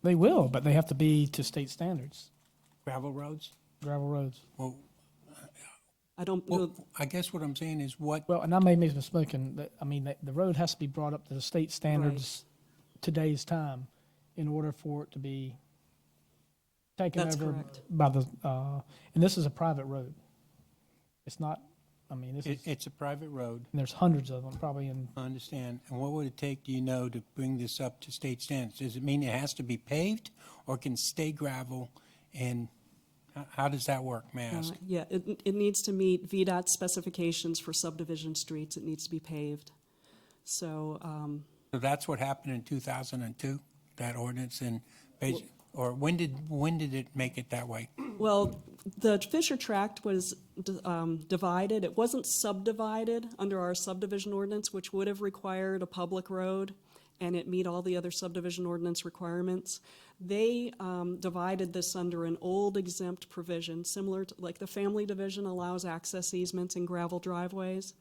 They will, but they have to be to state standards. Gravel roads? Gravel roads. Well, I don't well, know. I guess what I'm saying is what, Well, and I may be mistaken, I mean, the road has to be brought up to the state standards today's time in order for it to be taken That's over correct. by the, and this is a private road. It's not, I mean, this is, it's a private road, and there's hundreds of them probably in, I understand. And what would it take, do you know, to bring this up to state standards? Does it mean it has to be paved or can stay gravel? And how does that work, may I ask? Yeah, it needs to meet VDOT specifications for subdivision streets. It needs to be paved. So, So that's what happened in 2002? that ordinance and, or when did it make it that way? Well, the Fisher Tract was divided. It wasn't subdivided under our subdivision ordinance, which would have required a public road, and it meet all the other subdivision ordinance requirements. They divided this under an old exempt provision, similar to, like the family division allows access easements and gravel driveways.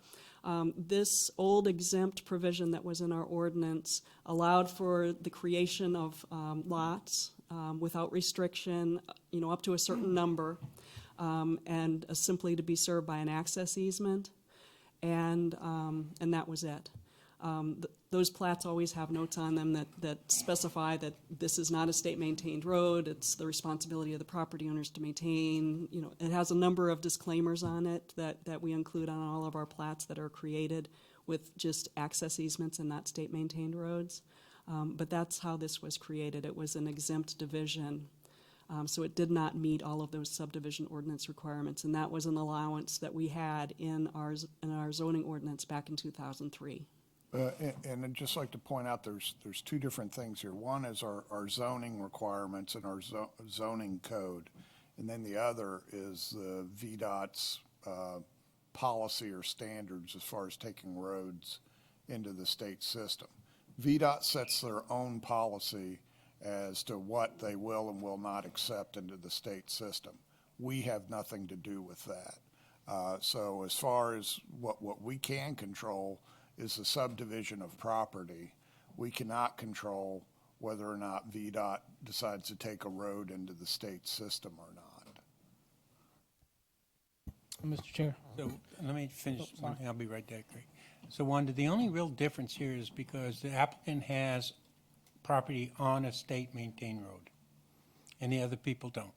This old exempt provision that was in our ordinance allowed for the creation of lots without restriction, up to a certain number, and simply to be served by an access easement, and that was it. Those plats always have notes on them that specify that this is not a state-maintained road. It's the responsibility of the property owners to maintain. It has a number of disclaimers on it that we include on all of our plats that are created with just access easements and not state-maintained roads. But that's how this was created. It was an exempt division. So it did not meet all of those subdivision ordinance requirements, and that was an allowance that we had in our zoning ordinance back in 2003. And I'd just like to point out there's two different things here. One is our zoning requirements and our zoning code, and then the other is the VDOT's policy or standards as far as taking roads into the state system. VDOT sets their own policy as to what they will and will not accept into the state system. We have nothing to do with that. So as far as what we can control is the subdivision of property. We cannot control whether or not VDOT decides to take a road into the state system or not. Mr. Chair. So let me finish one thing. I'll be right there, Craig. So Wanda, the only real difference here is because the applicant has property on a state-maintained road, and the other people don't.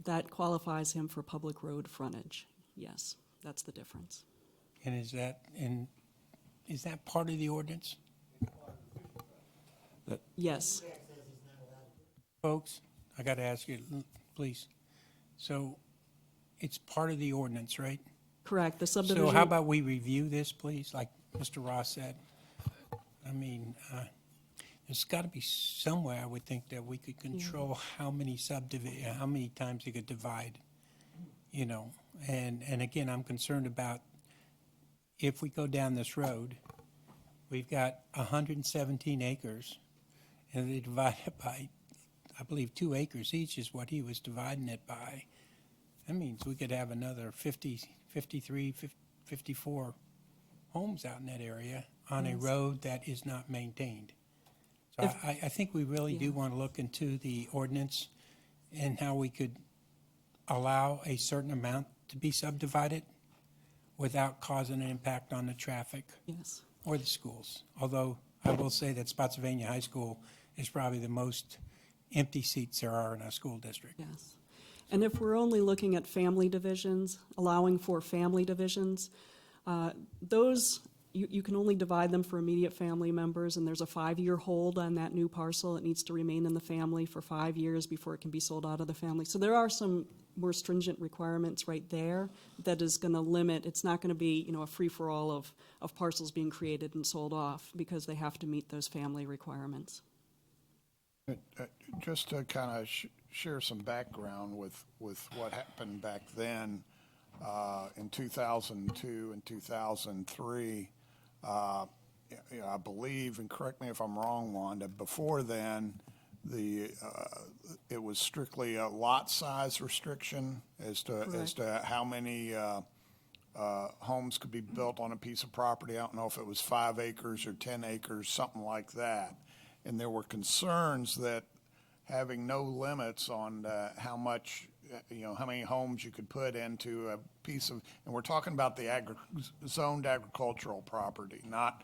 That qualifies him for public road frontage. Yes, that's the difference. And is that part of the ordinance? Yes. Folks, I got to ask you, please. So it's part of the ordinance, right? Correct. The subdivision. So how about we review this, please, like Mr. Ross said? I mean, there's got to be somewhere, I would think, that we could control how many times you could divide, And again, I'm concerned about if we go down this road, we've got 117 acres, and they divide it by, I believe, 2 acres each is what he was dividing it by. That means we could have another 50, 53, 54 homes out in that area on a road that is not maintained. So I think we really do want to look into the ordinance and how we could allow a certain amount to be subdivided without causing an impact on the traffic or the schools. Although I will say that Spotsylvania High School is probably the most empty seats there are in our school district. Yes. And if we're only looking at family divisions, allowing for family divisions, those, you can only divide them for immediate family members, and there's a 5-year hold on that new parcel. It needs to remain in the family for 5 years before it can be sold out of the family. So there are some more stringent requirements right there that is going to limit. It's not going to be, a free-for-all of parcels being created and sold off because they have to meet those family requirements. Just to kind of share some background with what happened back then, in 2002 and 2003, I believe, and correct me if I'm wrong, Wanda, before then, it was strictly a lot size restriction as to how many homes could be built on a piece of property. I don't know if it was 5 acres or 10 acres, something like that. And there were concerns that having no limits on how much, how many homes you could put into a piece of, and we're talking about the zoned agricultural property, not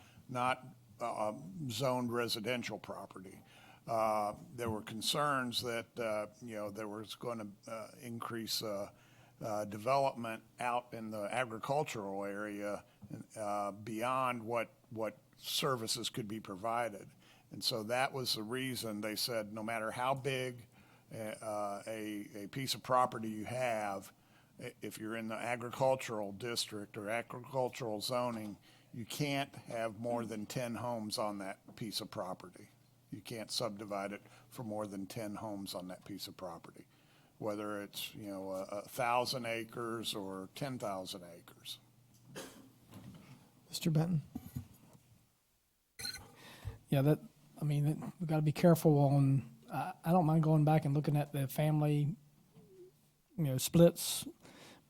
zoned residential property. There were concerns that, there was going to increase development out in the agricultural area beyond what services could be provided. And so that was the reason they said no matter how big a piece of property you have, if you're in the agricultural district or agricultural zoning, you can't have more than 10 homes on that piece of property. You can't subdivide it for more than 10 homes on that piece of property, whether it's, 1,000 acres or 10,000 acres. Mr. Benton? Yeah, we've got to be careful on, I don't mind going back and looking at the family, splits,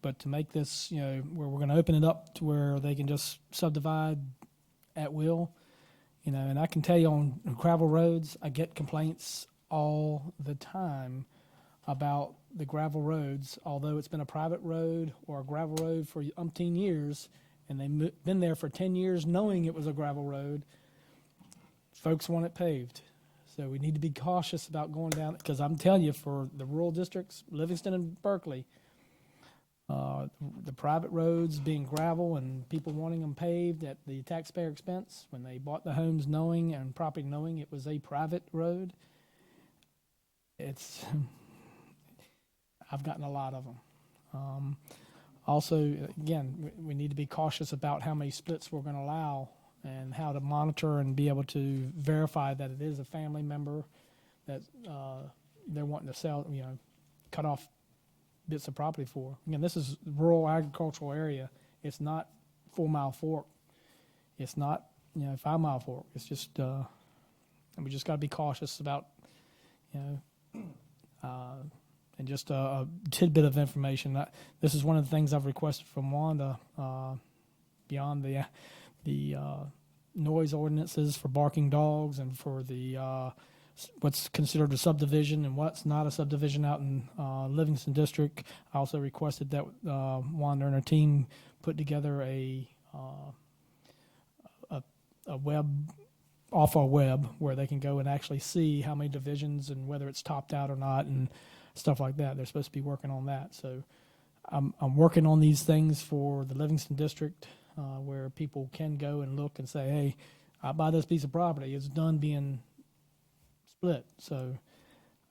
but to make this, where we're going to open it up to where they can just subdivide at will, and I can tell you on gravel roads, I get complaints all the time about the gravel roads, although it's been a private road or a gravel road for umpteen years, and they've been there for 10 years knowing it was a gravel road. Folks want it paved. So we need to be cautious about going down, because I'm telling you, for the rural districts, Livingston and Berkeley, the private roads being gravel and people wanting them paved at the taxpayer expense when they bought the homes knowing and property knowing it was a private road, I've gotten a lot of them. Also, again, we need to be cautious about how many splits we're going to allow and how to monitor and be able to verify that it is a family member that they're wanting to sell, cut off bits of property for. Again, this is rural agricultural area. It's not 4 Mile Fork. It's not, 5 Mile Fork. It's just, and we just got to be cautious about, and just a tidbit of information. This is one of the things I've requested from Wanda, beyond the noise ordinances for barking dogs and for the what's considered a subdivision and what's not a subdivision out in Livingston District. I also requested that Wanda and her team put together a web, off our web, where they can go and actually see how many divisions and whether it's topped out or not and stuff like that. They're supposed to be working on that. So I'm working on these things for the Livingston District, where people can go and look and say, hey, I buy this piece of property. It's done being split. So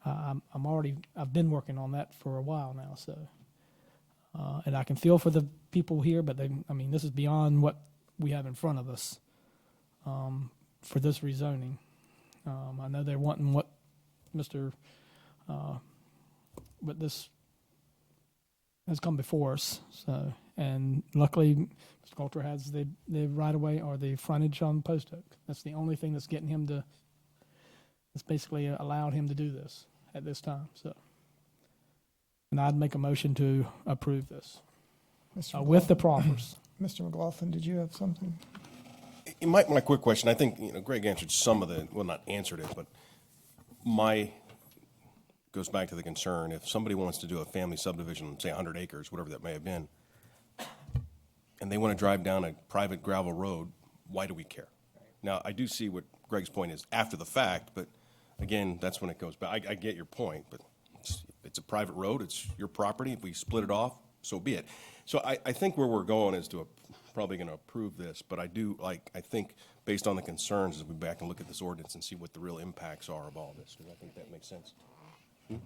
I've been working on that for a while now. So, and I can feel for the people here, but this is beyond what we have in front of us for this rezoning. I know they're wanting what this has come before us. So, and luckily, Mr. Coulter has the right of way or the frontage on Post Oak. That's the only thing that's getting him that's basically allowed him to do this at this time. So, and I'd make a motion to approve this with the proffers. Mr. McLaughlin, did you have something? My quick question, I think, Greg answered some of the, well, not answered it, but goes back to the concern, if somebody wants to do a family subdivision, say 100 acres, whatever that may have been, and they want to drive down a private gravel road, why do we care? Now, I do see what Greg's point is after the fact, but again, that's when it goes back. I get your point, but it's a private road, it's your property. If we split it off, so be it. So I think where we're going is probably going to approve this, but I think based on the concerns, as we back and look at this ordinance and see what the real impacts are of all this, because I think that makes sense. When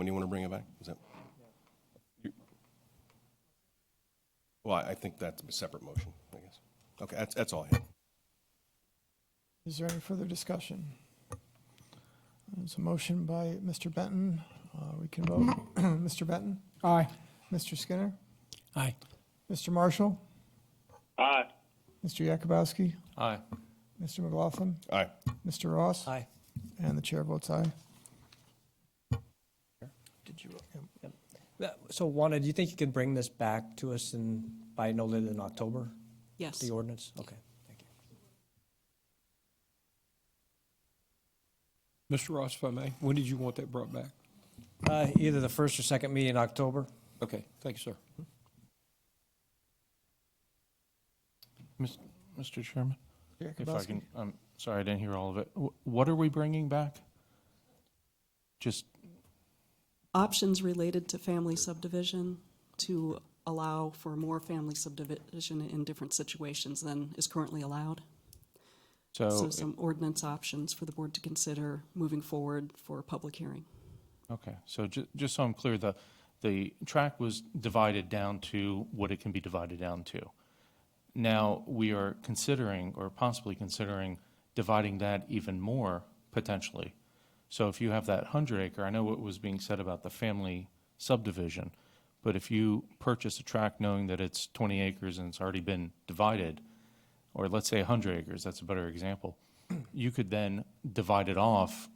do you want to bring it back? Is that? Well, I think that's a separate motion, I guess. Okay, that's all I have. Is there any further discussion? There's a motion by Mr. Benton. We can vote. Mr. Benton? Aye. Mr. Skinner? Aye. Mr. Marshall? Aye. Mr. Yakubowski? Aye. Mr. McLaughlin? Aye. Mr. Ross? Aye. And the chair votes aye. Did you? So Wanda, do you think you could bring this back to us by no later than October? Yes. The ordinance? Okay. Mr. Ross, if I may, when did you want that brought back? Either the first or second meeting in October. Okay, thank you, sir. Mr. Chairman, if I Yakubowski? can, I'm sorry, I didn't hear all of it. What are we bringing back? Just, Options related to family subdivision to allow for more family subdivision in different situations than is currently allowed. So some ordinance options for the board to consider moving forward for a public hearing. okay, so just so I'm clear, the track was divided down to what it can be divided down to. Now, we are considering, or possibly considering, dividing that even more potentially. So if you have that 100-acre, I know what was being said about the family subdivision, but if you purchase a tract knowing that it's 20 acres and it's already been divided, or let's say 100 acres, that's a better example, you could then divide it off,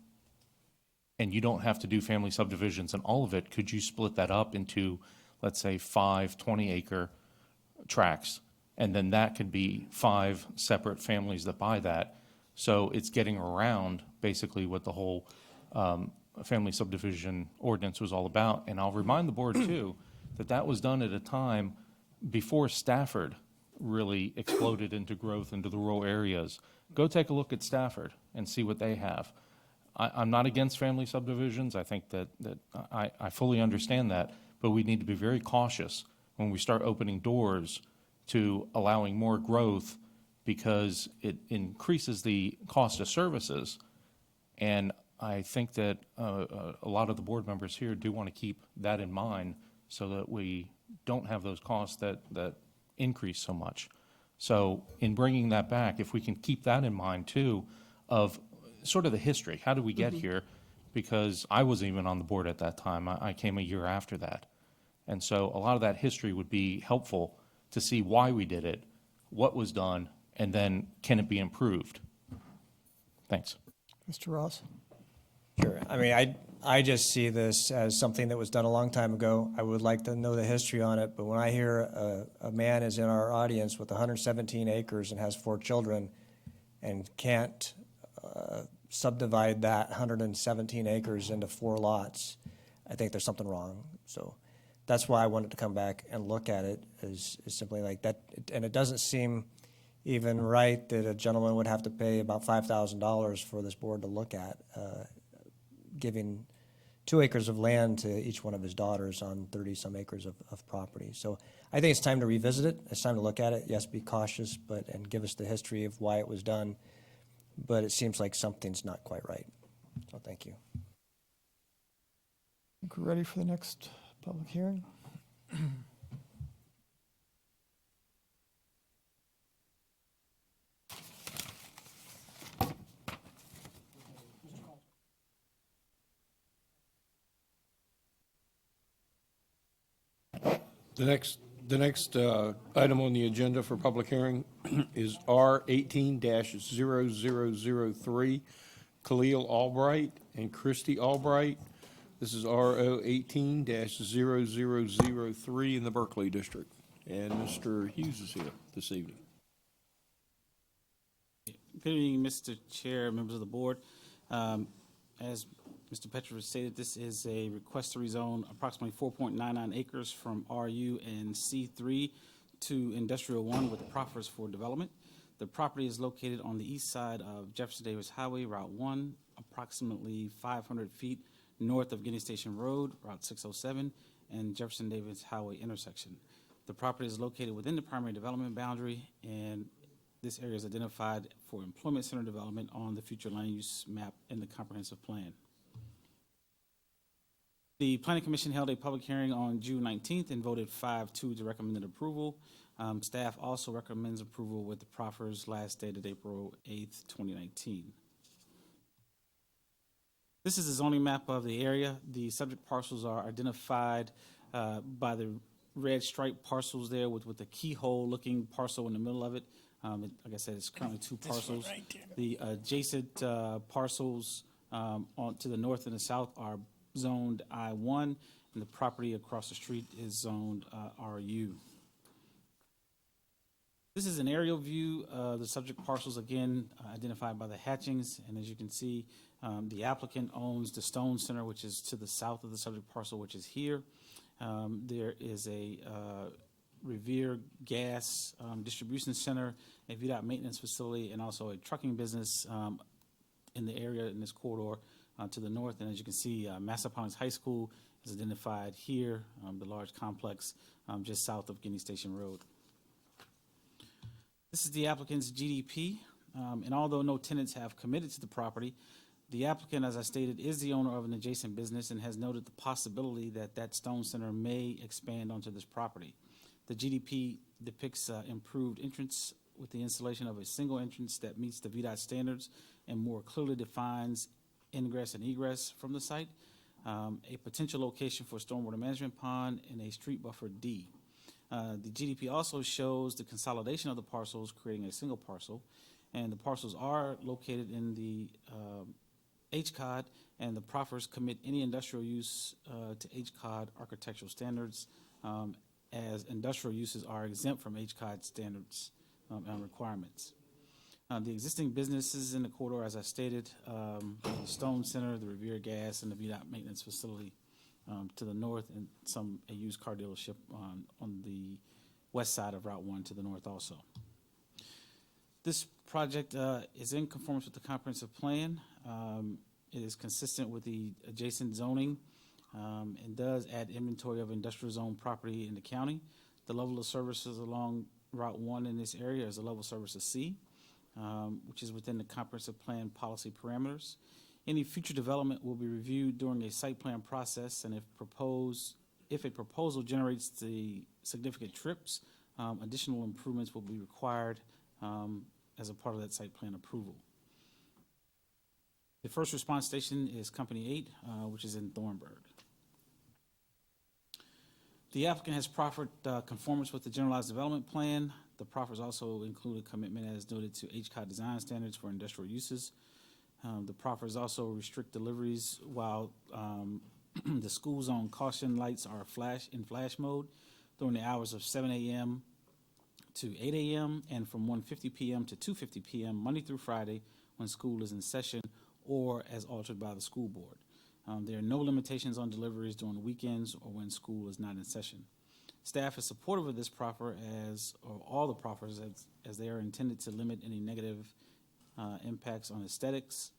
and you don't have to do family subdivisions and all of it. Could you split that up into, let's say, 5 20-acre tracts? And then that could be 5 separate families that buy that. So it's getting around basically what the whole family subdivision ordinance was all about. And I'll remind the board, too, that that was done at a time before Stafford really exploded into growth into the rural areas. Go take a look at Stafford and see what they have. I'm not against family subdivisions. I think that I fully understand that, but we need to be very cautious when we start opening doors to allowing more growth, because it increases the cost of services. And I think that a lot of the board members here do want to keep that in mind so that we don't have those costs that increase so much. So in bringing that back, if we can keep that in mind too, of sort of the history, how did we get here? Because I wasn't even on the board at that time. I came a year after that. And so a lot of that history would be helpful to see why we did it, what was done, and then can it be improved? Thanks. Mr. Ross? Sure. I mean, I just see this as something that was done a long time ago. I would like to know the history on it, but when I hear a man is in our audience with 117 acres and has 4 children and can't subdivide that 117 acres into 4 lots, I think there's something wrong. So that's why I wanted to come back and look at it, is simply like that. And it doesn't seem even right that a gentleman would have to pay about $5,000 for this board to look at, giving 2 acres of land to each one of his daughters on 30-some acres of property. So I think it's time to revisit it. It's time to look at it. Yes, be cautious, and give us the history of why it was done. But it seems like something's not quite right. So thank you. I think we're ready for the next public hearing. The next item on the agenda for public hearing is R 18-0003, Khalil Albright and Christy Albright. This is RO 18-0003 in the Berkeley District. And Mr. Hughes is here this evening. Good evening, Mr. Chair, members of the board. As Mr. Petrovich stated, this is a request to rezone approximately 4.99 acres from RU and C3 to Industrial 1 with proffers for development. The property is located on the east side of Jefferson Davis Highway, Route 1, approximately 500 feet north of Guinea Station Road, Route 607, and Jefferson Davis Highway intersection. The property is located within the primary development boundary, and this area is identified for employment center development on the future land use map in the comprehensive plan. The Planning Commission held a public hearing on June 19th and voted 5-2 to recommend approval. Staff also recommends approval with the proffers last dated April 8th, 2019. This is a zoning map of the area. The subject parcels are identified by the red striped parcels there with the keyhole-looking parcel in the middle of it. Like I said, it's currently 2 parcels. The adjacent parcels to the north and the south are zoned I-1, and the property across the street is zoned RU. This is an aerial view of the subject parcels, again, identified by the hatchings, and as you can see, the applicant owns the Stone Center, which is to the south of the subject parcel, which is here. There is a Revere gas distribution center, a VDOT maintenance facility, and also a trucking business in the area in this corridor to the north. And as you can see, Massaponax High School is identified here, the large complex just south of Guinea Station Road. This is the applicant's GDP, and although no tenants have committed to the property, the applicant, as I stated, is the owner of an adjacent business and has noted the possibility that that Stone Center may expand onto this property. The GDP depicts improved entrance with the installation of a single entrance that meets the VDOT standards and more clearly defines ingress and egress from the site, a potential location for stormwater management pond, and a street buffer D. The GDP also shows the consolidation of the parcels, creating a single parcel, and the parcels are located in the HCOD, and the proffers commit any industrial use to HCOD architectural standards, as industrial uses are exempt from HCOD standards and requirements. The existing businesses in the corridor, as I stated, the Stone Center, the Revere Gas, and the VDOT maintenance facility to the north, and a used car dealership on the west side of Route 1 to the north also. This project is in conformance with the comprehensive plan. It is consistent with the adjacent zoning and does add inventory of industrial zone property in the county. The level of services along Route 1 in this area is a level of service of C, which is within the comprehensive plan policy parameters. Any future development will be reviewed during a site plan process, and if a proposal generates the significant trips, additional improvements will be required as a part of that site plan approval. The first response station is Company 8, which is in Thornburg. The applicant has proffered conformance with the generalized development plan. The proffers also include a commitment, as noted, to HCOD design standards for industrial uses. The proffers also restrict deliveries while the school zone caution lights are in flash mode during the hours of 7 a.m. to 8 a.m. and from 1:50 p.m. to 2:50 p.m. Monday through Friday when school is in session or as altered by the school board. There are no limitations on deliveries during the weekends or when school is not in session. Staff is supportive of this proffer or all the proffers as they are intended to limit any negative impacts on aesthetics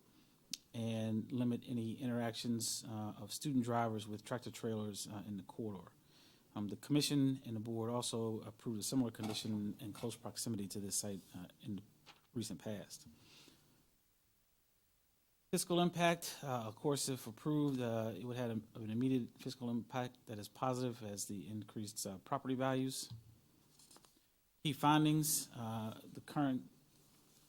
and limit any interactions of student drivers with tractor trailers in the corridor. The commission and the board also approved a similar condition in close proximity to this site in the recent past. Fiscal impact, of course, if approved, it would have an immediate fiscal impact that is positive as the increased property values. Key findings, the current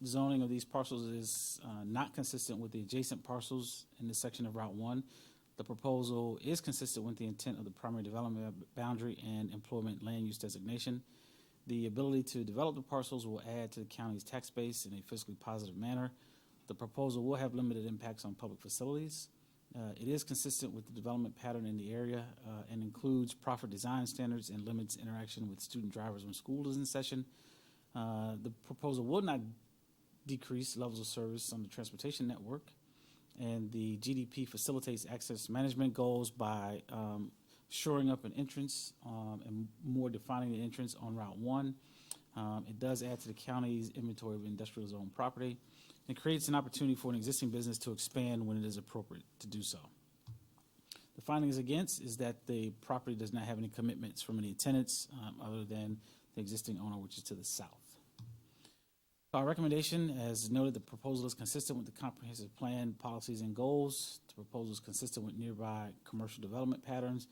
zoning of these parcels is not consistent with the adjacent parcels in this section of Route 1. The proposal is consistent with the intent of the primary development boundary and employment land use designation. The ability to develop the parcels will add to the county's tax base in a fiscally positive manner. The proposal will have limited impacts on public facilities. It is consistent with the development pattern in the area and includes proper design standards and limits interaction with student drivers when school is in session. The proposal will not decrease levels of service on the transportation network, and the GDP facilitates access management goals by shoring up an entrance and more defining the entrance on Route 1. It does add to the county's inventory of industrial zone property. It creates an opportunity for an existing business to expand when it is appropriate to do so. The findings against is that the property does not have any commitments from any tenants other than the existing owner, which is to the south. Our recommendation, as noted, the proposal is consistent with the comprehensive plan policies and goals. The proposal is consistent with nearby commercial development patterns.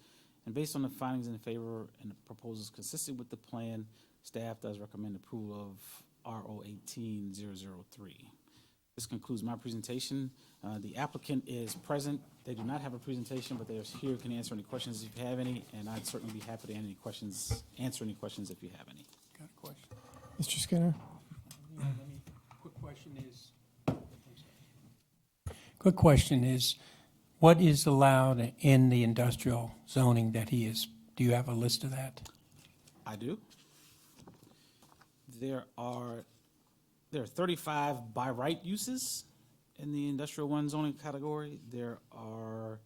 And based on the findings in favor and the proposal is consistent with the plan, staff does recommend approval of RO 18003. This concludes my presentation. The applicant is present. They do not have a presentation, but they are here, can answer any questions if you have any, and I'd certainly be happy to answer any questions if you have any. Got a question? Mr. Skinner? Quick question is, what is allowed in the industrial zoning that he is? Do you have a list of that? I do. There are 35 by right uses in the industrial 1 zoning category. There are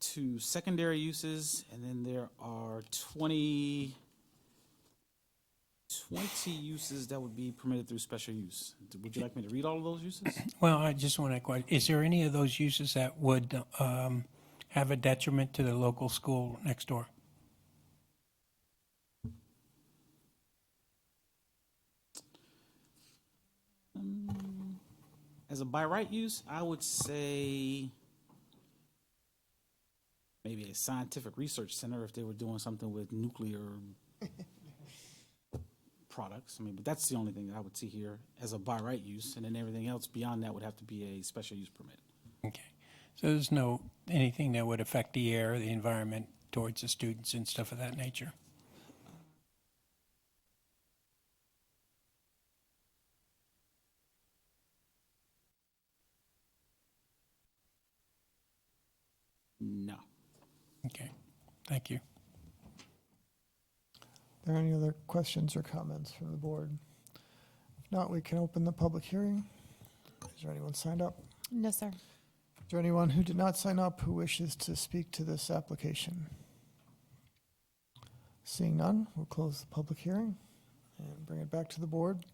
2 secondary uses, and then there are 20 uses that would be permitted through special use. Would you like me to read all of those uses? Well, I just want to question, is there any of those uses that would have a detriment to the local school next door? As a by right use, I would say maybe a scientific research center if they were doing something with nuclear products. I mean, but that's the only thing that I would see here as a by right use, and then everything else beyond that would have to be a special use permit. Okay. So there's no, anything that would affect the air, the environment towards the students and stuff of that nature? No. Okay. Thank you. Are there any other questions or comments from the board? If not, we can open the public hearing. Is there anyone signed up? No, sir. Is there anyone who did not sign up who wishes to speak to this application? Seeing none, we'll close the public hearing and bring it back to the board.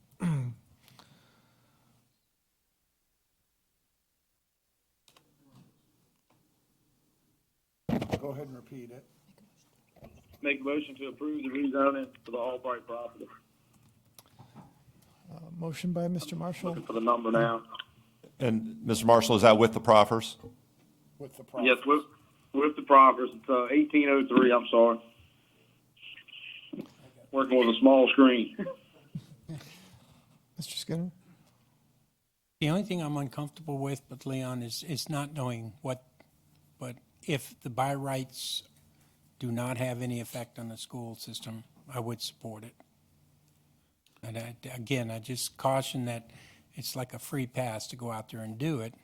Go ahead and repeat it. Make a motion to approve the rezoning for the Albright property. Motion by Mr. Marshall. Looking for the number now. And Mr. Marshall, is that with the proffers? With the Yes, with the proffers. It's 1803, I'm sorry. Working with a small screen. Mr. Skinner? The only thing I'm uncomfortable with, but Leon, is not knowing what, but if the by rights do not have any effect on the school system, I would support it. And again, I just caution that it's like a free pass to go out there and do it.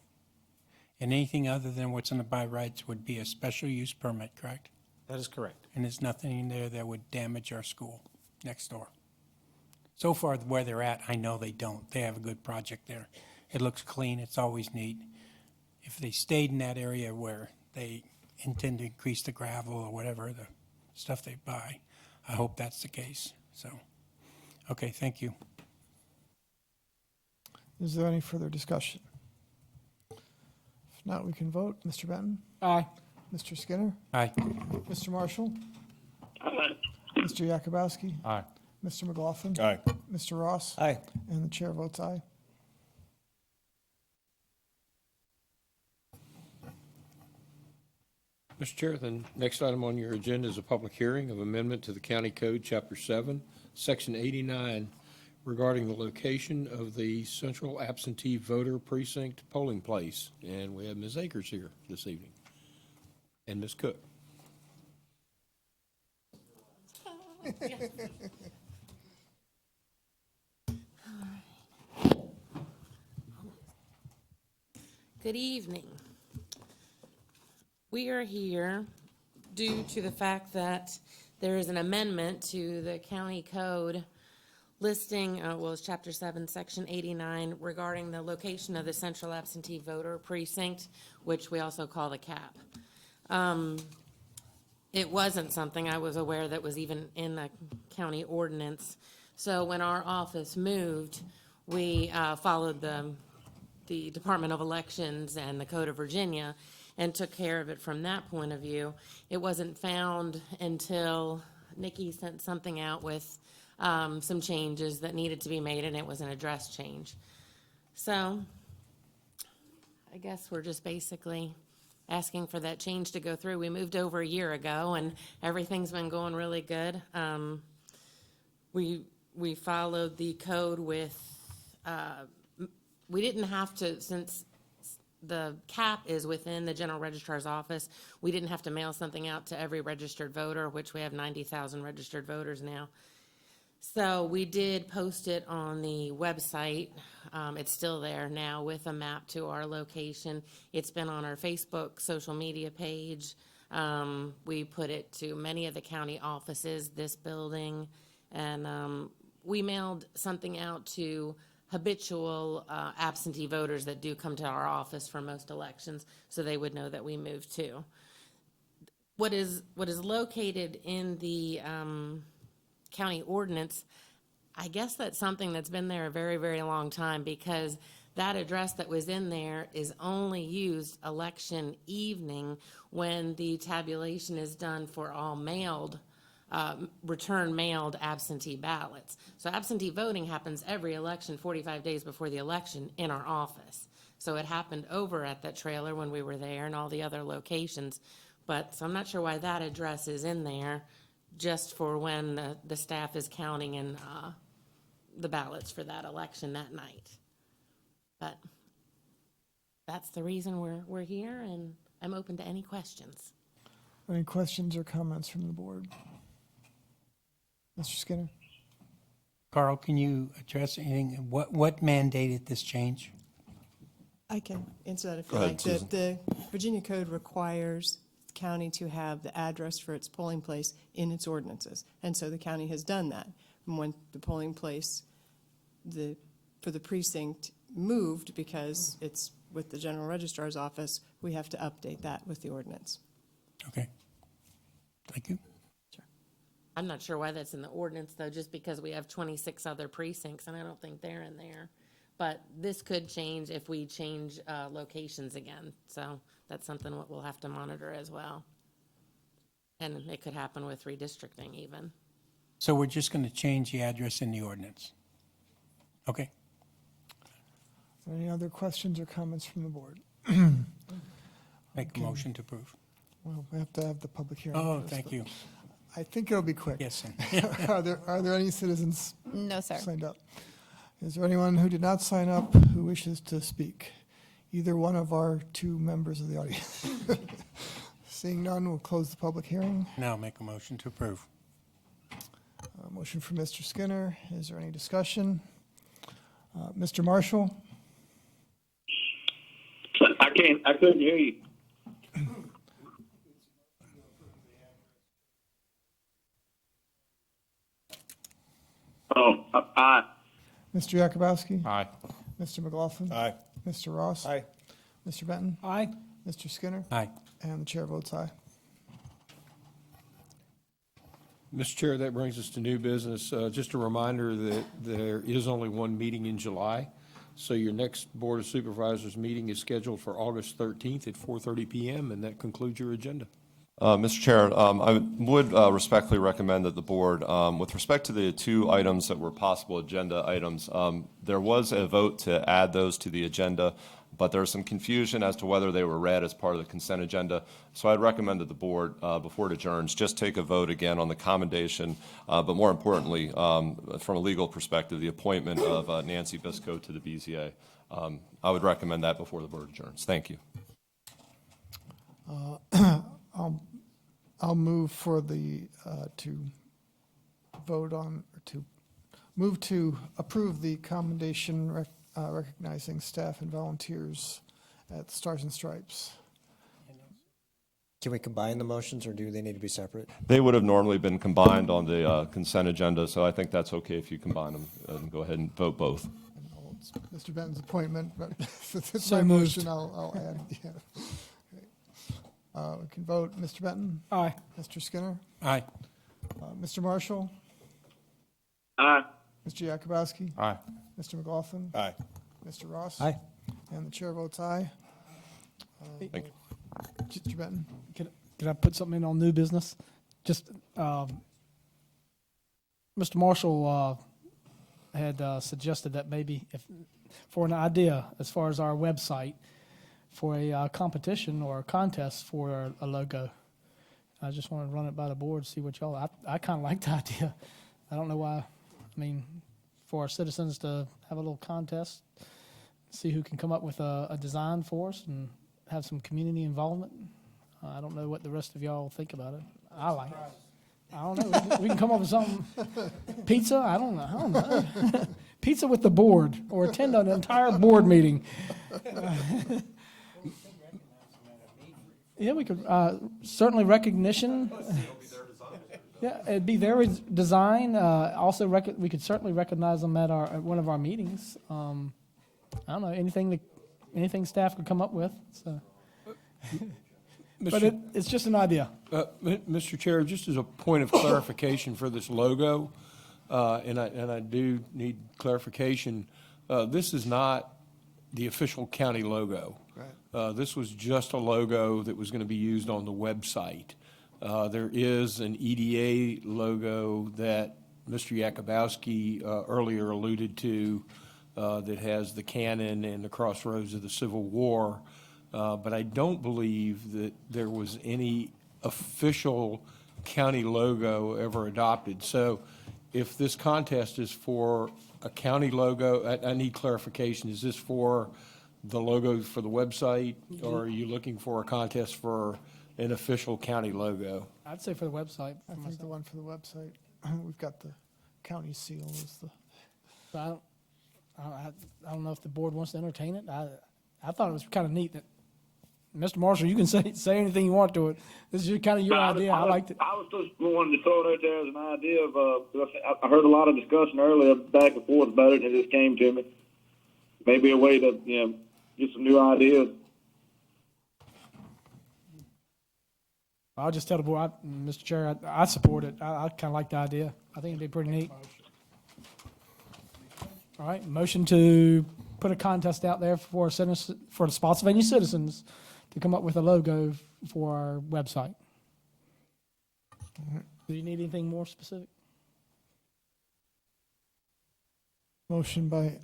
And anything other than what's in the by rights would be a special use permit, correct? That is correct. And there's nothing in there that would damage our school next door. So far, where they're at, I know they don't. They have a good project there. It looks clean. It's always neat. If they stayed in that area where they intend to increase the gravel or whatever, the stuff they buy, I hope that's the case. So, okay, thank you. Is there any further discussion? If not, we can vote. Mr. Benton? Aye. Mr. Skinner? Aye. Mr. Marshall? Aye. Mr. Yakubowski? Aye. Mr. McLaughlin? Aye. Mr. Ross? Aye. And the chair votes aye. Mr. Chair, the next item on your agenda is a public hearing of amendment to the County Code, Chapter 7, Section 89, regarding the location of the central absentee voter precinct polling place. And we have Ms. Akers here this evening, and Ms. Cook. Good evening. We are here due to the fact that there is an amendment to the county code listing, it's Chapter 7, Section 89, regarding the location of the central absentee voter precinct, which we also call the CAP. It wasn't something I was aware that was even in the county ordinance. So when our office moved, we followed the Department of Elections and the Code of Virginia and took care of it from that point of view. It wasn't found until Nikki sent something out with some changes that needed to be made, and it was an address change. So I guess we're just basically asking for that change to go through. We moved over a year ago, and everything's been going really good. We followed the code with, we didn't have to, since the CAP is within the general registrar's office, we didn't have to mail something out to every registered voter, which we have 90,000 registered voters now. So we did post it on the website. It's still there now with a map to our location. It's been on our Facebook social media page. We put it to many of the county offices, this building, and we mailed something out to habitual absentee voters that do come to our office for most elections, so they would know that we moved too. What is located in the county ordinance, I guess that's something that's been there a very, very long time, because that address that was in there is only used election evening when the tabulation is done for all mailed return mailed absentee ballots. So absentee voting happens every election 45 days before the election in our office. So it happened over at that trailer when we were there and all the other locations. So I'm not sure why that address is in there, just for when the staff is counting and the ballots for that election that night. But that's the reason we're here, and I'm open to any questions. Any questions or comments from the board? Mr. Skinner? Carl, can you address anything? What mandated this change? I can answer that if Go you ahead, like. Susan. The Virginia Code requires the county to have the address for its polling place in its ordinances. And so the county has done that. And when the polling place for the precinct moved, because it's with the general registrar's office, we have to update that with the ordinance. Okay. Thank you. I'm not sure why that's in the ordinance, though, just because we have 26 other precincts, and I don't think they're in there. But this could change if we change locations again. So that's something what we'll have to monitor as well. And it could happen with redistricting even. So we're just going to change the address in the ordinance? Okay. Any other questions or comments from the board? Make a motion to approve. Well, we have to have the public hearing. Oh, first, thank but you. I think it'll be quick. Yes, sir. Are there any citizens No, sir. signed up? Is there anyone who did not sign up who wishes to speak? Either one of our two members of the audience. Seeing none, we'll close the public hearing. Now make a motion to approve. Motion for Mr. Skinner. Is there any discussion? Mr. Marshall? I couldn't hear you. Oh, aye. Mr. Yakubowski? Aye. Mr. McLaughlin? Aye. Mr. Ross? Aye. Mr. Benton? Aye. Mr. Skinner? Aye. And the chair votes aye. Mr. Chair, that brings us to new business. Just a reminder that there is only one meeting in July. So your next Board of Supervisors meeting is scheduled for August 13th at 4:30 PM, and that concludes your agenda. Mr. Chair, I would respectfully recommend that the board, with respect to the two items that were possible agenda items, there was a vote to add those to the agenda, but there's some confusion as to whether they were read as part of the consent agenda. So I'd recommend that the board, before it adjourns, just take a vote again on the commendation, but more importantly, from a legal perspective, the appointment of Nancy Biscoe to the BZA. I would recommend that before the board adjourns. Thank you. I'll move for to vote on, or to move to approve the commendation recognizing staff and volunteers at Stars and Stripes. Can we combine the motions, or do they need to be separate? They would have normally been combined on the consent agenda, so I think that's okay if you combine them and go ahead and vote both. It's Mr. Benton's appointment, but since it's So my moved. motion, I'll add. Yeah. We can vote. Mr. Benton? Aye. Mr. Skinner? Aye. Mr. Marshall? Aye. Mr. Yakubowski? Aye. Mr. McLaughlin? Aye. Mr. Ross? Aye. And the chair votes aye. Thank you. Mr. Benton? Can I put something in on new business? Just, Mr. Marshall had suggested that maybe for an idea as far as our website, for a competition or a contest for a logo. I just want to run it by the board, see what y'all, I kind of like the idea. I don't know why, I mean, for our citizens to have a little contest, see who can come up with a design for us and have some community involvement. I don't know what the rest of y'all think about it. I like it. I don't know. We can come up with something. Pizza? I don't know. Pizza with the board, or attend an entire board meeting. Yeah, we could, certainly recognition. Yeah, it'd be their design. Also, we could certainly recognize them at one of our meetings. I don't know, anything staff could come up with, so. But it's just an idea. Mr. Chair, just as a point of clarification for this logo, and I do need clarification, this is not the official county logo. Right. This was just a logo that was going to be used on the website. There is an EDA logo that Mr. Yakubowski earlier alluded to that has the cannon and the crossroads of the Civil War. But I don't believe that there was any official county logo ever adopted. So if this contest is for a county logo. I need clarification. Is this for the logo for the website, or are you looking for a contest for an official county logo? I'd say for the website. I think the one for the website, we've got the county seal is the, So I don't know if the board wants to entertain it. I thought it was kind of neat that, Mr. Marshall, you can say anything you want to it. This is kind of your idea. I liked it. I was just wanting to throw it out there as an idea of, I heard a lot of discussion earlier back and forth about it, and it just came to me. Maybe a way to, get some new ideas. I'll just tell the board, Mr. Chair, I support it. I kind of like the idea. I think it'd be pretty neat. All right, motion to put a contest out there for the Spotsylvania citizens to come up with a logo for our website. Do you need anything more specific? motion by,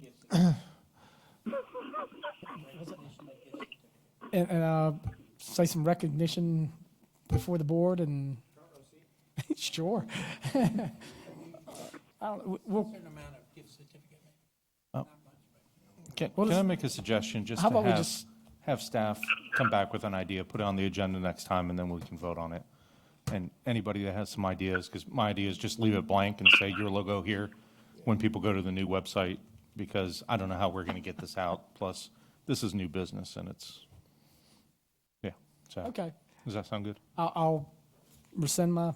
And say some recognition before the board and, sure. I don't, we'll, Can I make a suggestion, just How to about we have, just- have staff come back with an idea, put it on the agenda next time, and then we can vote on it? And anybody that has some ideas, because my idea is just leave it blank and say your logo here when people go to the new website, because I don't know how we're going to get this out. Plus, this is new business, and it's, yeah. So, Okay. does that sound good? I'll rescind my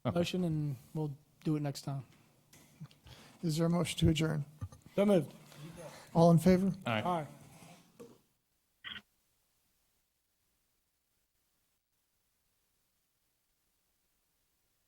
motion and we'll do it next time. is there a motion to adjourn? So moved. All in favor? All right. All right.